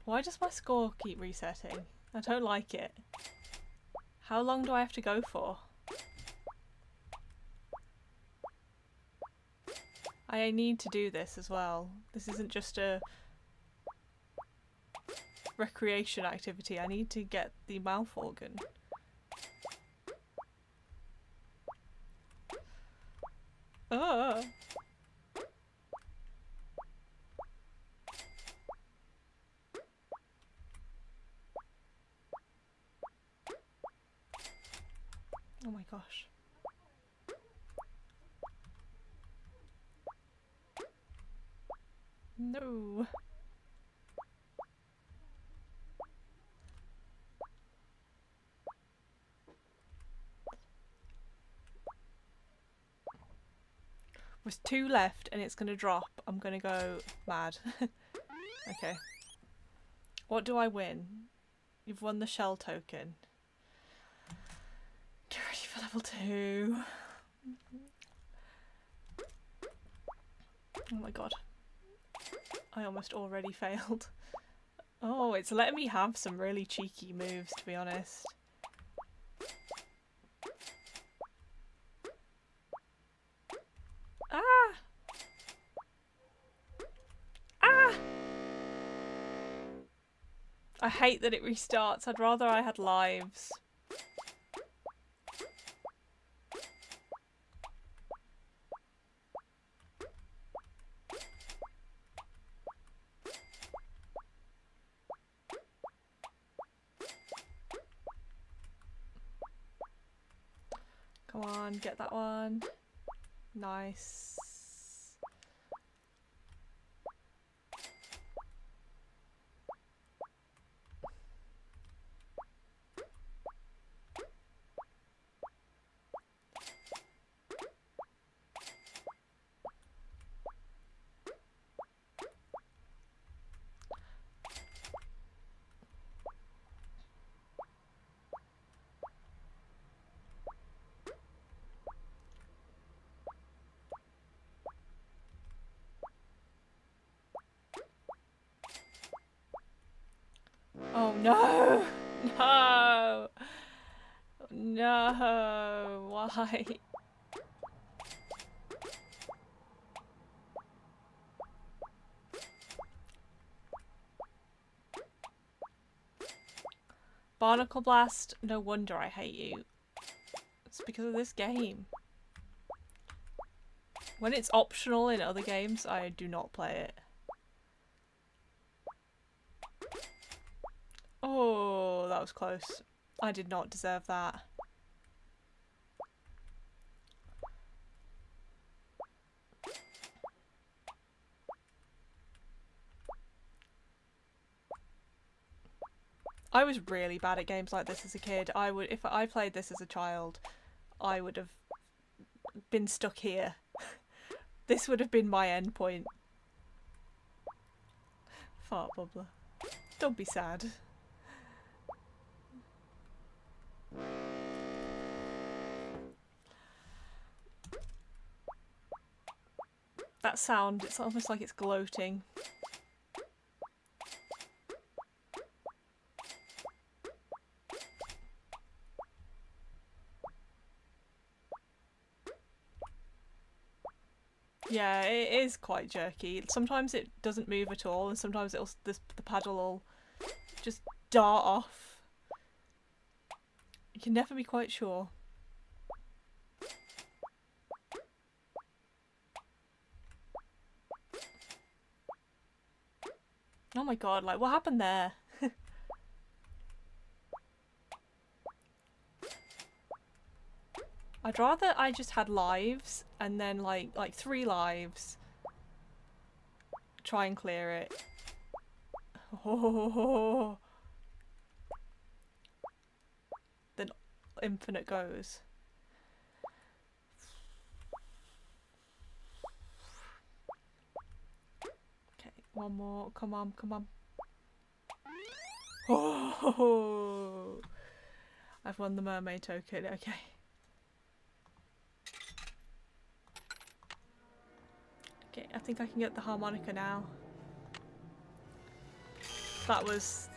Why does my score keep resetting? I don't like it. How long do I have to go for? I need to do this as well. This isn't just a recreation activity. I need to get the mouth organ. Ah. Oh my gosh. No. There's 2 left and it's gonna drop. I'm gonna go mad. Okay. What do I win? You've won the shell token. Get ready for level 2. Oh my god. I almost already failed. Oh, it's letting me have some really cheeky moves, to be honest. Ah! Ah! I hate that it restarts. I'd rather I had lives. Come on, get that one. Nice. Oh no! No! No! Why? Barnacle Blast, no wonder I hate you. It's because of this game. When it's optional in other games, I do not play it. Oh, that was close. I did not deserve that. I was really bad at games like this as a kid. If I played this as a child, I would have been stuck here. This would have been my end point. Fart bubbler. Don't be sad. That sound, it's almost like it's gloating. Yeah, it is quite jerky. Sometimes it doesn't move at all, and sometimes the paddle will just dart off. You can never be quite sure. Oh my god, like what happened there? I'd rather I just had lives and then like 3 lives. Try and clear it. Oh. Then infinite goes. Okay, one more. Come on, come on. Oh. I've won the mermaid token. Okay. Okay, I think I can get the harmonica now. That was...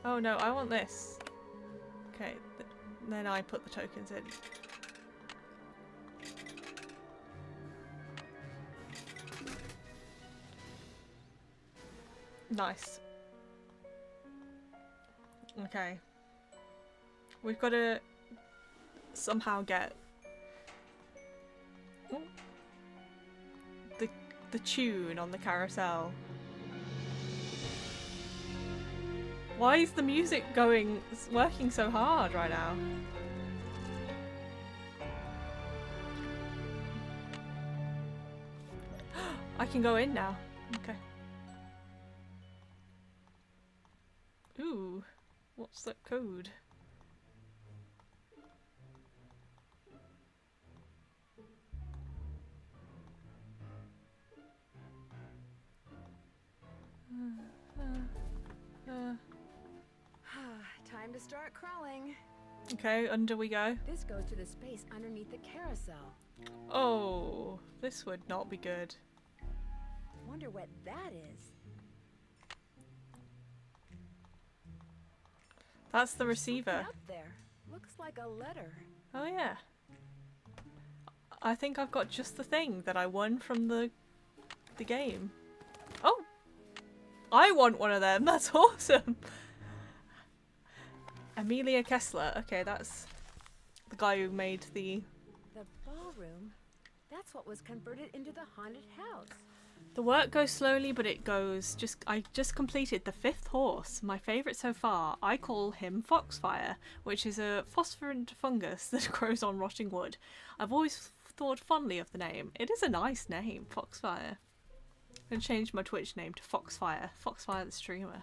Oh no, I want this. Okay, then I put the tokens in. Nice. Okay. We've got to somehow get the tune on the carousel. Why is the music working so hard right now? I can go in now. Okay. Ooh, what's that code? Time to start crawling. Okay, under we go. This goes to the space underneath the carousel. Oh, this would not be good. Wonder what that is. That's the receiver. Up there. Looks like a letter. Oh yeah. I think I've got just the thing that I won from the game. Oh! I want one of them. That's awesome. Amelia Kessler. Okay, that's the guy who made the ballroom. That's what was converted into the haunted house. The work goes slowly, but it goes. I just completed the 5th horse, my favourite so far. I call him Foxfire, which is a phosphorant fungus that grows on rotting wood. I've always thought fondly of the name. It is a nice name, Foxfire. I'm going to change my Twitch name to Foxfire. Foxfire the streamer.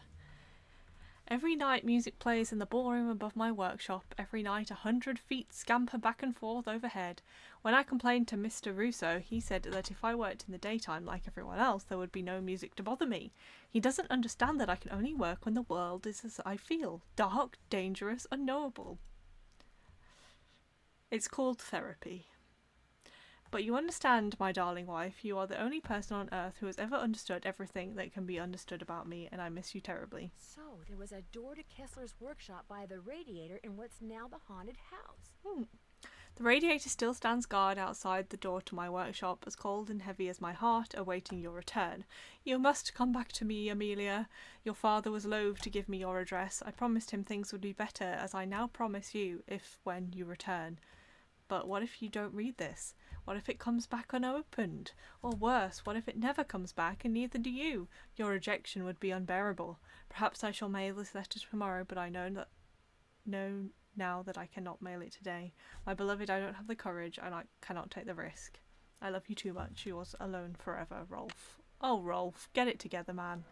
Every night music plays in the ballroom above my workshop. Every night 100 feet scamper back and forth overhead. When I complained to Mr. Russo, he said that if I worked in the daytime like everyone else, there would be no music to bother me. He doesn't understand that I can only work when the world is as I feel. Dark, dangerous, unknowable. It's called therapy. But you understand, my darling wife, you are the only person on earth who has ever understood everything that can be understood about me, and I miss you terribly. So, there was a door to Kessler's workshop by the radiator in what's now the haunted house. The radiator still stands guard outside the door to my workshop, as cold and heavy as my heart, awaiting your return. You must come back to me, Amelia. Your father was loath to give me your address. I promised him things would be better, as I now promise you, when you return. But what if you don't read this? What if it comes back unopened? Or worse, what if it never comes back and neither do you? Your rejection would be unbearable. Perhaps I shall mail this letter tomorrow, but I know now that I cannot mail it today. My beloved, I don't have the courage and I cannot take the risk. I love you too much. Yours alone forever, Rolf. Oh, Rolf, get it together, man.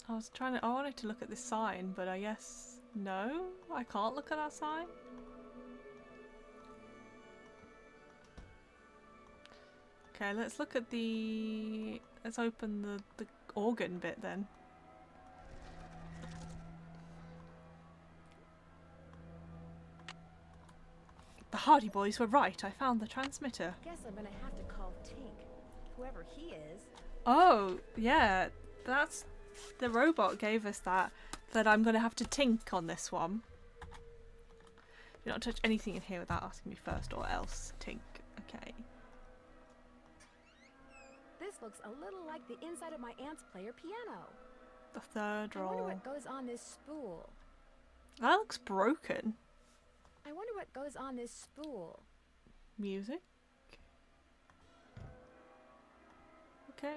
I wanted to look at this sign, but I guess no, I can't look at that sign. Okay, let's look at let's open the organ bit then. The Hardy Boys were right, I found the transmitter. Guess I'm gonna have to call Tink, whoever he is. Oh, yeah, that's... The robot gave us that I'm going to have to tink on this one. Do not touch anything in here without asking me first, or else tink. Okay. This looks a little like the inside of my aunt's player piano. The third roll. I wonder what goes on this spool. That looks broken. I wonder what goes on this spool. Music. Okay.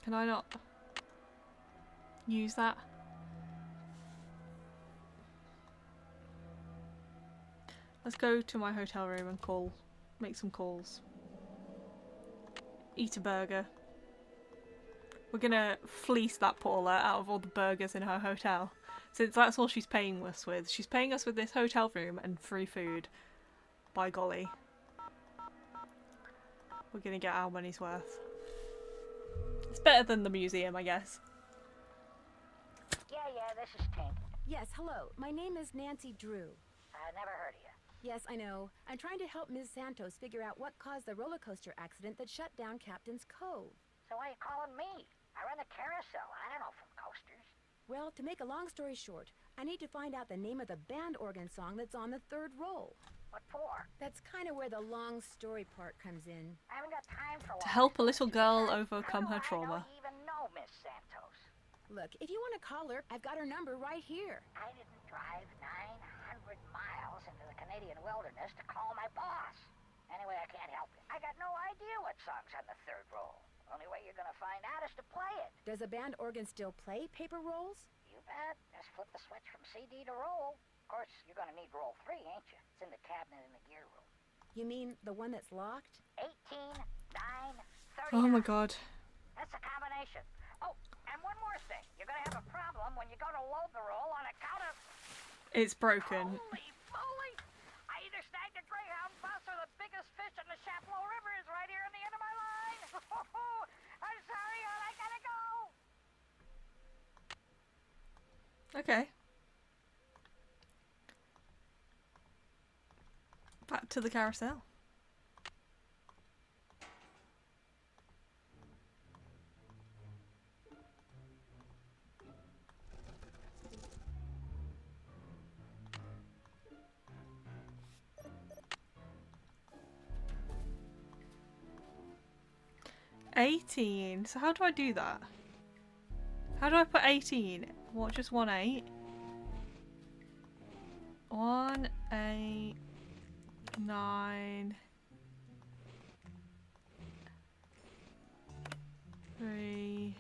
Can I not use that? Let's go to my hotel room and make some calls. Eat a burger. We're gonna fleece that Paula out of all the burgers in her hotel, since that's all she's paying us with. She's paying us with this hotel room and free food. By golly. We're gonna get our money's worth. It's better than the museum, I guess. Yeah, this is Tink. Yes, hello. My name is Nancy Drew. Never heard of you. Yes, I know. I'm trying to help Ms. Santos figure out what caused the roller coaster accident that shut down Captain's Cove. So why are you calling me? I run the Carousel. I don't know from coasters. Well, to make a long story short, I need to find out the name of the band organ song that's on the third roll. What for? That's kind of where the long story part comes in. I haven't got time for To help a little girl overcome her trauma. I don't even know Miss Santos. Look, if you want to call her, I've got her number right here. I didn't drive 900 miles into the Canadian wilderness to call my boss. Anyway, I can't help you. I got no idea what song's on the third roll. Only way you're gonna find out is to play it. Does a band organ still play paper rolls? You bet. Just flip the switch from CD to roll. Of course, you're gonna need roll 3, ain't you? It's in the cabinet in the gear room. You mean the one that's locked? 18, 9, 30. Oh my god. That's a combination. Oh, and one more thing. You're gonna have a problem when you go to load the roll on account of... It's broken. Holy moly! I either snagged a Greyhound bus or the biggest fish in the Chapleau River is right here on the end of my line. I'm sorry, hon. I gotta go. Okay. Back to the carousel. 18. So how do I do that? How do I put 18? What, just 1 8? 1 8 9 3.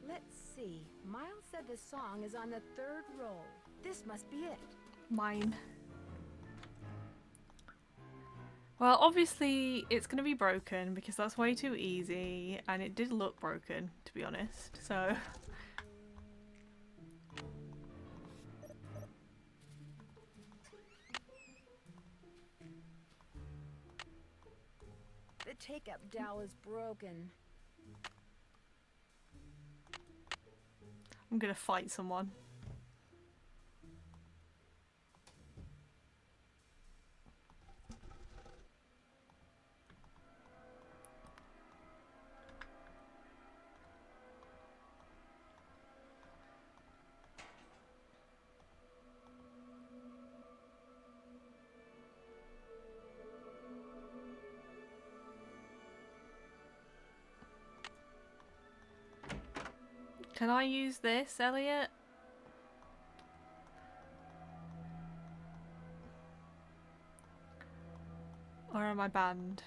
Let's see. Miles said the song is on the 3rd roll. This must be it. Mine. Well, obviously it's going to be broken because that's way too easy, and it did look broken, to be honest, so... The take-up dowel is broken. I'm going to fight someone. Can I use this, Elliot? Or am I banned?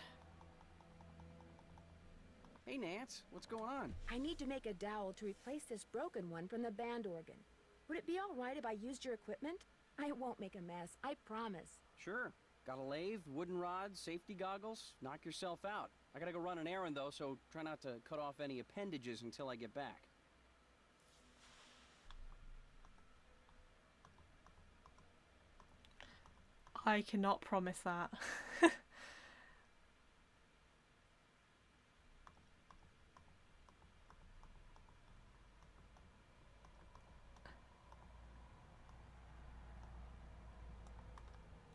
Hey, Nance, what's going on? I need to make a dowel to replace this broken one from the band organ. Would it be all right if I used your equipment? I won't make a mess, I promise. Sure. Got a lathe, wooden rods, safety goggles? Knock yourself out. I gotta go run an errand, though, so try not to cut off any appendages until I get back. I cannot promise that.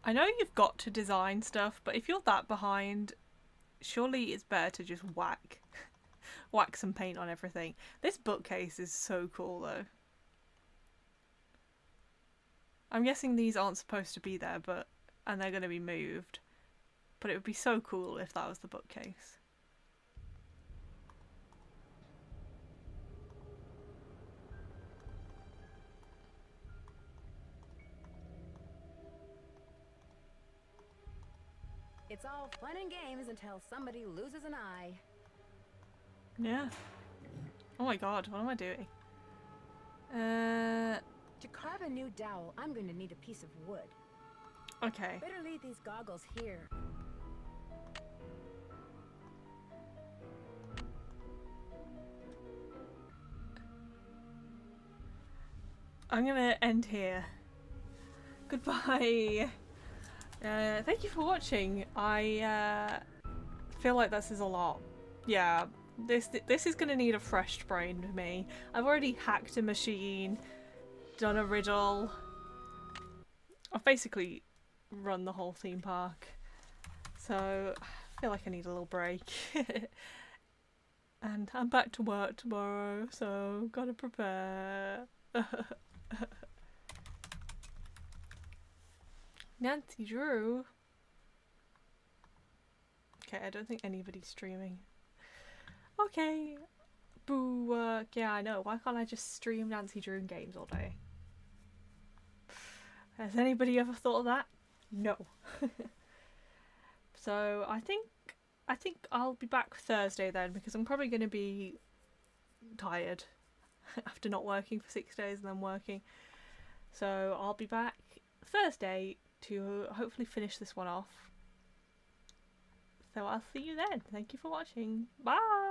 I know you've got to design stuff, but if you're that behind, surely it's better to just whack some paint on everything. This bookcase is so cool though. I'm guessing these aren't supposed to be there, and they're going to be moved. But it would be so cool if that was the bookcase. It's all fun and games until somebody loses an eye. Yeah. Oh my god, what am I doing? To carve a new dowel, I'm going to need a piece of wood. Okay. Better leave these goggles here. I'm gonna end here. Goodbye. Thank you for watching. I feel like this is a lot. Yeah, this is gonna need a fresh brain for me. I've already hacked a machine, done a riddle. I've basically run the whole theme park. So I feel like I need a little break. And I'm back to work tomorrow, so gotta prepare. Nancy Drew. Okay, I don't think anybody's streaming. Okay. Boo. Yeah, I know. Why can't I just stream Nancy Drew games all day? Has anybody ever thought of that? No. So I think I'll be back Thursday then, because I'm probably going to be tired after not working for 6 days and then working. So I'll be back Thursday to hopefully finish this one off. So I'll see you then. Thank you for watching. Bye!